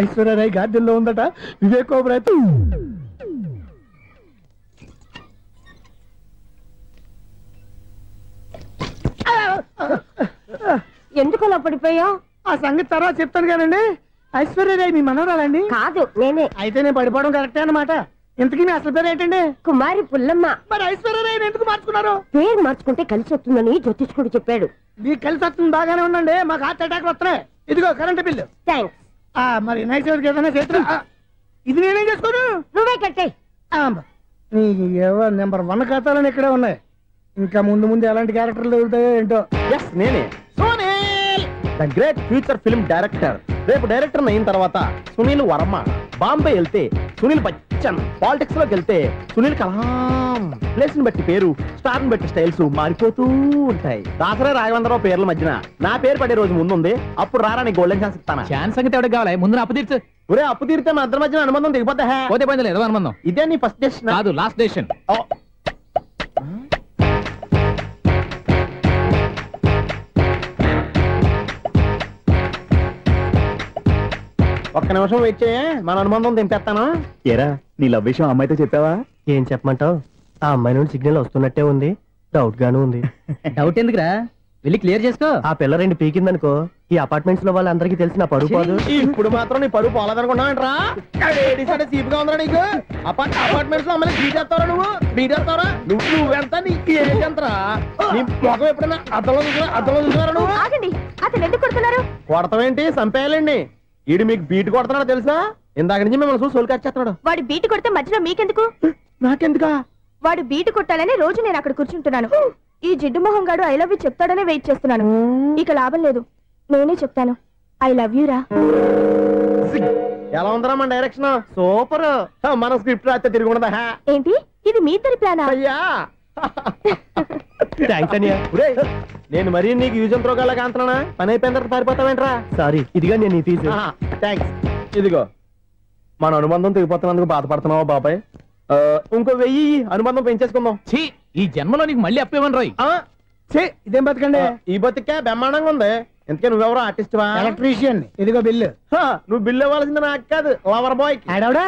ఐశ్వర్యరాయ్ గార్డెన్ లో ఉందట. వివేక్ ఓబరాయ్ ఎందుకు అలా పడిపోయావు? ఆ సంగతి తర్వాత చెప్తాను కానండి. ఐశ్వర్యరాయ్ మీ మనవరాలండి? కాదు, నేనే. అయితే నేను పడిపోవడం కరెక్టే అన్నమాట. ఇంతకీ మీ అసలు పేరు ఏంటండి? కుమారి పుల్లమ్మ. మరి ఐశ్వర్యరాయ్ ఎందుకు మార్చుకున్నారు? పేరు మార్చుకుంటే కలిసి వస్తుందని జ్యోతిష్కుడు చెప్పాడు. మీకు కలిసి వస్తుంది, బాగానే ఉండండి. మాకు హార్ట్ అటాక్ వస్తున్నాయి. ఇదిగో కరెంట్ బిల్లు. థ్యాంక్స్. మరి నైట్ ఏదైనా చేతులు ఇది నేనేం చేసుకోను. నువ్వే కట్టే. నెంబర్ 1 ఖాతాలని ఇక్కడే ఉన్నాయి. ఇంకా ముందు ముందు ఎలాంటి క్యారెక్టర్లు దొరుకుతాయో ఏంటో. నేనే the great future film director. రేపు డైరెక్టర్ అయిన తర్వాత సునీల్ వర్మ. బాంబే వెళ్తే సునీల్ బచ్చన్. పాలిటిక్స్ లోకి వెళ్తే సునీల్ కలాం. ప్లేస్ ని బట్టి పేరు, స్టార్ ని బట్టి స్టైల్స్ మారిపోతూ ఉంటాయి. దాసరా రాఘవేంద్రరావు పేర్ల మధ్యన నా పేరు పడే రోజు ముందుంది. అప్పుడు రారా నీ గోల్డెన్ ఛాన్స్ ఇస్తాను. ఛాన్స్ సంగతి ఎవరికి కావాలి? ముందు అప్పు తీర్చు. ఒరే అప్పు తీరితే మా ఇద్దరి మధ్యన అనుబంధం దిగిపోతా. పోతే పోయింది లేదు అనుబంధం. ఇదే నీ ఫస్ట్ డెసిషన్ కాదు, లాస్ట్ డెసిషన్. ఒక్క నిమిషం వెయిట్ చేయ, మన అనుబంధం దింపేస్తాను. ఏరా నీ లవ్ విషయం అమ్మాయితో చెప్పావా? ఏం చెప్పమంటావు? ఆ అమ్మాయి నుండి సిగ్నల్ వస్తున్నట్టే ఉంది, డౌట్ గాను ఉంది. డౌట్ ఎందుకురా, వెళ్ళి క్లియర్ చేసుకో. ఆ పిల్ల 2 పీకిందనుకో ఈ అపార్ట్మెంట్స్ లో వాళ్ళందరికీ తెలిసిన పరువు పోదు. ఇప్పుడు మాత్రం నీ పరువు పోలేదనుకున్నావేంట్రా? సీపుగా ఉందా నీకు? అపార్ట్మెంట్స్ లో అమ్మాయి బీటేస్తారా? బీటేస్తారా? నువ్వెంత నీకు ఏంటంతరా? నీ మొఖం ఎప్పుడైనా అర్థంలో చూసారా నువ్వు? ఆగండి, అతను ఎందుకు కొడుతున్నారు? కొడతావేంటి? చంపేయాలండి. ఈడు మీకు బీట్ కొడుతున్నాడు తెలుసా? ఇందాక నుంచి మిమ్మల్ని చూసి సోలు కచ్చేస్తున్నాడు. వాడు బీటు కొడితే మధ్యలో మీకెందుకు? నాకెందుకా? వాడు బీటు కొట్టాలని రోజు నేను అక్కడ కూర్చుంటున్నాను. ఈ జిడ్డు మొహం గాడు ఐ లవ్ యూ చెప్తాడనే వెయిట్ చేస్తున్నాను. ఇక లాభం లేదు, నేనే చెప్తాను. ఐ లవ్ యూ రా. ఎలా ఉందరా మన డైరెక్షన్? సూపర్. మన స్క్రిప్ట్ రాస్తే తిరిగి ఉండదా? ఏంటి ఇది మీ ఇద్దరి ప్లానా? అయ్యా థ్యాంక్స్ అనియా. నేను మరీ నీకు యూజ్ అండ్ త్రోగాలా కాంతనా? పని అయిపోయిన తర్వాత పారిపోతావేంట్రా? సారీ, ఇదిగా నేను ఈ ఫీజు. థ్యాంక్స్. ఇదిగో మన అనుబంధం తెగిపోతున్నందుకు బాధపడుతున్నావా బాబాయ్? ఇంకో 1000 అనుబంధం పెంచేసుకుందాం. ఈ జన్మలో నీకు మళ్ళీ అప్పేమని రాయి. ఇదేం బతకండి? ఈ బతికే బ్రహ్మాండంగా ఉంది. ఎందుకే నువ్వెవరో ఆర్టిస్ట్ వా? ఎలక్ట్రీషియన్. ఇదిగో బిల్లు. నువ్వు బిల్లు ఇవ్వాల్సింది నాకు కాదు, లవర్ బాయ్. ఆడవడా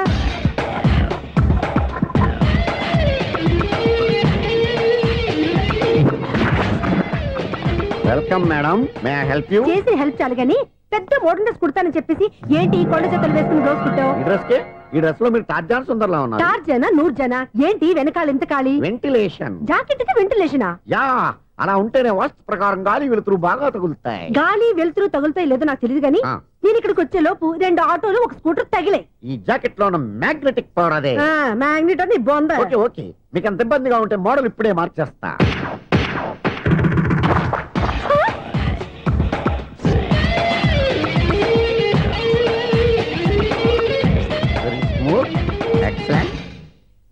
welcome madam, may I help you? చేసి హెల్ప్ చాలు గానీ పెద్ద మోడల్ డ్రెస్ కుడతానని చెప్పేసి ఏంటి కొండ చేతులు వేసుకుని రోజు కుట్టావు? ఈ డ్రెస్ లో మీరు టార్జాన్ సుందర్లా ఉన్నారు. టార్జనా నూర్జనా ఏంటి వెనకాల ఎంత ఖాళీ? వెంటిలేషన్. జాకెట్ కి వెంటిలేషనా? యా, అలా ఉంటేనే వాస్తు ప్రకారం గాలి వెలుతురు బాగా తగులుతాయి. గాలి వెలుతురు తగులుతాయి లేదో నాకు తెలియదు గానీ నేను ఇక్కడికి వచ్చే లోపు 2 ఆటోలు ఒక స్కూటర్ తగిలాయి. ఈ జాకెట్ లో ఉన్న మ్యాగ్నెటిక్ పవర్ అదే. మ్యాగ్నెట్ అని బొంద. ఓకే ఓకే, మీకు అంత ఇబ్బందిగా ఉంటే మోడల్ ఇప్పుడే మార్చేస్తా.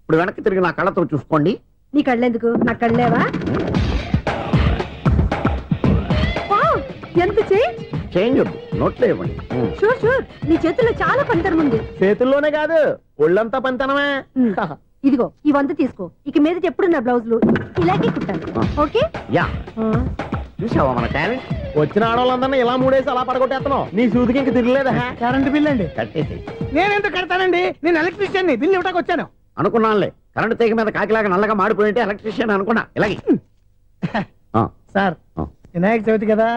ఇప్పుడు వెనక్కి తిరిగి నా కళ్ళతో చూసుకోండి. నీ కళ్ళెందుకు? నా కళ్ళేవా? ఎంత చేంజ్ వద్దు, నోట్లో ఇవ్వండి. షూర్ షూర్, నీ చేతుల్లో చాలా పనితనం ఉంది. చేతుల్లోనే కాదు ఒళ్ళంతా పనితనమే. ఇదిగో ఈ 100 తీసుకో. ఇక మీద ఎప్పుడు నా బ్లౌజులు ఇలాగే కుట్టాను. ఓకే? యా. చూసావా మన టాలెంట్? వచ్చిన ఆడవాళ్ళందరినీ ఇలా మూడేసి అలా పడగొట్టేస్తున్నావు. నీ సూదికి ఇంక తిరగలేదా? కరెంట్ బిల్ అండి. కట్టేసి. నేనెందుకు కడతానండి? నేను ఎలక్ట్రీషియన్ ని. బిల్లు ఇవ్వడానికి వచ్చాను. అనుకున్నానులే, కరెంట్ తీగ మీద కాకిలాగా నల్లగా మాడిపోయింటే ఎలక్ట్రీషియన్ అనుకున్నా. ఇలాగే సార్, వినాయక చవితి కదా,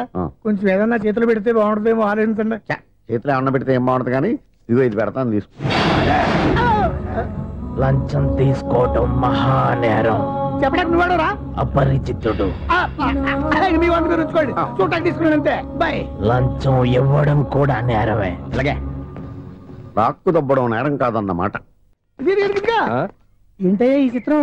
కొంచెం ఏదన్నా చేతులు పెడితే బాగుంటుందేమో ఆలోచించండి. చేతిలో ఏమన్నా పెడితే ఏం బాగుంటుంది కానీ ఇదిగో ఇది పెడతాను, తీసుకో. లంచం తీసుకోవటం మహానేరం. చెప్పడానికి నువ్వాడరా? అపరిచితుడు. మీ వంద మీరు ఉంచుకోండి, చూడటానికి తీసుకున్నాను అంతే. బాయ్. లంచం ఇవ్వడం కూడా నేరమే. ఇలాగే రాక్కు దబ్బడం నేరం కాదన్నమాట. ఏంటయ్యా ఈ చిత్రం?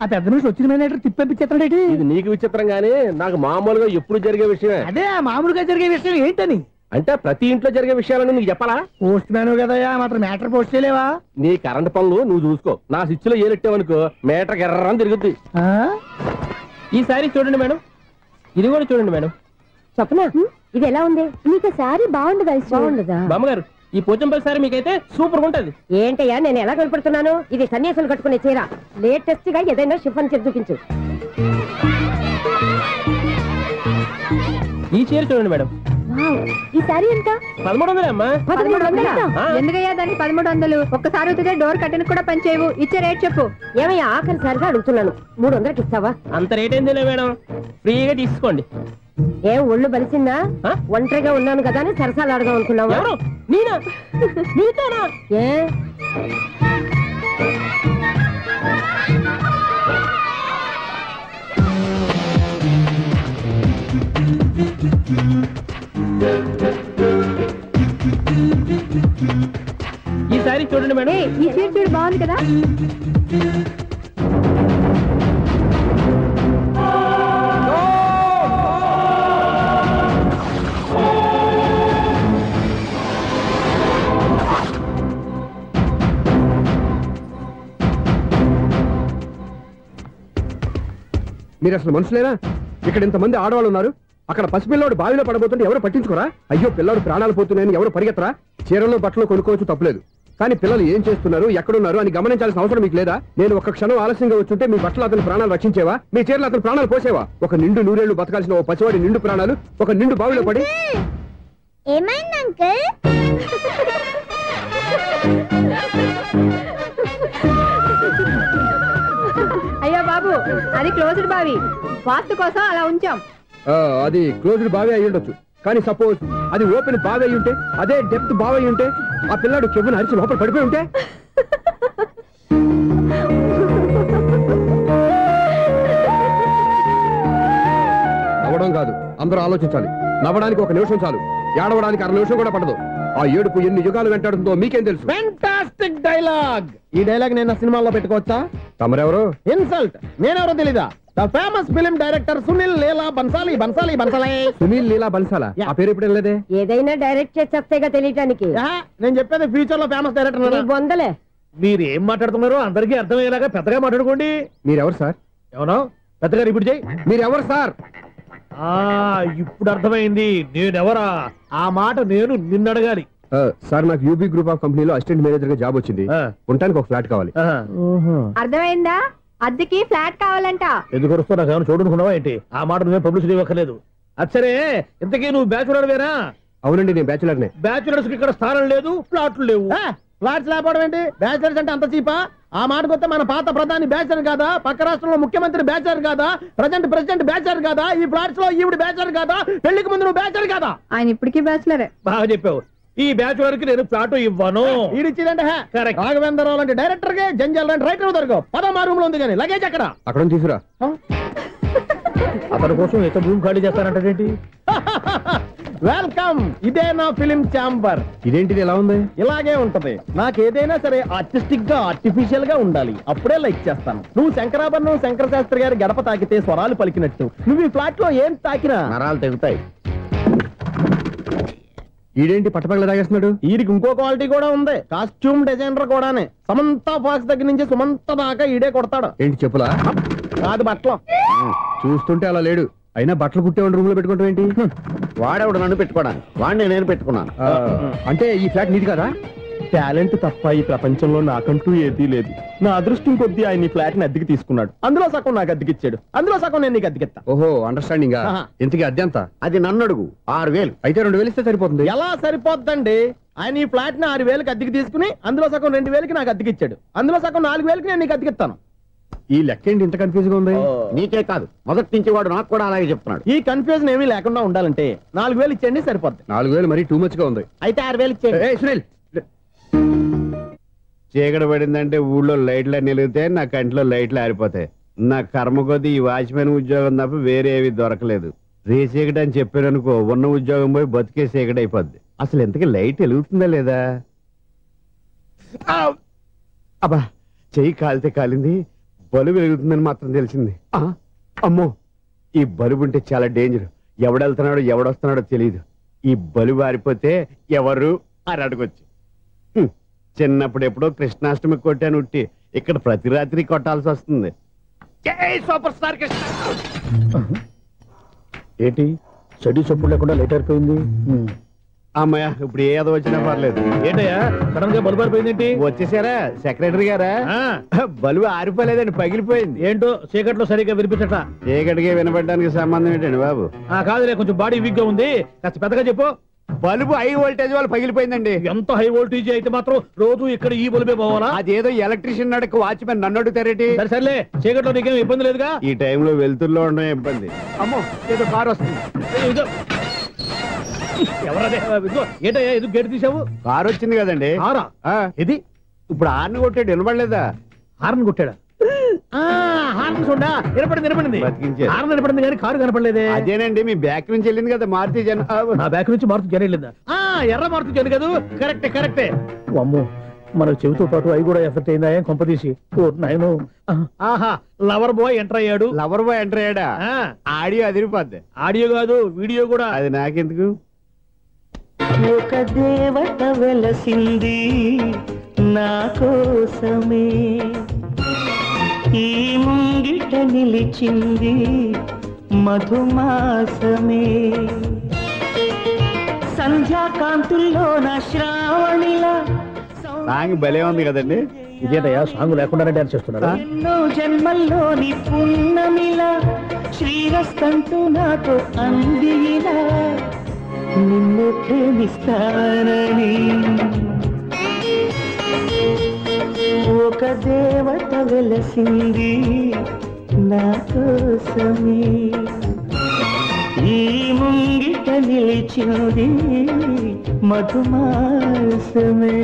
ఆ పెద్ద నుంచి వచ్చిన మేనేటర్ తిప్పించేస్తాడేంటి? ఇది నీకు విచిత్రం గానీ నాకు మామూలుగా ఎప్పుడు జరిగే విషయమే. అదే మామూలుగా జరిగే విషయం ఏంటని? అంటే ప్రతి ఇంట్లో జరిగే విషయాలని నీకు చెప్పాలా? పోస్ట్ మ్యాన్ కదయ్యా, మాత్రం మ్యాటర్ పోస్ట్ చేయలేవా? నీ కరెంట్ పనులు నువ్వు చూసుకో. నా స్విచ్ లో ఏలెట్టావనుకో మీటర్ ఎర్రని తిరుగుద్ది. ఈసారి చూడండి మేడం, ఇది కూడా చూడండి మేడం. చెప్పనా ఇది ఎలా ఉంది? నీకు సారీ బాగుండదా? బాగుండదా బామ్మగారు? ఈ పోచంపల్లి సారీ మీకైతే సూపర్ ఉంటది. ఏంటయ్యా నేను ఎలా కనపడుతున్నాను? ఇది సన్యాసులు కట్టుకునే చీర. లేటెస్ట్ గా ఏదైనా షిఫాన్ చేసి చూపించు. ఈ చీర చూడండి మేడం. ఈ సారీ ఎంత? 1300 అమ్మా. 1300? ఎందుకయ్యా దానికి 1300? ఒక్కసారి అవుతుందే డోర్ కట్టెన్ కూడా పనిచేయవు. ఇచ్చే రేట్ చెప్పు. ఏమయ్యా ఆఖరిసారిగా అడుగుతున్నాను, 300కి ఇస్తావా? అంత రేట్ ఏందిలే మేడం, ఫ్రీగా తీసుకోండి. ఏం ఒళ్ళు బలిసిందా? ఒంటరిగా ఉన్నాను కదా అని సరసాలు అడదాం అనుకున్నావా? నేనా? నీతోనా? ఏ ఈ సారీ చూడండి మేడం. ఈ చీర చూడు బాగుంది కదా? మీరు అసలు మనుషులేనా? ఇక్కడ ఇంతమంది ఆడవాళ్ళు ఉన్నారు, అక్కడ పసిపిల్లాడు బావిలో పడబోతుంటే ఎవరు పట్టించుకోరా? అయ్యో పిల్లాడు ప్రాణాలు పోతున్నాయని ఎవరు పరిగెత్తరా? చీరలో బట్టలు కొనుక్కోవచ్చు, తప్పలేదు. కానీ పిల్లలు ఏం చేస్తున్నారు, ఎక్కడున్నారు అని గమనించాల్సిన అవసరం మీకు లేదా? నేను ఒక్క క్షణం ఆలస్యంగా వచ్చుంటే మీ బట్టలు అతని ప్రాణాలు రక్షించేవా? మీ చీరలు అతని ప్రాణాలు పోసేవా? ఒక నిండు 100 ఏళ్లు బతకాల్సిన ఓ పసివాడి నిండు ప్రాణాలు ఒక నిండు బావిలో పడి. ఏమైంది అంకుల్? అయ్యో బాబు, అది క్లోజ్డ్ బావి, వాస్తు కోసం అలా ఉంచాం. అది క్లోజ్డ్ బావి అయి ఉండొచ్చు, కానీ సపోజ్ అది ఓపెన్ బావి అయి ఉంటే, అదే డెప్త్ బావి అయి ఉంటే, ఆ పిల్లాడు కెవ్వును అరిచి లోపల పడిపోయి ఉంటే? నవ్వడం కాదు, అందరూ ఆలోచించాలి. నవ్వడానికి 1 నిమిషం చాలు, ఏడవడానికి 1/2 నిమిషం కూడా పడదు. ఆ ఏడుపు ఎన్ని యుగాలు వెంటాడుతుందో మీకేం తెలుసు? Fantastic dialogue. ఈ డైలాగ్ నేను సినిమాల్లో పెట్టుకోవచ్చా? తమరెవరు? ఇన్సల్ట్. నేనెవరో తెలీదా? The famous film director Sunil Leela Bhansali. Sunil Leela బన్సాలా? ఆ పేరు ఇప్పుడు లేదే. ఏదైనా డైరెక్ట్ చేసేస్తేగా తెలియటానికి. నేను చెప్పేది ఫ్యూచర్ లో ఫేమస్ డైరెక్టర్. బొందలే. మీరు ఏం మాట్లాడుతున్నారో అందరికీ అర్థమయ్యేలాగా పెద్దగా మాట్లాడుకోండి. మీరెవరు సార్? ఎవరో పెద్దగా రిపీట్ చేయి. మీరెవరు సార్? ఇప్పుడు అర్థమైంది నేనెవరా. ఆ మాట నేను నిన్ను అడగాలి. సార్, నాకు యూబీ గ్రూప్ ఆఫ్ కంపెనీలో అసిస్టెంట్ మేనేజర్ గా జాబ్ వచ్చింది. ఉండటానికి ఒక ఫ్లాట్ కావాలి. అర్థమైందా? అద్దెకి ఫ్లాట్ కావాలంట. ఎందుకు వస్తున్నా నాకు చూడనుకున్నావా ఏంటి? ఆ మాట నువ్వే పబ్లిసిటీ ఇవ్వక్కర్లేదు. అచ్చరే, ఇంతకీ నువ్వు బ్యాచులర్ వేరా? అవునండి, నేను బ్యాచులర్నే. బ్యాచులర్స్ కి ఇక్కడ స్థానం లేదు, ఫ్లాట్లు లేవు. ఫ్లాట్స్ లేకపోవడం ఏంటి? బ్యాచులర్స్ అంటే అంత చీపా? ఆ మాటకొస్తే మన పాత ప్రధాని బ్యాచర్ కాదా? పక్క రాష్ట్రంలో ముఖ్యమంత్రి బ్యాచర్ కాదా? ప్రజెంట్ ప్రెసిడెంట్ బ్యాచర్ కాదా? ఈ ఫ్లాట్స్ లో ఈవిడ బ్యాచర్ కాదా? పెళ్లికి ముందు నువ్వు బ్యాచర్ కాదా? ఆయన ఇప్పటికీ బ్యాచులరే. బాగా చెప్పావు. ఈ బ్యాచులర్ కి నేను ఫ్లాట్ ఇవ్వను. ఈడిచ్చిందంటే రాఘవేంద్రరావు లాంటి డైరెక్టర్ కి, జంజాల్ లాంటి రైటర్ దొరకవు. పదమా రూమ్ లో ఉంది కానీ లగేజ్ అక్కడ. అక్కడ తీసుకురా. అతని కోసం ఎంత రూమ్ ఖాళీ చేస్తానంటే వెల్కమ్. ఇదే నా ఫిలిం ఛాంబర్. ఇదేంటిది ఎలా ఉంది? ఇలాగే ఉంటది. నాకు ఏదైనా సరే ఆర్టిస్టిక్ గా, ఆర్టిఫిషియల్ గా ఉండాలి. అప్పుడే లైక్ చేస్తాను. నువ్వు శంకరాభరణం శంకర శాస్త్రి గారి గడప తాకితే స్వరాలు పలికినట్టు నువ్వు ఈ ఫ్లాట్ లో ఏం తాకినా నరాలు తెగుతాయి. ఈడేంటి పట్టపగల తాగేస్తున్నాడు? వీడికి ఇంకో క్వాలిటీ కూడా ఉంది. కాస్ట్యూమ్ డిజైనర్ కూడానే. సమంత ఫాక్స్ దగ్గర నుంచి సుమంత దాకా ఈడే కొడతాడు. ఏంటి చెప్పులా? కాదు, బట్టలు. చూస్తుంటే అలా లేడు. అయినా బట్టలు కుట్టేవాడి రూమ్ లో పెట్టుకుంటాం ఏంటి? వాడేవాడు నన్ను పెట్టుకోవడానికి, వాడిని నేను పెట్టుకున్నాను. అంటే ఈ ఫ్లాట్ నీది కదా? టాలెంట్ తప్ప ఈ ప్రపంచంలో నాకంటూ ఏదీ లేదు. నా అదృష్టం కొద్దీ ఆయన ఈ ఫ్లాట్ ని అద్దెకి తీసుకున్నాడు. అందులో సగం నాకు అద్దెకిచ్చాడు, అందులో సగం నేను నీకు అద్దెకిస్తా. ఓహో, అండర్స్టాండింగ్. ఇంతకీ అద్దె ఎంత? అది నన్ను అడుగు. 6,000. అయితే 2,000 ఇస్తే సరిపోతుంది. ఎలా సరిపోద్దండి? ఆయన ఈ ఫ్లాట్ ని 6,000కి అద్దెకి తీసుకుని అందులో సగం 2,000కి నాకు అద్దెకిచ్చాడు. అందులో సగం 4,000కి నేను నీకు అద్దెకిస్తాను. ఈ లెక్క ఏంటి ఇంత కన్ఫ్యూజ్ గా ఉంది? నీకే కాదు, మొదటి నుంచి వాడు నాకు కూడా అలాగే చెప్తున్నాడు. ఈ కన్ఫ్యూజన్ ఏమీ లేకుండా ఉండాలంటే 4,000 ఇచ్చేయండి, సరిపోద్ది. 4,000 మరీ టూ మచ్ గా ఉంది. అయితే 6,000 ఇచ్చేయండి. సునీల్, చీకటి పడిందంటే ఊళ్ళో లైట్లు అన్ని వెలిగితే నా కంటిలో లైట్లు ఆరిపోతాయి. నా కర్మ కొద్దీ ఈ వాచ్మెన్ ఉద్యోగం తప్ప వేరే ఏవి దొరకలేదు. రేసీకటి అని చెప్పారనుకో, ఉన్న ఉద్యోగం పోయి బతికే చీకటి అయిపోద్ది. అసలు ఇంతకీ లైట్ వెలుగుతుందా లేదా? అబ్బా, చెయ్యి కాలితే కాలింది, బలుబు వెలుగుతుందని మాత్రం తెలిసింది. అమ్మో, ఈ బలుబు ఉంటే చాలా డేంజర్. ఎవడెళ్తున్నాడో ఎవడొస్తున్నాడో తెలియదు. ఈ బలుబు ఆరిపోతే ఎవరు అని అడగొచ్చు. చిన్నప్పుడు ఎప్పుడో కృష్ణాష్టమి కొట్టాను ఉట్టి, ఇక్కడ ప్రతి రాత్రి కొట్టాల్సి వస్తుంది. Super star Krishna. ఏంటి చెడు చెప్పుడు లేకుండా లేట్ అయిపోయింది? అమ్మయ్య, ఇప్పుడు ఏదో వచ్చినా పర్లేదు. ఏంటయ్యా సడన్ గా బల్బు ఆరిపోయింది? వచ్చేసారా సెక్రటరీ గారా? బల్బు ఆరిపోలేదండి, పగిలిపోయింది. ఏంటో చీకట్లో సరిగ్గా వినిపించట. చీకటిగా వినపడడానికి సంబంధం ఏంటండి బాబు? కాదులే, కొంచెం బాడీ వీక్ గా ఉంది, కాస్త పెద్దగా చెప్పు. బల్బు హై వోల్టేజ్ వాళ్ళు పగిలిపోయిందండి. ఎంత హై వోల్టేజ్ అయితే మాత్రం రోజు ఇక్కడ ఈ బల్బే పోవాలా? అదేదో ఎలక్ట్రీషియన్ అడగ వాచ్మెన్ నన్ను అడుగుతారేటి? సర్లే, చీకట్లో నీకేం ఇబ్బంది లేదుగా? ఈ టైంలో వెళ్తుల్లో ఉండడం ఇబ్బంది. అమ్మో, ఏదో కారు వస్తుంది. ఎవరదే? ఏంటయ్యా ఎందుకు గేటు తీసావు? కారు వచ్చింది కదండి. కారా? ఇది ఇప్పుడు హార్న్ కొట్టాడు, వినపడలేదా? హార్న్ కొట్టాడా? హార్న్ చూడా వినపడింది. హార్న్ వినపడింది కానీ కారు కనపడలేదే. అదేనండి, మీ బ్యాక్ నుంచి వెళ్ళింది కదా మారుతి జన్. నా బ్యాక్ నుంచి మారుతి జన్ వెళ్ళిందా? ఎర్ర మారుతి జన్ కదా. కరెక్టే. అమ్మో, మన చెవితో పాటు అవి కూడా ఎఫెక్ట్ అయిందా? ఏం కొంపదీసి? ఆహా, లవర్ బాయ్ ఎంటర్ అయ్యాడు. లవర్ బాయ్ ఎంటర్ అయ్యాడా? ఆడియో అదిరిపోద్ది. ఆడియో కాదు, వీడియో కూడా. అది నాకెందుకు? ఒక దేవత వెలసింది నా కోసమే, ఈ ముంగిట నిలిచింది మధుమాసమే, సంధ్యాకాంతుల్లో నా శ్రావణిలా. సాంగ్ భలే ఉంది కదండి. ఇదేటయ్యా సాంగ్ లేకుండానే డాన్స్ చేస్తున్నారా? ఎన్నో జన్మల్లోని పున్నమిలా శ్రీరస్తంటూ నాతో అందిలా, నిన్ను ప్రేమిస్తానని ఒక దేవత వెలసింది నా కోసమే, ఈ ముంగిట నిలిచింది మధుమాసమే.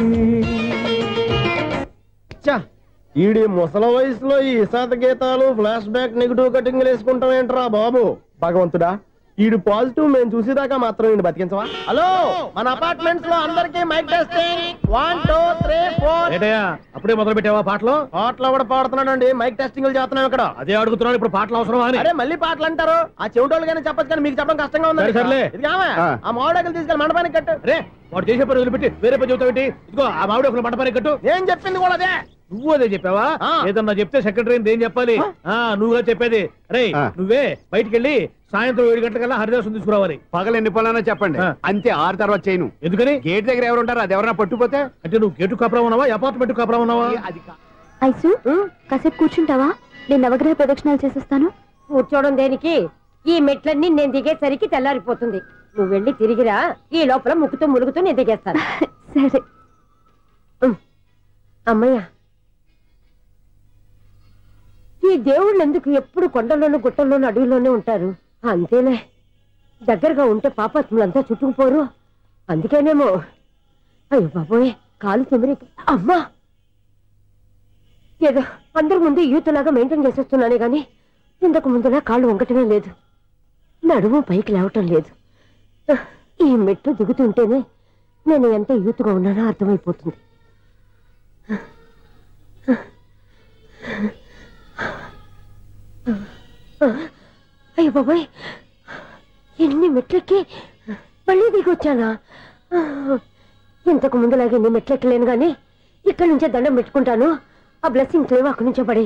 ఈడి ముసల వయసులో ఈ ఇసాత గీతాలు, ఫ్లాష్ బ్యాక్, నెగిటివ్ కటింగ్ వేసుకుంటాం ఏంట్రా బాబు? భగవంతుడా, ఈడు పాజిటివ్ మేము చూసేదాకా మాత్రం ఈయన బతికించవా? హలో, మన అపార్ట్మెంట్స్ లో అందరికీ మైక్ టెస్టింగ్ 1 2 3 4. అప్పుడే మొదలు పెట్టావా పాటలు? పాటలు కూడా పాడుతున్నాడు అండి, మైక్ టెస్టింగ్ చేస్తున్నాం ఇక్కడ. అదే అడుగుతున్నాడు, ఇప్పుడు పాటలు అవసరం అని. అరే మళ్ళీ పాటలు అంటారు, ఆ చెవిటోళ్ళు కానీ చెప్పచ్చు కానీ మీకు చెప్పడం కష్టంగా ఉంది. సర్లే. ఆ మామిడాకులు తీసుకెళ్ళి మండపానికి కట్టు. రే వాడు చేసే పని వదిలిపెట్టి వేరే పని చెబుతావు ఏంటి? ఇదిగో ఆ మామిడి ఒకరు మంటపానికి కట్టు. నేను చెప్పింది కూడా అదే. నువ్వు అదే చెప్పావా? ఏదన్నా చెప్తే సెక్రటరీ ఏం చెప్పాలి? నువ్వుగా చెప్పేది. రే నువ్వే బయటికి వెళ్ళి సాయంత్రం 7 గంటలకల్లా హరిదాసుని తీసుకురావాలి. పగలు ఎన్ని పనులన్నా చెప్పండి, అంతే 6 తర్వాత చేయను. ఎందుకని? గేట్ దగ్గర ఎవరు ఉంటారు, అది ఎవరన్నా పట్టుపోతే. అంటే నువ్వు గేటు కాపురా ఉన్నావా, అపార్ట్మెంట్ కాపురా ఉన్నావా? ఐసు కాసేపు కూర్చుంటావా? నేను నవగ్రహ ప్రదక్షిణాలు చేసేస్తాను. కూర్చోవడం దేనికి? ఈ మెట్లన్నీ నేను దిగేసరికి తెల్లారిపోతుంది. నువ్వు వెళ్ళి తిరిగిరా, ఈ లోపల ముక్కుతూ ములుగుతూ నేను దిగేస్తాను. సరే అమ్మయ్య, ఈ దేవుళ్ళు ఎందుకు ఎప్పుడు కొండల్లోనూ గుట్టల్లోనూ అడవిలోనే ఉంటారు? అంతేలే, దగ్గరగా ఉంటే పాపాత్ములంతా చుట్టుకుపోరు. అందుకేనేమో. అయ్యో బాబోయ్, కాలు చెమిరి. అమ్మా, ఏదో అందరి ముందు యూత్లాగా మెయింటైన్ చేసేస్తున్నానే గాని ఇంతకు ముందులా కాళ్ళు వంకటమే లేదు, నడుము పైకి లేవటం లేదు. ఈ మెట్లు దిగుతుంటేనే నేను ఎంత యూత్గా ఉన్నానో అర్థమైపోతుంది. అయ్యో బాబాయ్, ఎన్ని మెట్లెక్కి మళ్ళీ దిగొచ్చానా? ఇంతకు ముందులాగే ఎన్ని మెట్లెక్కలేను గాని ఇక్కడి నుంచే దండం పెట్టుకుంటాను. ఆ బ్లెస్సింగ్ లేవు అక్కడి నుంచే పడే.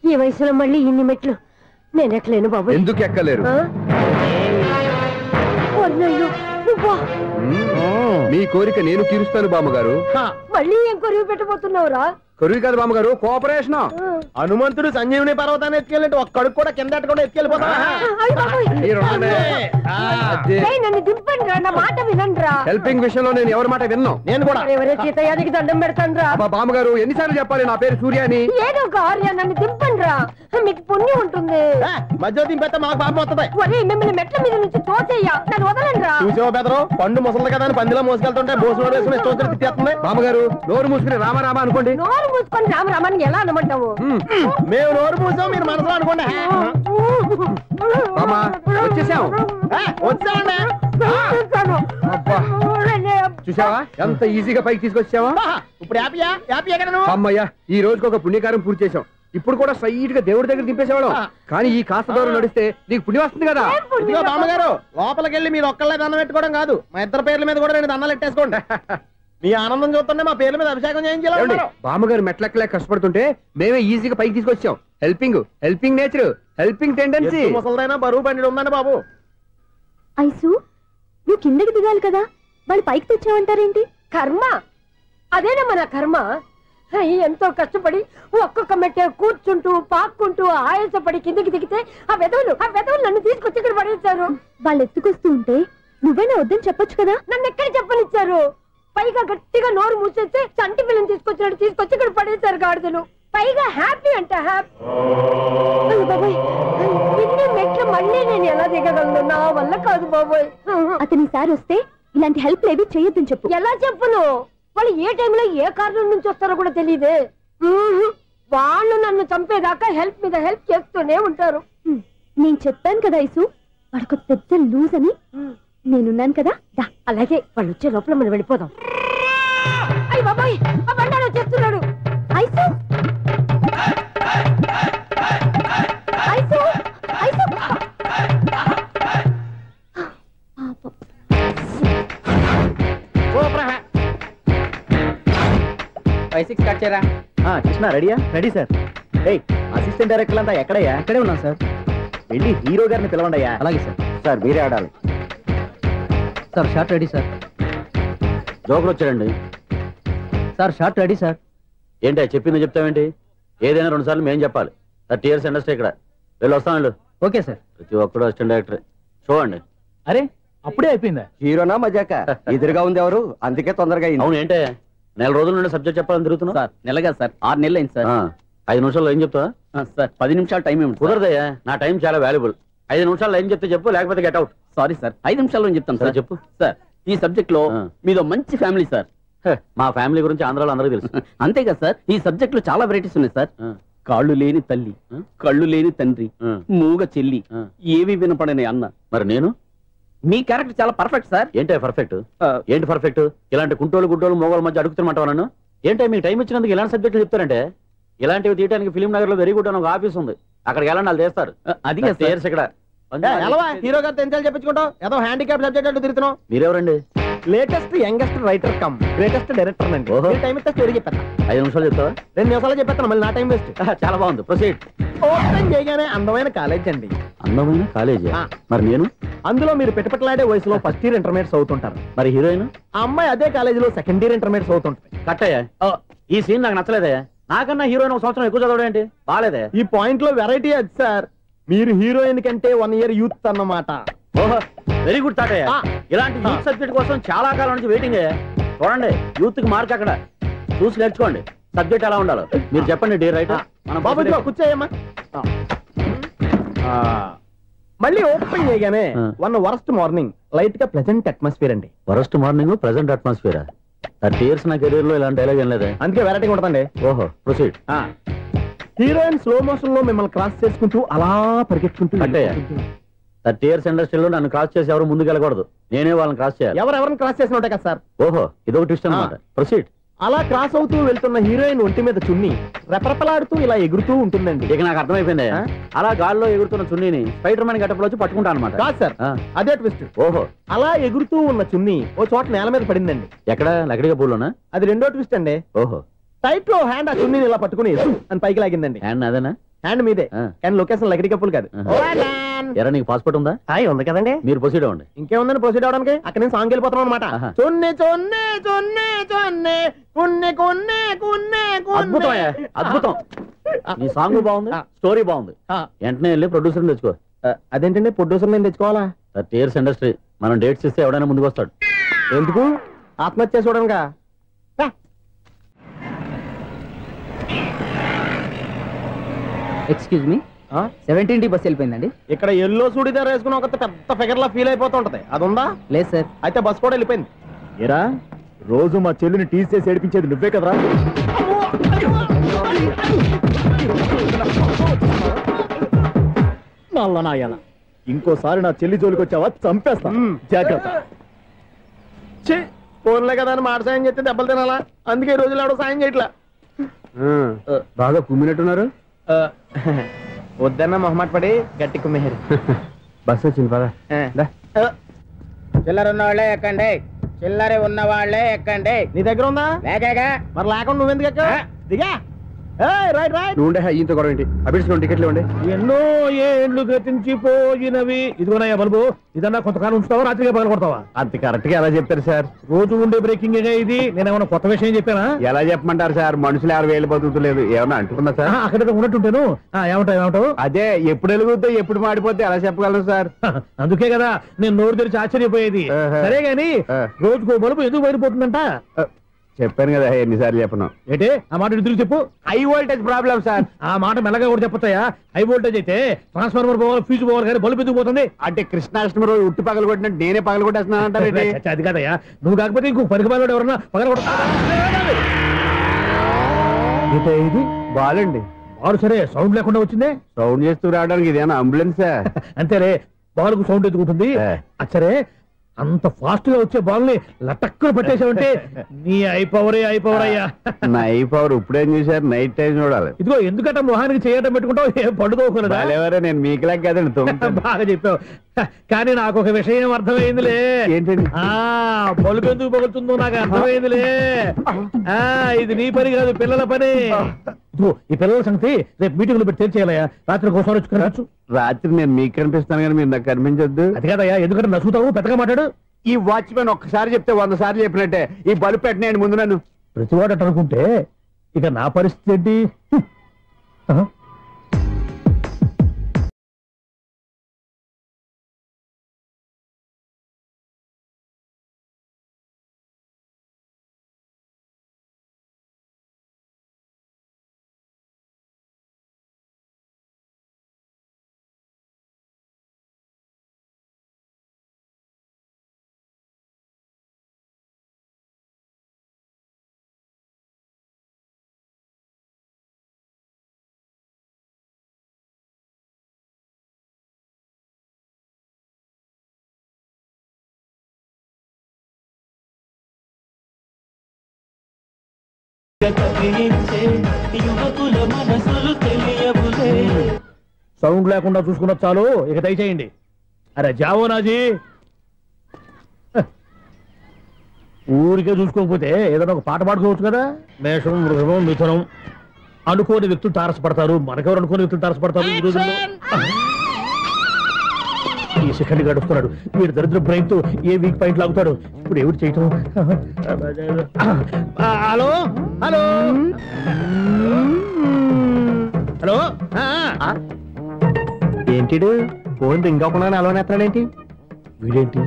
ఈ వయసులో మళ్ళీ ఇన్ని మెట్లు నేను ఎక్కలేను బాబు. ఎందుకు ఎక్కలేరు? మీ కోరిక నేను తీరుస్తాను బామ్మగారు. మళ్ళీ ఏం కొరివి పెట్టబోతున్నావురా? కొరివి కాదు బామ్మగారు, కోఆపరేషన్. హనుమంతుడు సంజీవుని పర్వతాన్ని ఎత్తుకెళ్ళి ఒక్కడికి కూడా కింద ఎట్టకుండా ఎత్తుకెళ్ళిపోతా. నన్ను దింపండి రా, నా మాట వినండి రా. హెల్పింగ్ విషయంలో నేను ఎవరి మాట విన్నాను. నేను కూడా ఎవరే సీతయ్యానికి దండం పెడతాను రా. బామ్మగారు ఎన్నిసార్లు చెప్పాలి నా పేరు సూర్య అని? ఏదో ఒక ఆర్య, నన్ను దింపండి రా, మీకు పుణ్యం ఉంటుంది. మధ్య దింపేస్తే మాకు పాపం వస్తుంది. ఒరే మిమ్మల్ని మెట్ల మీద నుంచి తోసేయ్యా, నన్ను వదలండి రా. చూసావా బెదరు, పండు ముసలి కదా అని పందిలో మోసుకెళ్తుంటే భోజనం వేసుకుని ఇష్టం తిట్టేస్తుంది. బామ్మగారు నోరు మూసుకుని రామారామా అనుకోండి. నోరు మూసుకొని రామరామాన్ని ఎలా అనమంటావు? మేము నోరు మూసాం, మీరు మనసులో అనుకోండి. వచ్చేసాం. వచ్చామండి. చూసావా ఎంత ఈజీగా పైకి తీసుకొచ్చావా? ఇప్పుడు హ్యాపీయా కదా నువ్వు? అమ్మయ్యా, ఈ రోజుకి ఒక పుణ్యకారం పూర్తి చేసాం. ఇప్పుడు కూడా స్ట్రైట్ గా దేవుడి దగ్గర దింపేసేవాడు. కానీ ఈ కాస్త దూరం నడిస్తే నీకు పుణ్యం వస్తుంది కదా. ఇదిగో బామ్మగారు, లోపలికి వెళ్ళి మీరు ఒక్కళ్ళే దండం పెట్టుకోవడం కాదు, మా ఇద్దరు పేర్ల మీద కూడా నేను దండాలు పెట్టేసుకోండి. మీ ఆనందం చూస్తుంటే మా పేర్ల మీద అభిషేకం చేయించాలి. బామ్మగారు మెట్లెక్కలే కష్టపడుతుంటే మేమే ఈజీగా పైకి తీసుకొచ్చాం. Helping nature, helping tendency. ముసలిదైనా బరువు బండి ఉందండి బాబు. ఐసు నువ్వు కిందకి దిగాలి కదా, వాళ్ళు పైకి తెచ్చావంటారేంటి? కర్మ, అదేనమ్మా నా కర్మ. ఎంతో కష్టపడి ఒక్కొక్క మెట్టే కూర్చుంటూ పాక్కుంటూ ఆయాసపడి కిందకి దిగితే ఆ వెధవులు నన్ను తీసుకొచ్చి ఇక్కడ పడేశారు. వాళ్ళు ఎత్తుకొస్తూ ఉంటే నువ్వేనా వద్దని చెప్పొచ్చు కదా. నన్ను ఎక్కడ చెప్పనిచ్చారు? పైగా గట్టిగా నోరు మూసేస్తే చంటి పిల్లని తీసుకొచ్చినట్టు తీసుకొచ్చి ఇక్కడ పడేశారు గాడిదలు. పైగా హ్యాపీ అంట హ్యాపీ. బాబాయ్, ఇన్ని మెట్లు మళ్ళీ నేను ఎలా దిగగలను? నా వల్ల కాదు బాబోయ్. అతని సార్ వస్తే ఇలాంటి హెల్ప్ ఏవి చేయొద్దని చెప్పు. ఎలా చెప్పును? వాళ్ళు ఏ టైంలో ఏ కారణం నుంచి వస్తారో కూడా తెలియదే. వాళ్ళు నన్ను చంపేదాకా హెల్ప్ మీద హెల్ప్ చేస్తూనే ఉంటారు. నేను చెప్పాను కదా ఐసు, వాడికి పెద్ద లూజ్ అని. నేనున్నాను కదా. అలాగే వాళ్ళు వచ్చే లోపల మనం వెళ్ళిపోదాం. అయ్య బాబాయ్, ఆ బండారు వచ్చేస్తున్నాడు. ఐసు ఐసు ఐసు 5-6 కట్ చేయరా. కృష్ణ రెడీయా? Ready sir. అసిస్టెంట్ డైరెక్టర్ అంతా ఎక్కడయ్యా? ఇక్కడే ఉన్నాం సార్. వెళ్ళి హీరో గారిని పిలవండి అయ్యా. అలాగే సార్. సార్ మీరే ఆడాలి సార్. Short ready sir. జోకులు వచ్చాడండి సార్. Short ready sir. ఏంటి చెప్పింది చెప్తావేంటి? ఏదైనా 2 సార్లు మేము చెప్పాలి. 30 years ఇండస్ట్రీ ఇక్కడ. వెళ్ళి వస్తాం వెళ్ళు. Okay sir. ప్రతి ఒక్కడు అసిస్టెంట్ డైరెక్టర్. చూడండి. అరే అప్పుడే అయిపోయిందా? హీరోనా మజాక? ఎదురుగా ఉంది ఎవరు, అందుకే తొందరగా. అవును ఏంటే 4 రోజుల నుండి సబ్జెక్ట్ చెప్పాలని తిరుగుతున్నా సార్. నెలగా సార్, 6 నెలలు అయింది సార్. 5 నిమిషాల్లో ఏం చెప్తా సార్? 10 నిమిషాలు టైం ఏమి కుదరదయ్యా. నా టైం చాలా వాల్యుబుల్. 5 నిమిషాల్లో ఏం చెప్తే చెప్పు, లేకపోతే గెట్ అవుట్. సారీ సార్, 5 నిమిషాల్లో చెప్తాను సార్. చెప్పు సార్. ఈ సబ్జెక్ట్ లో మీదో మంచి ఫ్యామిలీ సార్. మా ఫ్యామిలీ గురించి ఆంధ్రాలో అందరికీ తెలుసు. అంతే కదా సార్, ఈ సబ్జెక్ట్ లో చాలా వెరైటీస్ ఉన్నాయి సార్. కాళ్ళు లేని తల్లి, కళ్ళు లేని తండ్రి, మూగ చెల్లి, ఏవి వినపడని అన్న. మరి నేను మీ క్యారెక్టర్ చాలా పర్ఫెక్ట్ సార్. ఏంటే పర్ఫెక్ట్? ఏంటి పర్ఫెక్ట్? ఇలాంటి కుంటోలు గుడ్డోలు మోగోళ్ళ మధ్య అడుగుతున్నమాట నన్ను. ఏంటంటే మీకు టైం ఇచ్చినందుకు ఇలాంటి సబ్జెక్టులు చెప్తారంటే, ఇలాంటివి తీయడానికి ఫిలిం నగర్ లో వెరీ గుడ్ అని ఒక ఆఫీస్ ఉంది, అక్కడికి వెళ్ళండి వాళ్ళు చేస్తారు. అది ఇక్కడ హీరో గారితో ఎంత చెప్పించుకుంటావు? ఏదో హ్యాండిక్యాప్ సబ్జెక్ట్ అంటూ తిరుగుతున్నావు. మీరెవరండి? Latest youngest writer cum greatest director అండి. టైం ఇస్తే స్టోరీ చెప్పేస్తా. 5 నిమిషాలు చెప్తావా? 2 నిమిషాలు చెప్పేస్తాను, మళ్ళీ నా టైం వేస్ట్. చాలా బాగుంది, ప్రొసీడ్. ఓపెన్ చేయగానే అందమైన కాలేజ్ అండి. అందమైన కాలేజీ? మరి నేను అందులో మీరు పెట్టుపట్లాడే వయసులో ఫస్ట్ ఇయర్ ఇంటర్మీడియట్స్ అవుతుంటారు. మరి హీరోయిన్? ఆ అమ్మాయి అదే కాలేజీలో సెకండ్ ఇయర్ ఇంటర్మీడియట్స్ అవుతుంటారు. కట్టయ్యా, ఈ సీన్ నాకు నచ్చలేదే. నాకన్నా హీరోయిన్ ఒక సంవత్సరం ఎక్కువ చదవడం ఏంటి? బాలేదే. ఈ పాయింట్ లో వెరైటీ అది సార్. మీరు హీరోయిన్ కంటే 1 ఇయర్ యూత్ అన్నమాట. ఓహో, వెరీ గుడ్ థాట్. ఇలాంటి యూత్ సబ్జెక్ట్ కోసం చాలా కాలం నుంచి వెయిటింగ్. చూడండి, యూత్ కి మార్క్ అక్కడ చూసి నేర్చుకోండి. సబ్జెక్ట్ ఎలా ఉండాలో మీరు చెప్పండి. డే రైటర్ బాబు కూర్చోయమ్మా. మళ్ళీ ఓపెన్ చేయగానే వరస్ట్ మార్నింగ్, లైట్ గా ప్లెజెంట్ అట్మాస్ఫియర్ అండి. Worst morning, present atmosphere. 30 years నా కెరీర్ లో ఇలాంటి డైలాగ్ ఏం లేదే. అందుకే వెరైటీ ఉంటుందండి. ఓహో, ప్రొసీడ్. హీరోయిన్ స్లో మోషన్ లో మిమ్మల్ని క్రాస్ చేసుకుంటూ అలా పరిగెత్తుకుంటూ 30 years ఇండస్ట్రీలో నన్ను క్రాస్ చేసి ఎవరు ముందుకు వెళ్ళకూడదు, నేనే వాళ్ళని క్రాస్ చేయాలి. ఎవరెవరిని క్రాస్ చేసిన ఉంటాయి కదా సార్. ఓహో, ఇదొక ట్విస్ట్ అన్నమాట. ప్రొసీడ్. అలా క్రాస్ అవుతూ వెళ్తున్న హీరోయిన్ ఒంటి మీద చున్ని రెపరెపలాడుతూ ఇలా ఎగురుతూ ఉంటుందండి. ఇక నాకు అర్థమైపోయింది. అలా గాల్లో ఎగురుతున్న చున్నీని స్పైడర్ మ్యాన్ గెటప్ లో వచ్చి పట్టుకుంటా అనమాట. కాదు సార్, అదే ట్విస్ట్. ఓహో, అలా ఎగురుతూ ఉన్న చున్ని ఓ చోట నేల మీద పడిందండి. ఎక్కడ? లకడిగా పూలోనా? అది రెండో ట్విస్ట్ అండి. ఓహో, టైట్ లో హ్యాండ్ ఆ చున్నీని ఇలా పట్టుకుని అని పైకి లాగిందండి. హ్యాండ్ అదేనా? హ్యాండ్ మీదే, కానీ లొకేషన్ లకడి కప్పులు కాదు. ఎరా, నీకు పాస్పోర్ట్ ఉందా? ఉంది కదండి. మీరు ప్రొసీడ్ అవ్వండి. ఇంకేముందని ప్రొసీడ్ అవడానికి? అక్కడ నేను సాంగ్ వెళ్ళిపోతాను అనమాట. చొన్నే చొన్నే చొన్నే చొన్నే కున్నే కొన్నే కున్నే. అద్భుతం, అద్భుతం. నీ సాంగ్ బాగుంది, స్టోరీ బాగుంది. వెంటనే వెళ్ళి ప్రొడ్యూసర్ తెచ్చుకో. అదేంటండి ప్రొడ్యూసర్ నేను తెచ్చుకోవాలా? 30 years ఇండస్ట్రీ, మనం డేట్స్ ఇస్తే ఎవడైనా ముందుకు వస్తాడు. ఎందుకు? ఆత్మహత్య చూడనుగా. Excuse me, 17D bus వెళ్ళిపోయిందండి. ఇక్కడ ఎల్లో చూడిదార్ వేసుకుని ఒక పెద్ద ఫిగర్ లా ఫీల్ అయిపోతూ ఉంటది, అది ఉందా? లేదు సార్. అయితే బస్ కూడా వెళ్ళిపోయింది. ఏరా, రోజు మా చెల్లిని టీస్ చేసి ఏడిపించేది నువ్వే కదరా? నల్ల నాయాల, ఇంకోసారి నా చెల్లి జోలికి వచ్చావా చంపేస్తా, జాగ్రత్త. ఫోన్లే కదా అని మాట సాయం చేస్తే దెబ్బలు తినాలా? అందుకే ఈ రోజులు ఎవడో సాయం చేయట్లా. బాగా కుమ్మినట్టున్నారు. వద్దన్న మొహమాట పడి గట్టి కుమ్మేరు. బస్ వచ్చింది పదా. చిల్లర ఉన్న వాళ్ళే ఎక్కండి, చిల్లర ఉన్న వాళ్ళే ఎక్కండి. నీ దగ్గర ఉందా? లేకగా. మరి లేకుండా నువ్వెందుకు ఎక్క? దిగా. Right right. నువ్వు ఈయంతో గొడవ ఏంటి? అభిడ్స్ టికెట్లు ఇవ్వండి. ఎన్నో ఏండ్లు గతించిపోయినవి. ఇదిగోనయ్యా బల్బు, ఇదన్నా కొంతకాలం ఉంచుతావా, రాత్రిగా పగల కొడతావా? అంత కరెక్ట్ గా ఎలా చెప్తారు సార్? రోజు ఉండే బ్రేకింగ్ ఇది. నేను ఏమన్నా కొత్త విషయం చెప్పానా? ఎలా చెప్పమంటారు సార్? మనుషులు 60 వేలు బతుకుతలేదు, ఏమన్నా అంటున్నా సార్? అక్కడ ఉన్నట్టుంటాను. ఏమంటావు? అదే ఎప్పుడు వెలుగుద్దో ఎప్పుడు మాడిపోతే ఎలా చెప్పగలను సార్? అందుకే కదా నేను నోరు తెరిచి ఆశ్చర్యపోయేది. సరే గాని రోజుకో బల్బు ఎందుకు బయటపోతుందంట? చెప్పాను కదా ఎన్నిసార్లు చెప్పను. ఏంటే ఆ మాట తిరిగి చెప్పు. High voltage problem sir. ఆ మాట మెల్లగా కూడా చెప్పొచ్చాయా? హై వోల్టేజ్ అయితే ట్రాన్స్ఫార్మర్ పోవాలి, ఫ్యూజ్ పోవాలి, కానీ బల్బు ఎందుకు పోతుంది? అంటే కృష్ణాష్టమి రోజు ఉట్టి పగలు కొట్టినట్టు నేనే పగలు కొట్టేస్తున్నానంటారు. అది కాదయ్యా, నువ్వు కాకపోతే ఇంకో పరిగణలో ఎవరన్నా పగల కొట్ట. ఇది బాలండి. బాలు సరే, సౌండ్ లేకుండా వచ్చిందే. సౌండ్ చేస్తూ రావడానికి ఇదేనా అంబులెన్సా? అంతేలే, బాలుకు సౌండ్ ఎందుకుంటుంది. సరే, అంత ఫాస్ట్ గా వచ్చే బాల్ ని లటక్కులు పట్టేసావంటే నీ ఐపవర్ అయ్యా. నా ఐపవర్ ఇప్పుడేం చూసారు? నైట్ టైం చూడాలి. ఇదిగో ఎందుకంటే మొహానికి చేయటం పెట్టుకుంటావు, ఏం పడుకోకూడదా? నేను మీకులాగా కదండి. బాగా చెప్పావు. కానీ నాకు ఒక విషయం అర్థమైందిలే. ఏంటండి? బలుపు ఎందుకు పగులుతుందో నాకు అర్థమైందిలే. ఇది నీ పని కాదు, పిల్లల పని. ఈ పిల్లల సంగతి రేపు మీటింగ్ లో పెట్టి తెలిసేయాలయ్యా. రాత్రి కోసం వచ్చుకోవచ్చు. రాత్రి నేను మీకు కనిపిస్తాను కానీ మీరు నాకు కనిపించొద్దు. అది కాదయ్యా, ఎందుకంటే నసుగుతావు, పెద్దగా మాట్లాడు. ఈ వాచ్మెన్ ఒక్కసారి చెప్తే 100 సార్లు చెప్పినట్టే. ఈ బల్బు పెట్టినాయండి ముందు నన్ను. ప్రతివాడు అనుకుంటే ఇక నా పరిస్థితి ఏంటి? యువకుల మనసులు తెలియవులే. సౌండ్ లేకుండా చూసుకున్న చాలు, ఇక దయచేయండి. అరే జావో నాజీ, ఊరికే చూసుకోకపోతే ఏదైనా ఒక పాట పాడుకోవచ్చు కదా. మేషం, వృషభం, మిథునం అనుకోని వ్యక్తులు తారసపడతారు. మనకెవరు అనుకోని వ్యక్తులు తారసపడతారు ఈ రోజుల్లో? ఈ సెకండ్ గడుస్తున్నాడు వీడు దరిద్ర బ్రెయిన్ తో ఏ వీక్ పాయింట్ లాగుతాడు. ఇప్పుడు ఎవరు చేయటం? Hello hello hello. ఏంటిడు ఫోన్ రింగ్ అవ్వకుండా అలవనేస్తాడేంటి? వీడేంటి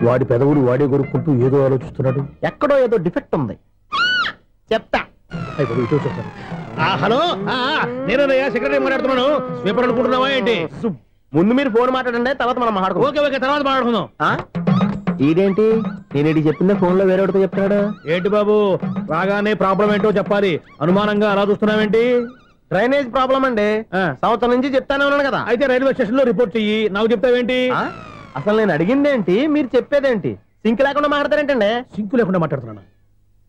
వాడి పెదవులు వాడే కొరుక్కుంటూ ఏదో ఆలోచిస్తున్నాడు. ఎక్కడో ఏదో డిఫెక్ట్ ఉంది, చెప్తా. హలో, నేనయ్యా సెక్రటరీ మాట్లాడుతున్నాను. స్వీపర్ అనుకుంటున్నావా ఏంటి? ముందు మీరు ఫోన్ మాట్లాడండి, తర్వాత మనం మాట్లాడుకో. ఓకే ఓకే, తర్వాత మాట్లాడుకుందాం. ఇదేంటి నేను చెప్పిందే ఫోన్ లో వేరే చెప్తున్నాడు ఏంటి బాబు? రాగానే ప్రాబ్లం ఏంటో చెప్పాలి. అనుమానంగా అలా చూస్తున్నావేంటి? డ్రైనేజ్ ప్రాబ్లం అండి, సంవత్సరం నుంచి చెప్తానే ఉన్నాను కదా. అయితే రైల్వే స్టేషన్ లో రిపోర్ట్ చెయ్యి, నాకు చెప్తావేంటి? అసలు నేను అడిగిందేంటి, మీరు చెప్పేదేంటి? సింక్ లేకుండా మాట్లాడతారేంటండి? సింక్ లేకుండా మాట్లాడుతున్నాను.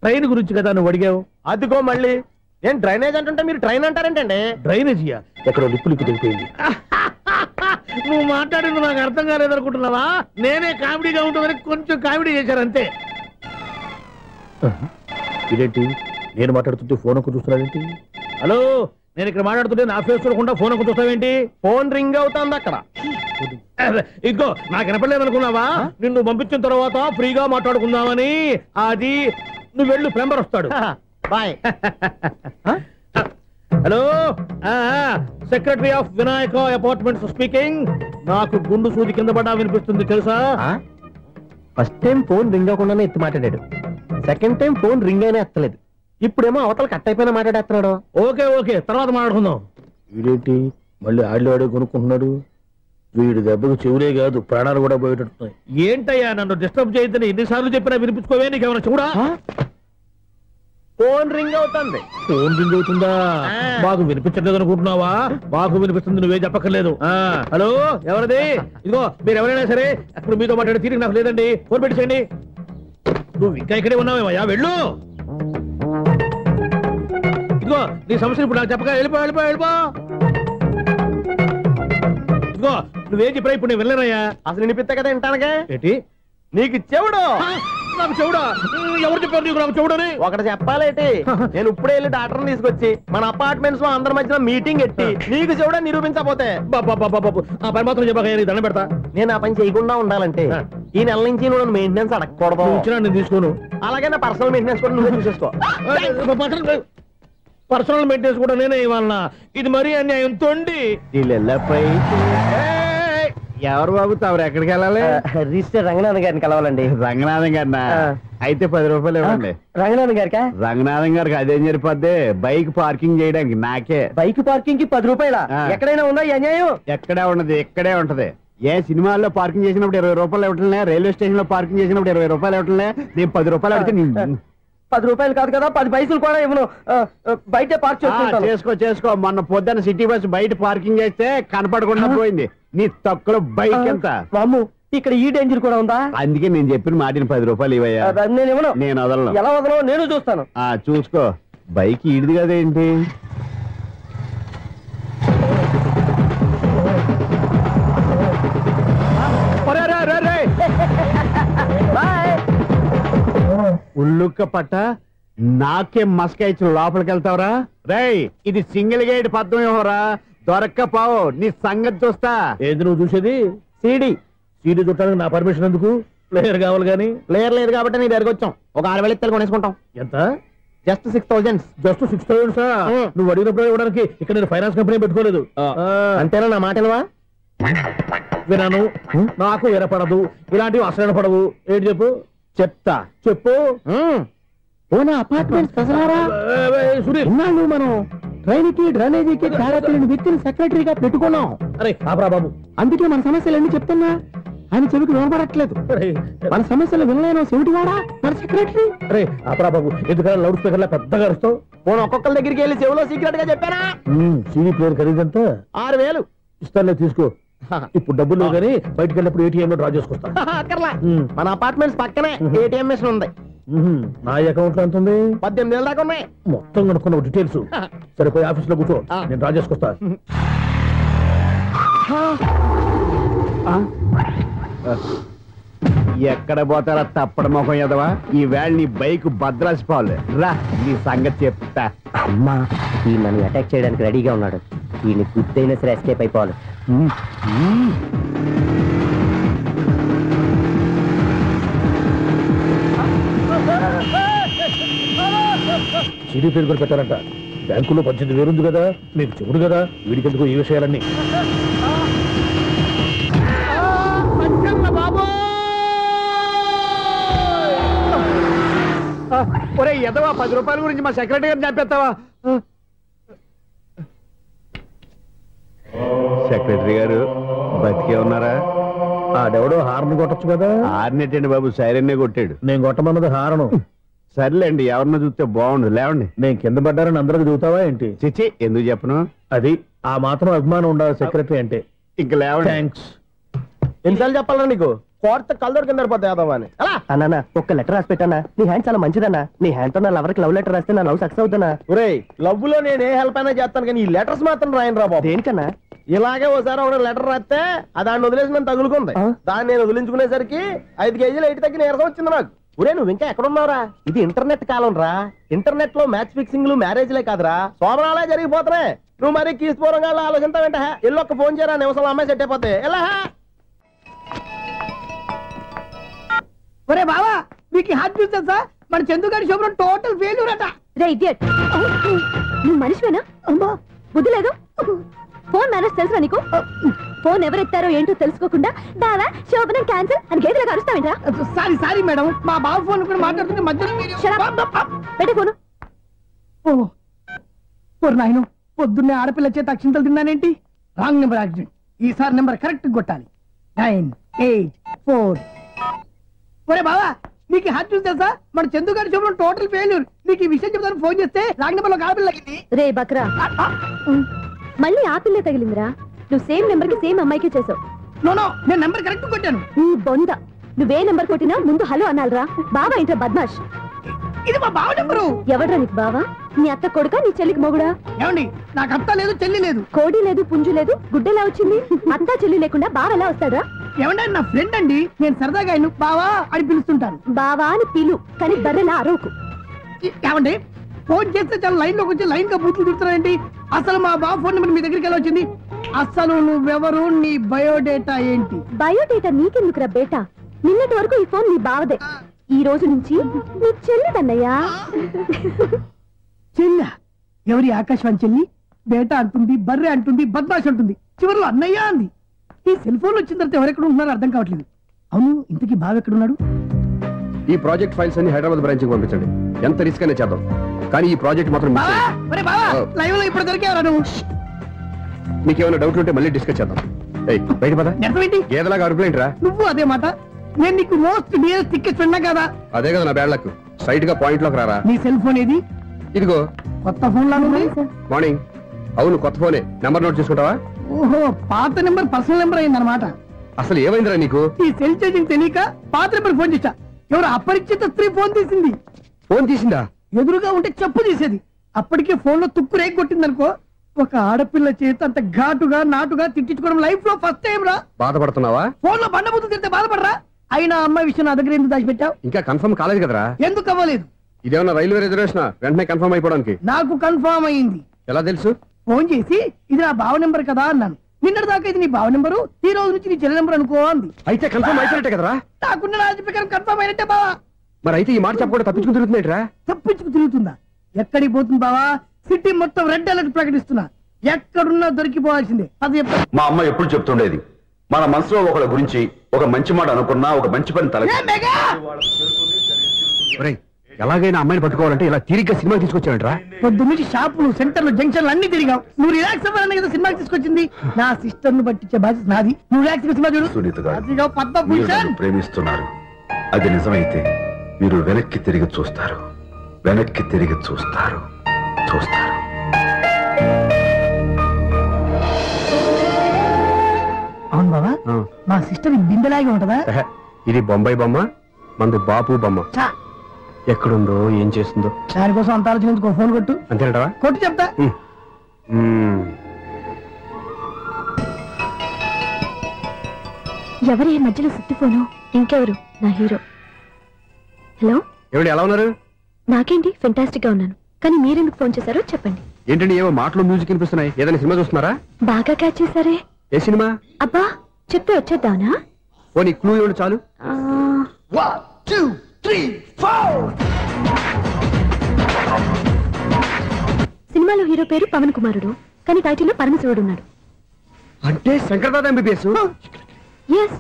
ట్రైన్ గురించి కదా నువ్వు అడిగావు. అదిగో మళ్ళీ నేను డ్రైనేజ్ అంటుంటే మీరు ట్రైన్ అంటారేంటండి? డ్రైనేజీయా? ఎక్కడో లిప్పు దిగిపోయింది. నువ్వు మాట్లాడింది నాకు అర్థం కాలేదనుకుంటున్నావా? నేనే కామెడీగా ఉంటుందని కొంచెం కామెడీ చేశారంతే. ఇదేంటి నేను మాట్లాడుతుంటే ఫోన్ ఒక్క చూస్తున్నావేంటి? హలో, నేను ఇక్కడ మాట్లాడుతుంటే నా ఫేస్ చూడకుండా ఫోన్ ఒక్క చూస్తావేంటి? ఫోన్ రింగ్ అవుతుంది అక్కడ. ఇంకో నాకు వినపడలేదు అనుకున్నావా? నిన్ను పంపించిన తర్వాత ఫ్రీగా మాట్లాడుకుందామని. అది నువ్వు వెళ్ళు, ప్లంబర్ వస్తాడు. Bye. Hello, secretary of Vinayaka apartments speaking. నాకు గుండు సూది కింద పడ్డా వినిపిస్తుంది తెలుసా? ఫస్ట్ టైం ఫోన్ రింగ్ అవ్వకుండానే ఎత్తి మాట్లాడాడు, సెకండ్ టైం ఫోన్ రింగ్ అయినా ఎత్తలేదు, ఇప్పుడేమో అవతల కట్ అయిపోయినా మాట్లాడేస్తున్నాడు. ఓకే ఓకే, తర్వాత మాట్లాడుకుందాం. వీడేంటి మళ్ళీ ఆడిలో కొనుక్కుంటున్నాడు? వీడి దెబ్బకు చెవులే కాదు ప్రాణాలు కూడా పోయేటట్టున్నాయి. ఏంటయ్యా నన్ను డిస్టర్బ్ చేయొద్దని ఎన్నిసార్లు చెప్పినా వినిపించుకోవే? నీకేమైనా చూడా? ఫోన్ రింగ్ అవుతుంది. ఫోన్ రింగ్ అవుతుందా? మాకు వినిపించట్లేదు అనుకుంటున్నావా? మాకు వినిపిస్తుంది, నువ్వే చెప్పక్కర్లేదు. హలో, ఎవరిది? ఇదిగో మీరు ఎవరైనా సరే ఇప్పుడు మీతో మాట్లాడే తీరిక నాకు లేదండి. ఫోన్ పెట్టేసేయండి. నువ్వు ఇంకా ఇక్కడే ఉన్నావేమయ్యా, వెళ్ళు. ఇదిగో నీ సమస్యలు ఇప్పుడు నాకు చెప్పక వెళ్ళిపో వెళ్ళిపో వెళ్ళిపో. ఇదిగో నువ్వేం చెప్పరా ఇప్పుడు నేను వెళ్ళానయ్యా. అసలు వినిపిస్తా కదా వింటానగా. ఏంటి నీకు చెవుడు? నాకు చెవుడా? ఎవరు చెప్పారు నీకు నాకు చెవుడని? ఒకటి చెప్పాలేటి, నేను ఇప్పుడే వెళ్ళి డాక్టర్ని తీసుకొచ్చి మన అపార్ట్మెంట్స్ లో అందరి మధ్యన మీటింగ్ ఎట్టి నీకు చెవుడని నిరూపించకపోతే ఆ పని మాత్రం చెప్పక దండం పెడతా. నేను ఆ పని చేయకుండా ఉండాలంటే ఈ నెల నుంచి నువ్వు మెయింటెనెన్స్ అడగకూడదు. నేను తీసుకోను. అలాగే నా పర్సనల్ మెయింటెనెన్స్ కూడా నువ్వే చూసేసుకో. పర్సనల్ మెయింటెనెన్స్ కూడా నేనే ఇవ్వాలన్నా? ఇది మరీ అన్యాయం తొండి. ఎవరు బాబు తమరు ఎక్కడికి వెళ్ళాలి? రిజిస్టర్ రంగనాథ్ గారిని కలవాలండి. రంగనాథం గారినా? అయితే 10 రూపాయలు ఇవ్వండి. రంగనాథ్ గారికా? రంగనాథం గారికి అదేం సరిపోద్ది, బైక్ పార్కింగ్ చేయడానికి. నాకే బైక్ పార్కింగ్ కి 10 రూపాయల? ఎక్కడైనా ఉందా ఈ అన్యాయం? ఎక్కడే ఉండదు, ఇక్కడే ఉంటది. ఏ సినిమాల్లో పార్కింగ్ చేసినప్పుడు 20 రూపాయలు ఇవ్వట్లే, రైల్వే స్టేషన్ లో పార్కింగ్ చేసినప్పుడు 20 రూపాయలు ఇవ్వట్లే, నేను 10 రూపాయలు అడిగితే 10 రూపాయలు కాదు కదా, 10 పైసలు కూడా ఇవ్వను. బయట పార్క్ చేసుకో. మొన్న పొద్దున్న సిటీ బస్ బయట పార్కింగ్ చేస్తే కనపడకుండా పోయింది. నీ తక్కువ బైక్ ఎంత? మాము ఇక్కడ ఈ డేంజర్ కూడా ఉందా? అందుకే నేను చెప్పిన మాటిని 10 రూపాయలు ఇవ్వయ్యా. నేను ఇవ్వను. నేను వదలను. ఎలా వదలను నేను చూస్తాను. చూసుకో. బైక్ ఈడిది కదేంటి? ఉల్లుక్క పట్ట నాకే మస్క ఇచ్చిన లోపలికి వెళ్తావరా? రేయ్, ఇది సింగిల్ గేట్ పద్మం ఇవ్వరా, దొరక్కపోవు. నీ సంగతి చూస్తా. ఏంది నువ్వు చూసేది? సీడీ చూడటానికి నా పర్మిషన్ ఎందుకు? ప్లేయర్ కావాలి కానీ. ప్లేయర్ లేదు కాబట్టి నీ దగ్గరకు వచ్చాం. ఒక 6,000 ఇత్తలు కొనేసుకుంటాం. ఎంత? జస్ట్ 6,000. జస్ట్ 6,000? నువ్వు అడిగినప్పుడు ఇవ్వడానికి ఇక్కడ నేను ఫైనాన్స్ కంపెనీ పెట్టుకోలేదు. అంతేనా? నా మాట విన్నాను. నాకు వినపడదు, ఇలాంటివి అసలు వినపడవు. ఏంటి చెప్పు? చెప్తా. చెప్పు. అపార్ట్మెంట్స్ సున్నాళ్ళు మనం ట్రైన్ కి డ్రైనేజీకి తేడా తెలియని వ్యక్తిని సెక్రటరీగా పెట్టుకున్నాం. అరే ఆపరా బాబు, అందుకే మన సమస్యలు ఎన్ని చెప్తున్నా ఆయన చెవికి వినపడట్లేదు. మన సమస్యలు వినలేను చెవిటివాడా మన సెక్రటరీ. అరే ఆపరా బాబు, ఎందుకన్నా లౌడ్ స్పీకర్ లా పెద్దగా అరుస్తావు? పోను ఒక్కొక్కరి దగ్గరికి వెళ్ళి చెవిలో సీక్రెట్ గా చెప్పానా? సీడీ ప్లేయర్ ఖరీదంతా 6,000 ఇస్తానులే, తీసుకో. ఇప్పుడు డబ్బులు కానీ బయటకు వెళ్ళినప్పుడు ఏటీఎం లో డ్రా చేసుకొస్తా. మన అపార్ట్మెంట్స్ పక్కనే ఏటీఎం మిషన్ ఉంది. నా అకౌంట్ లో ఎంత ఉంది? 18,000 దాకా ఉన్నాయి. మొత్తం కనుక్కున్న డీటెయిల్స్. సరిపోయి ఆఫీస్ లో కూర్చో, నేను డ్రా చేసుకొస్తా. ఎక్కడ పోతారా తప్పడ మొఖం ఎదవా? ఈ వేళ నీ బైక్ భద్రాసిపోవాలి. రా నీ సంగతి చెప్తా. అమ్మా ఈ నన్ను అటాక్ చేయడానికి రెడీగా ఉన్నాడు. ఈయన గుద్దైనా సరే ఎస్కేప్ అయిపోవాలి. సిడీ పేరు కూడా పెట్టారంట. బ్యాంకులో 18,000 ఉంది కదా, మీకు చెబుడు కదా, వీడికెందుకు ఈ విషయాలన్నీ. ఒరే ఎదవా, 10 రూపాయల గురించి మా సెక్రటరీ గారిని చంపేస్తావా? సెక్రటరీ గారు బతికే ఉన్నారా? ఆడెవడో హార్న్ కొట్టచ్చు కదా. హార్న్ ఏంటండి బాబు, సైరన్నే కొట్టాడు. నేను కొట్టమన్నది హారను. సర్లేండి, ఎవరన్నా చూస్తే బాగుండు. లేవండి. నేను కింద పడ్డారని అందరికి చూతావా ఏంటి? చిచ్చి, ఎందుకు చెప్పను? అది ఆ మాత్రం అభిమానం ఉండాలి సెక్రటరీ అంటే. ఇంకా లేవండి. థ్యాంక్స్. ఎన్నిసార్లు చెప్పాలా నీకు? కోర్త కల్దోడు కింద పడిపోతాయి యాదవని. అన్నా ఒక్క లెటర్ రాసి పెట్టానా? నీ హ్యాండ్ చాలా మంచిదన్నా. నీ హ్యాండ్ తో నా లవర్కి లవ్ లెటర్ రాస్తే నా లవ్ సక్సెస్ అవుతానా? ఒరే లవ్ లో నేను ఏ హెల్ప్ అయినా చేస్తాను, కానీ ఈ లెటర్స్ మాత్రం రాయను రా బాబు. దేనికన్నా? ఇలాగే ఓసారి ఒక లెటర్ రాస్తే దాన్ని వదిలేసి నన్ను తగులుకుంది. దాన్ని నేను వదిలించుకునేసరికి 5 కేజీలు 8 తగ్గి నీరసం వచ్చింది నాకు. ఒరే నువ్వు ఇంకా ఎక్కడున్నావురా? ఇది ఇంటర్నెట్ కాలం రా. ఇంటర్నెట్ లో మ్యాచ్ ఫిక్సింగ్లు మ్యారేజ్లే కాదురా, సోమనాలే జరిగిపోతున్నాయి. నువ్వు మరి కీస్పూరంగా ఆలోచించావేంట? ఎల్లొక్క ఫోన్ చేయరా, నిమిషంలో అమ్మాయి సెట్ అయిపోతాయి. ఎలా? ఒరే బావా, మీకు హార్ట్ న్యూస్ తెలుసా? మన చందుగాడి శుభ్రం టోటల్ ఫెయిల్యూర్ అట. రే ఇడియట్, నువ్వు మనిషివేనా? అమ్మా బుద్ధి లేదు. ఫోన్ మేనేజ్ తెలుసా నీకు? ఫోన్ ఎవరెత్తారో ఏంటో తెలుసుకోకుండా దావా శోభనం క్యాన్సిల్ అని గేదెలకు అరుస్తావేంట్రా? సారీ మేడం, మా బావ ఫోన్ కూడా మాట్లాడుతుంటే మధ్యలో పెట్టే ఫోను. ఓ నాయను, పొద్దున్నే ఆడపిల్ల చేత అక్షింతలు తిన్నానేంటి? Wrong number accident. ఈసారి నెంబర్ కరెక్ట్ కొట్టాలి. 984. ఒరే బావా, నీకు హార్ట్ న్యూస్ తెలుసా? మన చందుగాడి శుభ్రం టోటల్ ఫెయిల్యూర్. నీకు ఈ విషయం చెప్తాను ఫోన్ చేస్తే రాంగ్ నెంబర్ లో ఆడపిల్ల తగ్గింది. రే బక్రా, మళ్ళీ ఆ పిల్లే తగిలిందిరా. నువ్వు సేమ్ నెంబర్ కి సేమ్ అమ్మాయికే చేసావు. నో, నేను నెంబర్ కరెక్ట్ కొట్టాను. నీ బొంద, నువ్వే నెంబర్ కొట్టినా ముందు హలో అనాలరా. బావా ఏంట్రా బద్మాష్? ఇది మా బావ నెంబరు. ఎవడ్రా నీకు బావా? నీ అత్త కొడుకా, నీ చెల్లికి మొగుడా? ఏమండి, నాకు అత్త లేదు, చెల్లి లేదు. కోడి లేదు, పుంజు లేదు, గుడ్డెలా వచ్చింది? అత్త చెల్లి లేకుండా బావ ఎలా వస్తాడా? ఏమంటే నా ఫ్రెండ్ అండి, నేను సరదాగా ఆయన బావా అని పిలుస్తుంటాను. బావా అని పిలు, కానీ బర్రెలా అరవకు. ఏమండి, ఫోన్ చేస్తే చాలా లైన్ లోకి వచ్చి లైన్ గా బూతులు తిడుతున్నాయండి. అసలు మా బావ ఫోన్ నెంబర్ మీ దగ్గరికి ఎలా వచ్చింది? అసలు నువ్వెవరు, నీ బయోడేటా ఏంటి? బయోడేటా నీకెందుకురా బేటా? నిన్నటి వరకు ఈ ఫోన్ నీ బావదే, ఈ రోజు నుంచి నీ చెల్లిదన్నయ్యా. చెల్ల ఎవరి? ఆకాశవాణి చెల్లి. బేటా అంటుంది, బర్రె అంటుంది, బద్మాష్ అంటుంది, చివరిలో అన్నయ్య అంది. ఈ సెల్ ఫోన్ వచ్చిన తర్వాత ఎవరెక్కడ ఉంటున్నారో అర్థం కావట్లేదు. అవును, ఇంతకీ బావ ఎక్కడున్నాడు? ఈ ప్రాజెక్ట్ ఫైల్స్ అన్ని హైదరాబాద్ బ్రాంచ్ కి పంపించండి. ఎంత రిస్క్ అయినా చేద్దాం, కానీ ఈ ప్రాజెక్ట్ మాత్రం లైవ్ లో ఇప్పుడు దొరికేవరా నువ్వు? మీకేమైనా డౌట్ ఉంటే మళ్ళీ డిస్కస్ చేద్దాం. బయట పద. గేదలాగా అరుపులేంట్రా? నువ్వు అదే మాట. నేను నీకు మోస్ట్ డియరెస్ట్ టికెట్స్ ఉన్నా కదా. అదే కదా నా బ్యాడ్ లక్. స్ట్రైట్ గా పాయింట్ లోకి రారా. నీ సెల్ ఫోన్ ఏది? ఇదిగో. కొత్త ఫోన్ లాగా ఉంది. మార్నింగ్. అవును, కొత్త ఫోనే. నెంబర్ నోట్ చేసుకుంటావా? ఓహో, పాత నెంబర్ పర్సనల్ నెంబర్ అయిందన్నమాట. అసలు ఏమైందిరా నీకు? ఈ సెల్ చేంజింగ్ తెలియక పాత నెంబర్ ఫోన్ చేశా. ఎవరు అపరిచిత స్త్రీ ఫోన్ తీసింది. ఫోన్ తీసిందా? ఎదురుగా ఉంటే చెప్పు తీసేది. అప్పటికే ఫోన్ లో తుక్కు రేగి కొట్టిందనుకో. ఒక ఆడపిల్ల చేత అంత ఘాటుగా నాటుగా తిట్టించుకోవడం లైఫ్ లో ఫస్ట్ టైం రా. బాధపడుతున్నావా? ఫోన్ లో బండబుద్ధి తింటే బాధపడరా? అయినా అమ్మాయి విషయం నా దగ్గర ఎందుకు దాచిపెట్టావు? ఇంకా కన్ఫర్మ్ కాలేదు కదరా. ఎందుకు అవ్వలేదు? ఇదేమన్నా రైల్వే రిజర్వేషన్? వెంటనే కన్ఫర్మ్ అయిపోవడానికి. నాకు కన్ఫర్మ్ అయింది. ఎలా తెలుసు? ఫోన్ చేసి ఇది నా బావ నెంబర్ కదా అన్నాను. నిన్నటి దాకా ఇది నీ బావ నెంబరు, ఈ రోజు నుంచి నీ చెల్లి నెంబర్ అనుకో అంది. అయితే కన్ఫర్మ్ అయిపోయినట్టే కదరా? నాకున్న రాజు ప్రకారం కన్ఫర్మ్ అయినట్టే బావా. మరి అయితే ఈ మాట చెప్పకుండా తప్పించుకు తిరుగుతున్నాయిట్రా? తప్పించుకు తిరుగుతుందా? ఎక్కడికి పోతుంది బావా? సిటీ మొత్తం రెడ్ అలర్ట్ ప్రకటిస్తున్నా. ఎక్కడున్నా దొరికిపోవాల్సిందే. అది మా అమ్మ ఎప్పుడు చెప్తుండేది, మన మనసులో ఒకళ్ళ గురించి ఒక మంచి మాట అనుకున్నా ఒక మంచి పని తల. ఎలాగైనా అమ్మాయిని పట్టుకోవాలంటే ఇలా తిరిగ్గా సినిమా తీసుకొచ్చాడంట్రా. పొద్దు నుంచి షాపులు, సెంటర్లు, జంక్షన్లు అన్ని తిరిగావు. నువ్వు రిలాక్స్ అవ్వాలని కదా సినిమాకి తీసుకొచ్చింది. నా సిస్టర్ ను పట్టించే బాధ్యత నాది. నువ్వు రిలాక్స్ సినిమా చూడు. సునీత గారు, పద్మభూషణ్ మీరు నన్ను ప్రేమిస్తున్నారు. అది నిజమైతే మీరు వెనక్కి తిరిగి చూస్తారు, వెనక్కి తిరిగి చూస్తారు, చూస్తారు. అవును బాబా, మా సిస్టర్ బిందెలాగే ఉంటదా? ఇది బొంబాయి బొమ్మ, మంది బాపు బొమ్మ. ఎక్కడుందో ఏం చేస్తుందో దానికోసం అంత ఆలోచించుకో. ఫోన్ కొట్టు. అంతేనటవా? కొట్టు చెప్తా. ఎవరి మధ్యలో సుత్తి ఫోను? ఇంకెవరు? నా హీరో. హలో, ఎవడు ఎలా ఉన్నారు? నాకేంటి, ఫెంటాస్టిక్ గా ఉన్నాను. కానీ మీరెందుకు ఫోన్ చేశారో చెప్పండి. ఏంటండి ఏవో మాటలు మ్యూజిక్ వినిపిస్తున్నాయి? ఏదైనా సినిమా చూస్తున్నారా? బాగా క్యాచ్ చేశారే. ఏ సినిమా? అబ్బా, చెప్తే వచ్చేద్దానా? ఓ నీ క్లూ ఇవ్వండి చాలు. 1 2 3 4. సినిమాలో హీరో పేరు పవన్ కుమారుడు, కానీ టైటిల్లో పరమశివుడు ఉన్నాడు. అంటే శంకర్దాదా ఎంబీబీఎస్? ఎస్.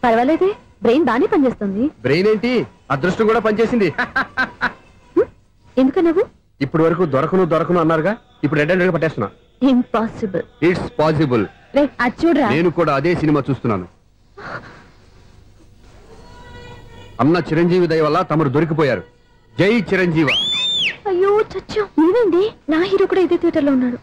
పర్వాలేదే, బ్రెయిన్ బానే పనిచేస్తుంది. బ్రెయిన్ ఏంటి, అదృష్టం కూడా పనిచేసింది. ఎందుకన్నావు? ఇప్పుడు వరకు దొరకను అన్నారుగా, ఇప్పుడు రెడ్ హ్యాండెడ్ గా పట్టేస్తున్నా. ఇంపాసిబుల్. It's possible. అది చూడరా. నేను కూడా అదే సినిమా చూస్తున్నాను. అన్న చిరంజీవి దయ వల్ల తమరు దొరికిపోయారు. జై చిరంజీవ. అయ్యో చచ్చా, నీవేంది? నా హీరో కూడా ఇదే థియేటర్ లో ఉన్నాడు.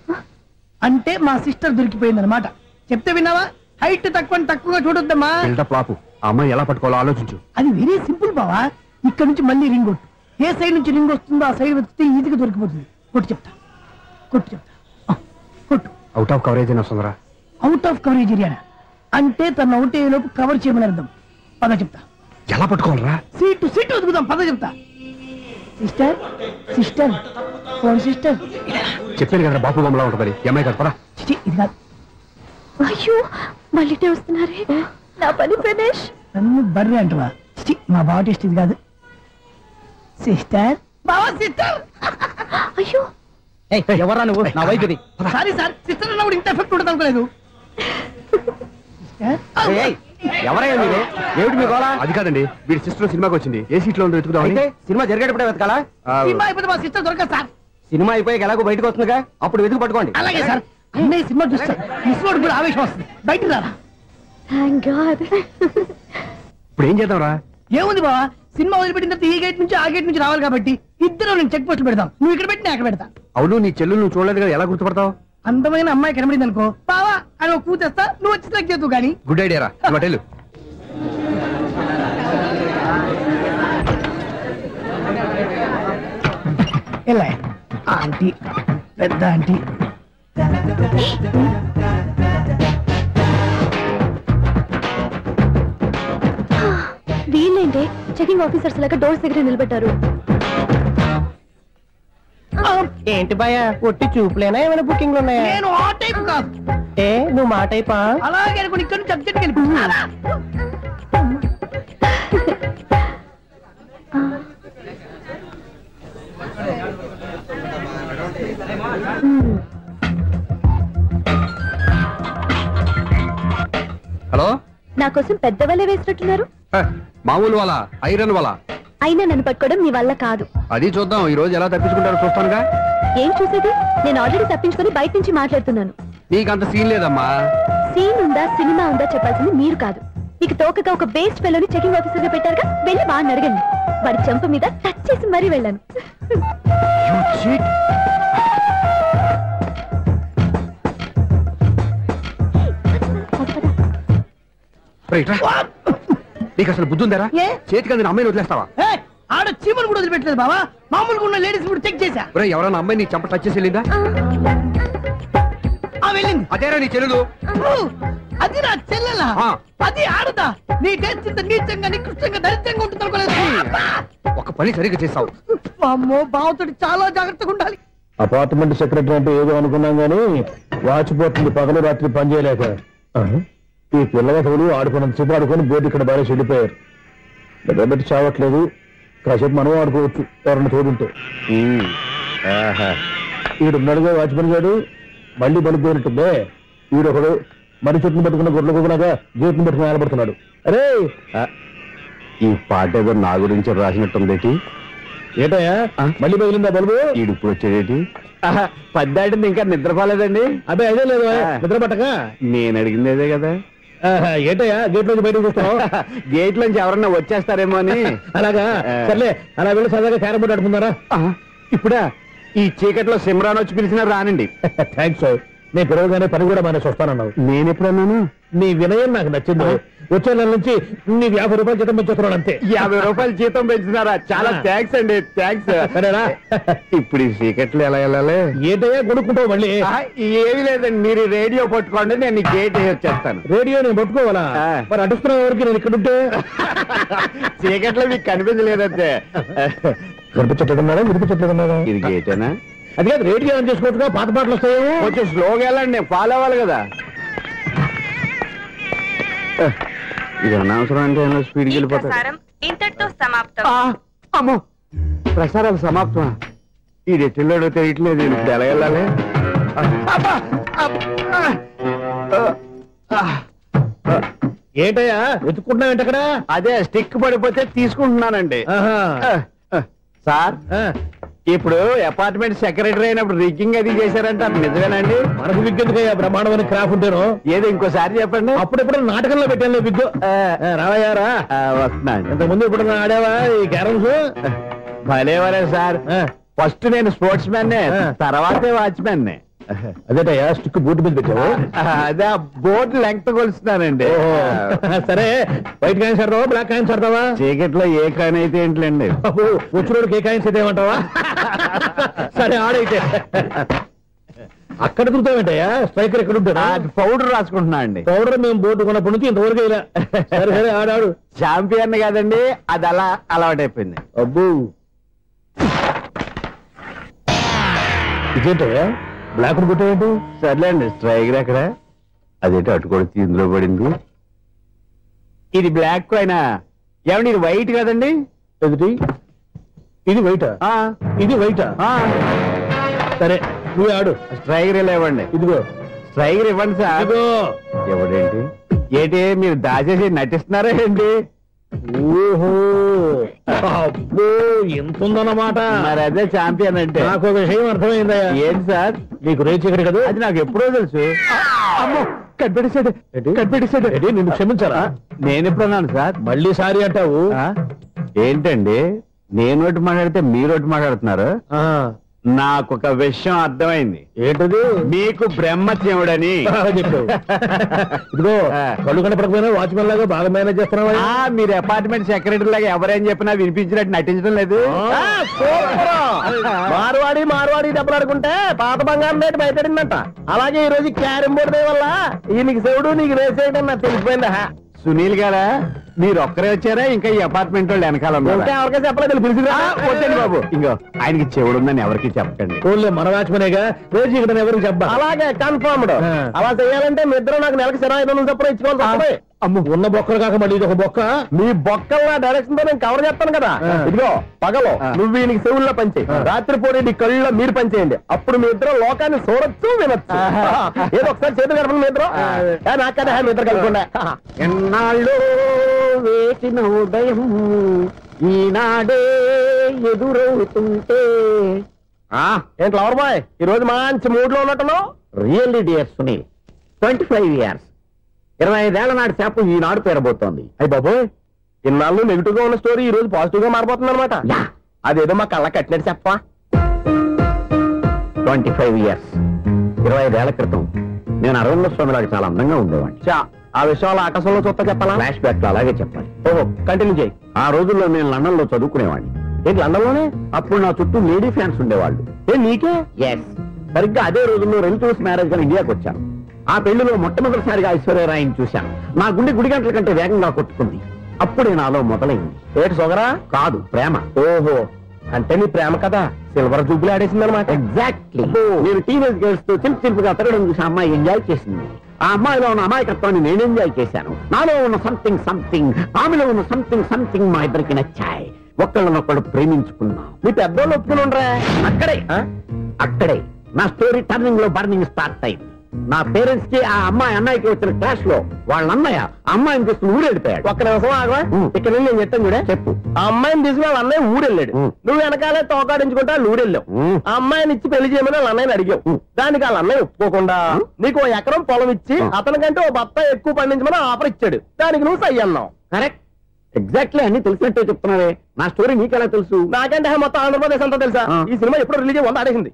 అంటే మా సిస్టర్ దొరికిపోయింది అనమాట. చెప్తే విన్నావా? హైట్ తక్కువగా చూడొద్దమ్మా. బిల్డప్ లాపు. ఆ అమ్మాయి ఎలా పట్టుకోవాలో ఆలోచించు. అది వెరీ సింపుల్ బావా. ఇక్కడ నుంచి మళ్ళీ రింగ్ కొట్టు. ఏ సైడ్ నుంచి రింగ్ వస్తుందో ఆ సైడ్ వెతికితే ఈజీగా దొరికిపోతుంది. కొట్టు చెప్తా. కొట్టు. అవుట్ ఆఫ్ కవరేజ్ అని వస్తుందిరా. అవుట్ ఆఫ్ కవరేజ్ ఏరియా అంటే తను అవుట్ అయ్యే లోపు కవర్ చేయమని అర్థం. పద చెప్తా. ఎలా పట్టుకోవాలరా? సీటు వెతుకుదాం. పద చెప్తా. Sister phone sister. చెప్పాను కదా బాపు బొమ్మలా ఉంటుంది. అమ్మాయి కదా పరా. ఇది కాదు. అయ్యో, మళ్ళీ వస్తున్నారే. నా పని ఫినిష్. నన్ను బర్రె అంటవా? మా బావ టేస్ట్ ఇది కాదు. సిస్టర్. బావా సిస్టర్. అయ్యో ఎవరా నువ్వు? నా వైపు ఇది. సారీ సార్, సిస్టర్ అన్నప్పుడు ఇంత ఎఫెక్ట్ ఉండదు అనుకోలేదు. ఎవరయ్యా మీరు? ఏమిటి మీ గోళ? అది కాదండి, వీడి సిస్టర్ సినిమాకి వచ్చింది. ఏ సీట్ లో ఉందో వెతుకుదాం. అయితే సినిమా జరిగేటప్పుడే వెతకాలా? సినిమా అయిపోతే మా సిస్టర్ దొరకదు సార్. సినిమా అయిపోయాక ఎలాగో బయటకు వస్తుందిగా, అప్పుడు వెతుకు పట్టుకోండి. అలాగే సార్. అన్నయ్య సినిమా చూస్తారు. మిస్వాడు కూడా ఆవేశం వస్తుంది. బయటకు రారా. Thank God. ఇప్పుడు ఏం చేద్దాంరా? ఏముంది బావా, సినిమా వదిలిపెట్టిన తర్వాత ఈ గేట్ నుంచి ఆ గేట్ నుంచి రావాలి కాబట్టి ఇద్దరు నేను చెక్ పోస్టులు పెడతాం. నువ్వు ఇక్కడ పెట్టి నేను అక్కడ పెడతా. అవును, నీ చెల్లెలు నువ్వు చూడలేదు కదా, ఎలా గుర్తుపడతావు? అందమైన అమ్మాయి కనబడింది అనుకో బావా అని ఒక కూతేస్తా, నువ్వు వచ్చి సెలెక్ట్ చేద్దు కానీ. గుడ్ ఐడియా రా. హోటల్ ఎలా ఆంటీ, పెద్ద ఆంటీ. వీళ్ళేంటే చెకింగ్ ఆఫీసర్స్ లాగా డోర్స్ దగ్గర నిలబెట్టారు. ఏంటి భయ, ఒట్టి చూపులేనా ఏమైనా బుకింగ్లు ఉన్నాయా? నేను ఆ టైప్ కాదు. ఏ నువ్వు మా టైపా? అలాగే అనుకుని ఇక్కడ నుంచి అర్జెంట్కి వెళ్ళిపో. హలో, నా కోసం పెద్ద వలే వేసినట్టున్నారు. మామూలు వాళ్ళ ఐరన్ వాళ్ళ. అయినా నన్ను పట్టుకోవడం మీ వల్ల కాదు. అది చూద్దాం, ఈ రోజు ఎలా తప్పించుకుంటారో చూస్తానుగా. ఏం చూసేది? నేను ఆల్రెడీ తప్పించుకొని బయట నుంచి మాట్లాడుతున్నాను. నీకంత సీన్ లేదమ్మా. సీన్ ఉందా సినిమా ఉందా చెప్పాల్సింది మీరు కాదు. మీకు తోకగా ఒక బేస్ట్ ఫెలోని చెకింగ్ ఆఫీసర్ గా పెట్టారుగా, వెళ్ళి వాడిని అడగండి. వాడి చెంప మీద టచ్ చేసి మరీ వెళ్ళాను. నీకు అసలు బుద్ధి ఉందారా? చేతికి అందిన అమ్మాయిని వదిలేస్తావా? ఆడ చీమను కూడా వదిలిపెట్టలేదు బావా. మామూలుగా ఉన్న లేడీస్ కూడా చెక్ చేశా. ఎవరైనా అమ్మాయి నీ చెంప టచ్ చేసి వెళ్ళిందా? వెళ్ళింది. అదేరా నీ చెల్లెలు? అది నా చెల్లెలా? అది ఆడదా? నీ టేస్ట్ ఇంత నీచంగా నికృష్టంగా దరిద్రంగా ఉంటుంది అనుకోలేదు. ఒక పని సరిగ్గా చేస్తావు. అమ్మో, బావతోటి చాలా జాగ్రత్తగా ఉండాలి. అపార్ట్మెంట్ సెక్రటరీ అంటే ఏదో అనుకున్నాం గానీ వాచిపోతుంది పగలు రాత్రి పని చేయలేక. ఈ పిల్లగతులు ఆడుకున్నంత సేపు ఆడుకొని బోర్డు ఇక్కడ బాగా చెడిపోయారు. నిద్రబెట్టి చావట్లేదు. కాసేపు మనం ఆడుకోవచ్చు ఎవరన్నా తోడుంటే. ఈడున్నాడుగా వాచ్మెన్ గారు, మళ్ళీ బలిపోయినట్టుందే. ఈడొకడు మరి చెట్టును పట్టుకున్న గొడ్ల కుక్కలాగా గేట్ను పట్టుకుని నిలబడుతున్నాడు. అరే, ఈ పాట ఏదో నా గురించి రాసినట్టుంది. ఏటయ్యా మళ్ళీ పగిలిందా బల్బు? ఈడు ఇప్పుడు వచ్చేదేటి? పద్దాటింది ఇంకా నిద్రపోలేదండి. అబ్బాయి అదే లేదు నిద్ర పట్టక. నేను అడిగింది అదే కదా. ఏటయ్యా గేట్ నుంచి బయటకు చూస్తావు? గేట్ లోంచి ఎవరన్నా వచ్చేస్తారేమో అని. అలాగా, సర్లే అలా వెళ్ళి సరదాగా క్యారం బోర్డు ఆడుకున్నారా? ఇప్పుడా? ఈ చీకట్లో సిమ్రాన్ వచ్చి పిలిచినా రానండి. థ్యాంక్స్. నేను పిలవగానే పని కూడా మానేసి వస్తానన్నావు. నేను ఎప్పుడన్నాను? నీ వినయం నాకు నచ్చింది. వచ్చే నెల నుంచి నీ 50 రూపాయలు జీతం పెంచుతున్నాను అంతే. 50 రూపాయలు జీతం పెంచుతున్నారా? చాలా థ్యాంక్స్ అండి, థ్యాంక్స్. సరేనా? ఇప్పుడు ఈ చీకట్లు ఎలా వెళ్ళాలి? ఏంటయ్యా కొనుక్కుంటావు మళ్ళీ? ఏమీ లేదండి, మీరు రేడియో పట్టుకోండి, నేను గేట్ వచ్చేస్తాను. రేడియో నేను పట్టుకోవాలా? మరి అడుస్తున్న వరకు నేను ఇక్కడ ఉంటే చీకట్లో మీకు కనిపించలేదంటే. కనిపించట్లేదన్నారా? వినిపించట్లేదన్నారా? ఇది గేటేనా? అది కాదు, రేడియో ఆన్ చేసుకోవచ్చుగా, పాత పాటలు వస్తాయేమో. కొంచెం స్లోగా వెళ్ళండి, నేను ఫాలో అవ్వాలి కదా. ఇది అనవసరం అంటే స్పీడ్కి వెళ్ళిపోతారు. ఇంతటితో సమాప్తం. అమ్మో, ప్రసారాలు సమాప్తం. ఈ రెట్టిల్లో తెలియట్లేదు, ఇప్పుడు ఎలా వెళ్ళాలి? ఏంటయ్యా వెతుక్కుంటున్నావు? అక్కడ అదే స్టిక్ పడిపోతే తీసుకుంటున్నానండి. సార్, ఇప్పుడు అపార్ట్మెంట్ సెక్రటరీ అయినప్పుడు రిగ్గింగ్ అది చేశారంటే అది నిజమేనండి? మనకు విగ్గెందుకయ్యా, బ్రహ్మాండమైన క్రాఫ్ ఉంటాను. ఏదో ఇంకోసారి చెప్పండి. అప్పుడెప్పుడు నాటకంలో పెట్టాను విగ్గు. రావయ్యారా? వస్తున్నాను. ఇంతకుముందు ఇప్పుడు ఆడావా ఈ క్యారమ్స్? భలేవరే సార్, ఫస్ట్ నేను స్పోర్ట్స్ మ్యాన్, తర్వాతే వాచ్మెన్. అదేటయ్యా స్టిక్ బోర్డు మీద పెట్టావు? అదే బోర్డు లెంగ్త్ కొలుస్తున్నానండి. సరే, వైట్ కాయిన్స్ ఆడతావా, బ్లాక్ కాయిన్స్ ఆడతావా? చీకట్లో ఏ కాయిన్ అయితే ఏంటండి, వచ్చినోడికి ఏ కాయిన్స్ అయితే ఏమంటావా? సరే ఆడైతే. అక్కడ తిరుగుతావేంటయ్యా? స్ట్రైకర్ ఎక్కడ ఉంటారా? పౌడర్ రాసుకుంటున్నా అండి. పౌడర్ మేము బోర్డు కొన్నప్పటి నుంచి ఇంతవరకు ఇలా. సరే సరే ఆడాడు. ఛాంపియన్ కాదండి, అది అలా అలవాటైపోయింది. అబ్బు, ఇదేంటయ్యా బ్లాక్ కొట్టేయండి? సర్లేండి, స్ట్రైకర్ ఎక్కడ? అదేంటి అటుకొడితే ఇందులో పడింది. ఇది బ్లాక్ కాయినా? ఏమండి ఇది వైట్ కదండి? ఎదుటి ఇది వైటా? ఇది వైటా? సరే నువ్వు ఆడు. స్ట్రైకర్ ఇలా ఇవ్వండి. ఇదిగో స్ట్రైకర్ ఇవ్వండి సార్. ఇదిగో. ఎవడేంటి ఏంటి మీరు దాచేసి నటిస్తున్నారా ఏంటి? ఓహో, అబ్బో ఎంత ఉందన్నమాట. మరి అదే ఛాంపియన్ అంటే. నాకు ఒక విషయం అర్థమైందా? ఏంటి సార్? నీకు రేచి ఇక్కడ కదా? అది నాకు ఎప్పుడో తెలుసు. అమ్మో, కనిపెట్టేసాడు, కనిపెట్టేసాడు. నిన్ను క్షమించారా? నేను ఎప్పుడన్నాను సార్? మళ్ళీ సారీ అంటావు? ఏంటండి, నేను ఒకటి మాట్లాడితే మీరు ఒకటి మాట్లాడుతున్నారు. నాకు ఒక విషయం అర్థమైంది. ఏంటది? మీకు బ్రహ్మత్యముడని చెప్పావు. ఇదిగో కళ్ళు కనపడకపోయినా వాచ్మెన్ లాగా బాగా మేనేజ్ చేస్తున్నావా? మీరు అపార్ట్మెంట్ సెక్రటరీ లాగా ఎవరేం చెప్పినా వినిపించినట్టు నటించడం లేదు. మార్వాడి దెబ్బలాడుకుంటే పాత బంగారం రేటు బయటడిందంట. అలాగే ఈ రోజు క్యారం బోర్డు వల్ల ఈయనకి శివుడు నీకు రేసేయడం నాకు తెలిసిపోయిందా? సునీల్ గారా, మీరు ఒక్కరే వచ్చారా? ఇంకా ఈ అపార్ట్మెంట్ వాళ్ళు వెనకాల ఎవరికీ చెప్పలేదు, పిలిచిరా. వద్దండి బాబు, ఇంకో ఆయనకి చెవుడుందని ఎవరికి చెప్పకండి. మన వాచ్మనేగా, రోజు ఇక్కడ ఎవరికి చెప్పా. అలాగే కన్ఫర్మ్డ్. అలా చేయాలంటే మీ ఇద్దరు నాకు నెలకు సిరా 500 చొప్పున ఇచ్చుకోవాలి. అమ్మ, ఉన్న బొక్కలు కాక మళ్ళీ ఇది ఒక బొక్క. మీ బొక్కల డైరెక్షన్ తో నేను కవర్ చేస్తాను కదా. ఇదిగో పగలో నువ్వు ఈయనకి చెవుల్లో పంచే, రాత్రి పూట నీ కళ్ళలో మీరు పనిచేయండి. అప్పుడు మీ ఇద్దరు లోకాన్ని చూడొచ్చు, వినొచ్చు. ఏదో ఒకసారి చేతులు కలపండి మీ ఇద్దరు. నాకదే మీ ఇద్దరు కలపకుండా. ఎన్నాళ్ళు వేసిన ఉదయం ఈనాడే ఎదురవుతుంటే. ఏంటి లవర్ బాయ్, ఈ రోజు మంచి మూడ్ లో ఉన్నట్టున్నావు? రియల్లీ డియర్ సునీల్, 25 years 25 ఏళ్ల నాటి శాపం ఈనాడు పేరబోతోంది. అయ్యి బాబోయ్, ఇన్నాళ్ళు నెగిటివ్ గా ఉన్న స్టోరీ ఈ రోజు పాజిటివ్ గా మారిపోతుంది అనమాట. అదేదో మా కళ్ళ కట్టినట్టు చెప్పా. 25 years 25 ఏళ్ల క్రితం నేను అరవింద స్వామిలాగా చాలా అందంగా ఉండేవాడిని. ఆ విషయాలు ఆకాశంలో చూస్తా చెప్పాలా? ఫ్లాష్ బ్యాక్ లో అలాగే చెప్పాలి. ఓహో, కంటిన్యూ చేయి. ఆ రోజుల్లో నేను లండన్ లో చదువుకునేవాడిని. ఏంటి లండన్ లోనే? అప్పుడు నా చుట్టూ లేడీ ఫ్యాన్స్ ఉండేవాళ్ళు. నీకే? ఎస్, సరిగ్గా అదే రోజుల్లో రిలేటివ్స్ మ్యారేజ్ గా ఇండియాకి వచ్చాను. ఆ పెళ్లిలో మొట్టమొదటిసారిగా ఐశ్వర్యరాయని చూశాను. నా గుండె గుడి గంటల కంటే వేగంగా కొట్టుకుంది. అప్పుడే నాలో మొదలైంది. ఏటి సొగరా? కాదు, ప్రేమ. ఓహో, అంటే నీ ప్రేమ కదా సిల్వర్ జూబులు ఆడేసింది అనమాట. ఎగ్జాక్ట్లీ. నేను టీనేజ్ గర్ల్స్ తో చిలుపుగా తిరగడం చూసి అమ్మాయి ఎంజాయ్ చేసింది. ఆ అమ్మాయిలో ఉన్న అమాయకత్వాన్ని నేను ఎంజాయ్ చేశాను. నాలో ఉన్న సంథింగ్, ఆమెలో ఉన్న సంథింగ్ మా ఇద్దరికి నచ్చాయి. ఒక్కళ్ళనొక్కడు ప్రేమించుకున్నాం. మీ పెద్దోళ్ళు ఒప్పుకుని ఉండరా? అక్కడే నా స్టోరీ టర్నింగ్ లో బర్నింగ్ స్టార్ట్ అయింది. నా పేరెంట్స్ కి ఆ అమ్మాయి అన్నయ్యకి వచ్చిన క్లాష్ లో వాళ్ళ అన్నయ్య అమ్మాయిని తీసుకుని ఊరెళ్ళిపోయాడు. ఒక్క నిమిషం ఆగవా? ఇక్కడ నేను చెప్తాను కూడా. చెప్పు. ఆ అమ్మాయిని తీసుకుని వాళ్ళ అన్నయ్య ఊరెళ్ళాడు. నువ్వు వెనకాలే తోకాడించుకుంటా ఊరెళ్ళావు. ఆ అమ్మాయిని ఇచ్చి పెళ్లి చేయమని వాళ్ళ అన్నయ్యని అడిగావు. దానికి వాళ్ళ అన్నయ్య ఒప్పుకోకుండా నీకు 1 ఎకరం పొలం ఇచ్చి అతనికంటే ఓ బత్త ఎక్కువ పండించమని ఆఫర్ ఇచ్చాడు. దానికి నువ్వు సై అన్నావు. కరెక్ట్, ఎగ్జాక్ట్లీ అన్ని తెలిసినట్టే చెప్తున్నావే. నా స్టోరీ నీకెలా తెలుసు? నాకంటే మొత్తం ఆంధ్రప్రదేశ్ అంతా తెలుసా? ఈ సినిమా ఎప్పుడు రిలీజ్ 100 ఆడేసింది.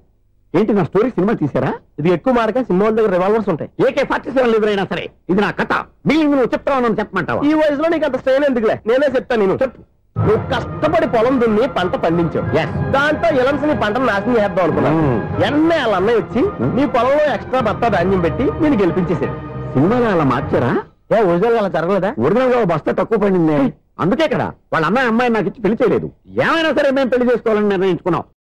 ఏంటి నా స్టోరీ సినిమా తీసారా? ఇది ఎక్కువ మారక సినిమా దగ్గర రివాల్వర్స్ ఉంటాయి. AK-47 ఎదురైనా సరే ఇది నా కథ. మిగిలింది నువ్వు చెప్తావు చెప్పమంటావా? ఈ వయసులో నీకు అంత స్ట్రెయిన్ ఎందుకులే, నేనే చెప్తాను. నేను చెప్పు. నువ్వు కష్టపడి పొలం దున్ని పంట పండించావు. దాంతో ఇలమ్స్ నీ పంటను నాశనం చేద్దాం అనుకున్నావు. ఎన్నే వాళ్ళ అన్నయ్య వచ్చి నీ పొలంలో ఎక్స్ట్రా బత్తా ధాన్యం పెట్టి నేను గెలిపించేసాడు. సినిమాలో అలా మార్చారా? ఒరిజినల్ అలా జరగలేదా? ఒరిజినల్ గా బస్తా తక్కువ పడింది. అందుకే కదా వాళ్ళ అమ్మాయి నాకు ఇచ్చి పెళ్లి చేయలేదు. ఏమైనా సరే మేము పెళ్లి చేసుకోవాలని నిర్ణయించుకున్నాం.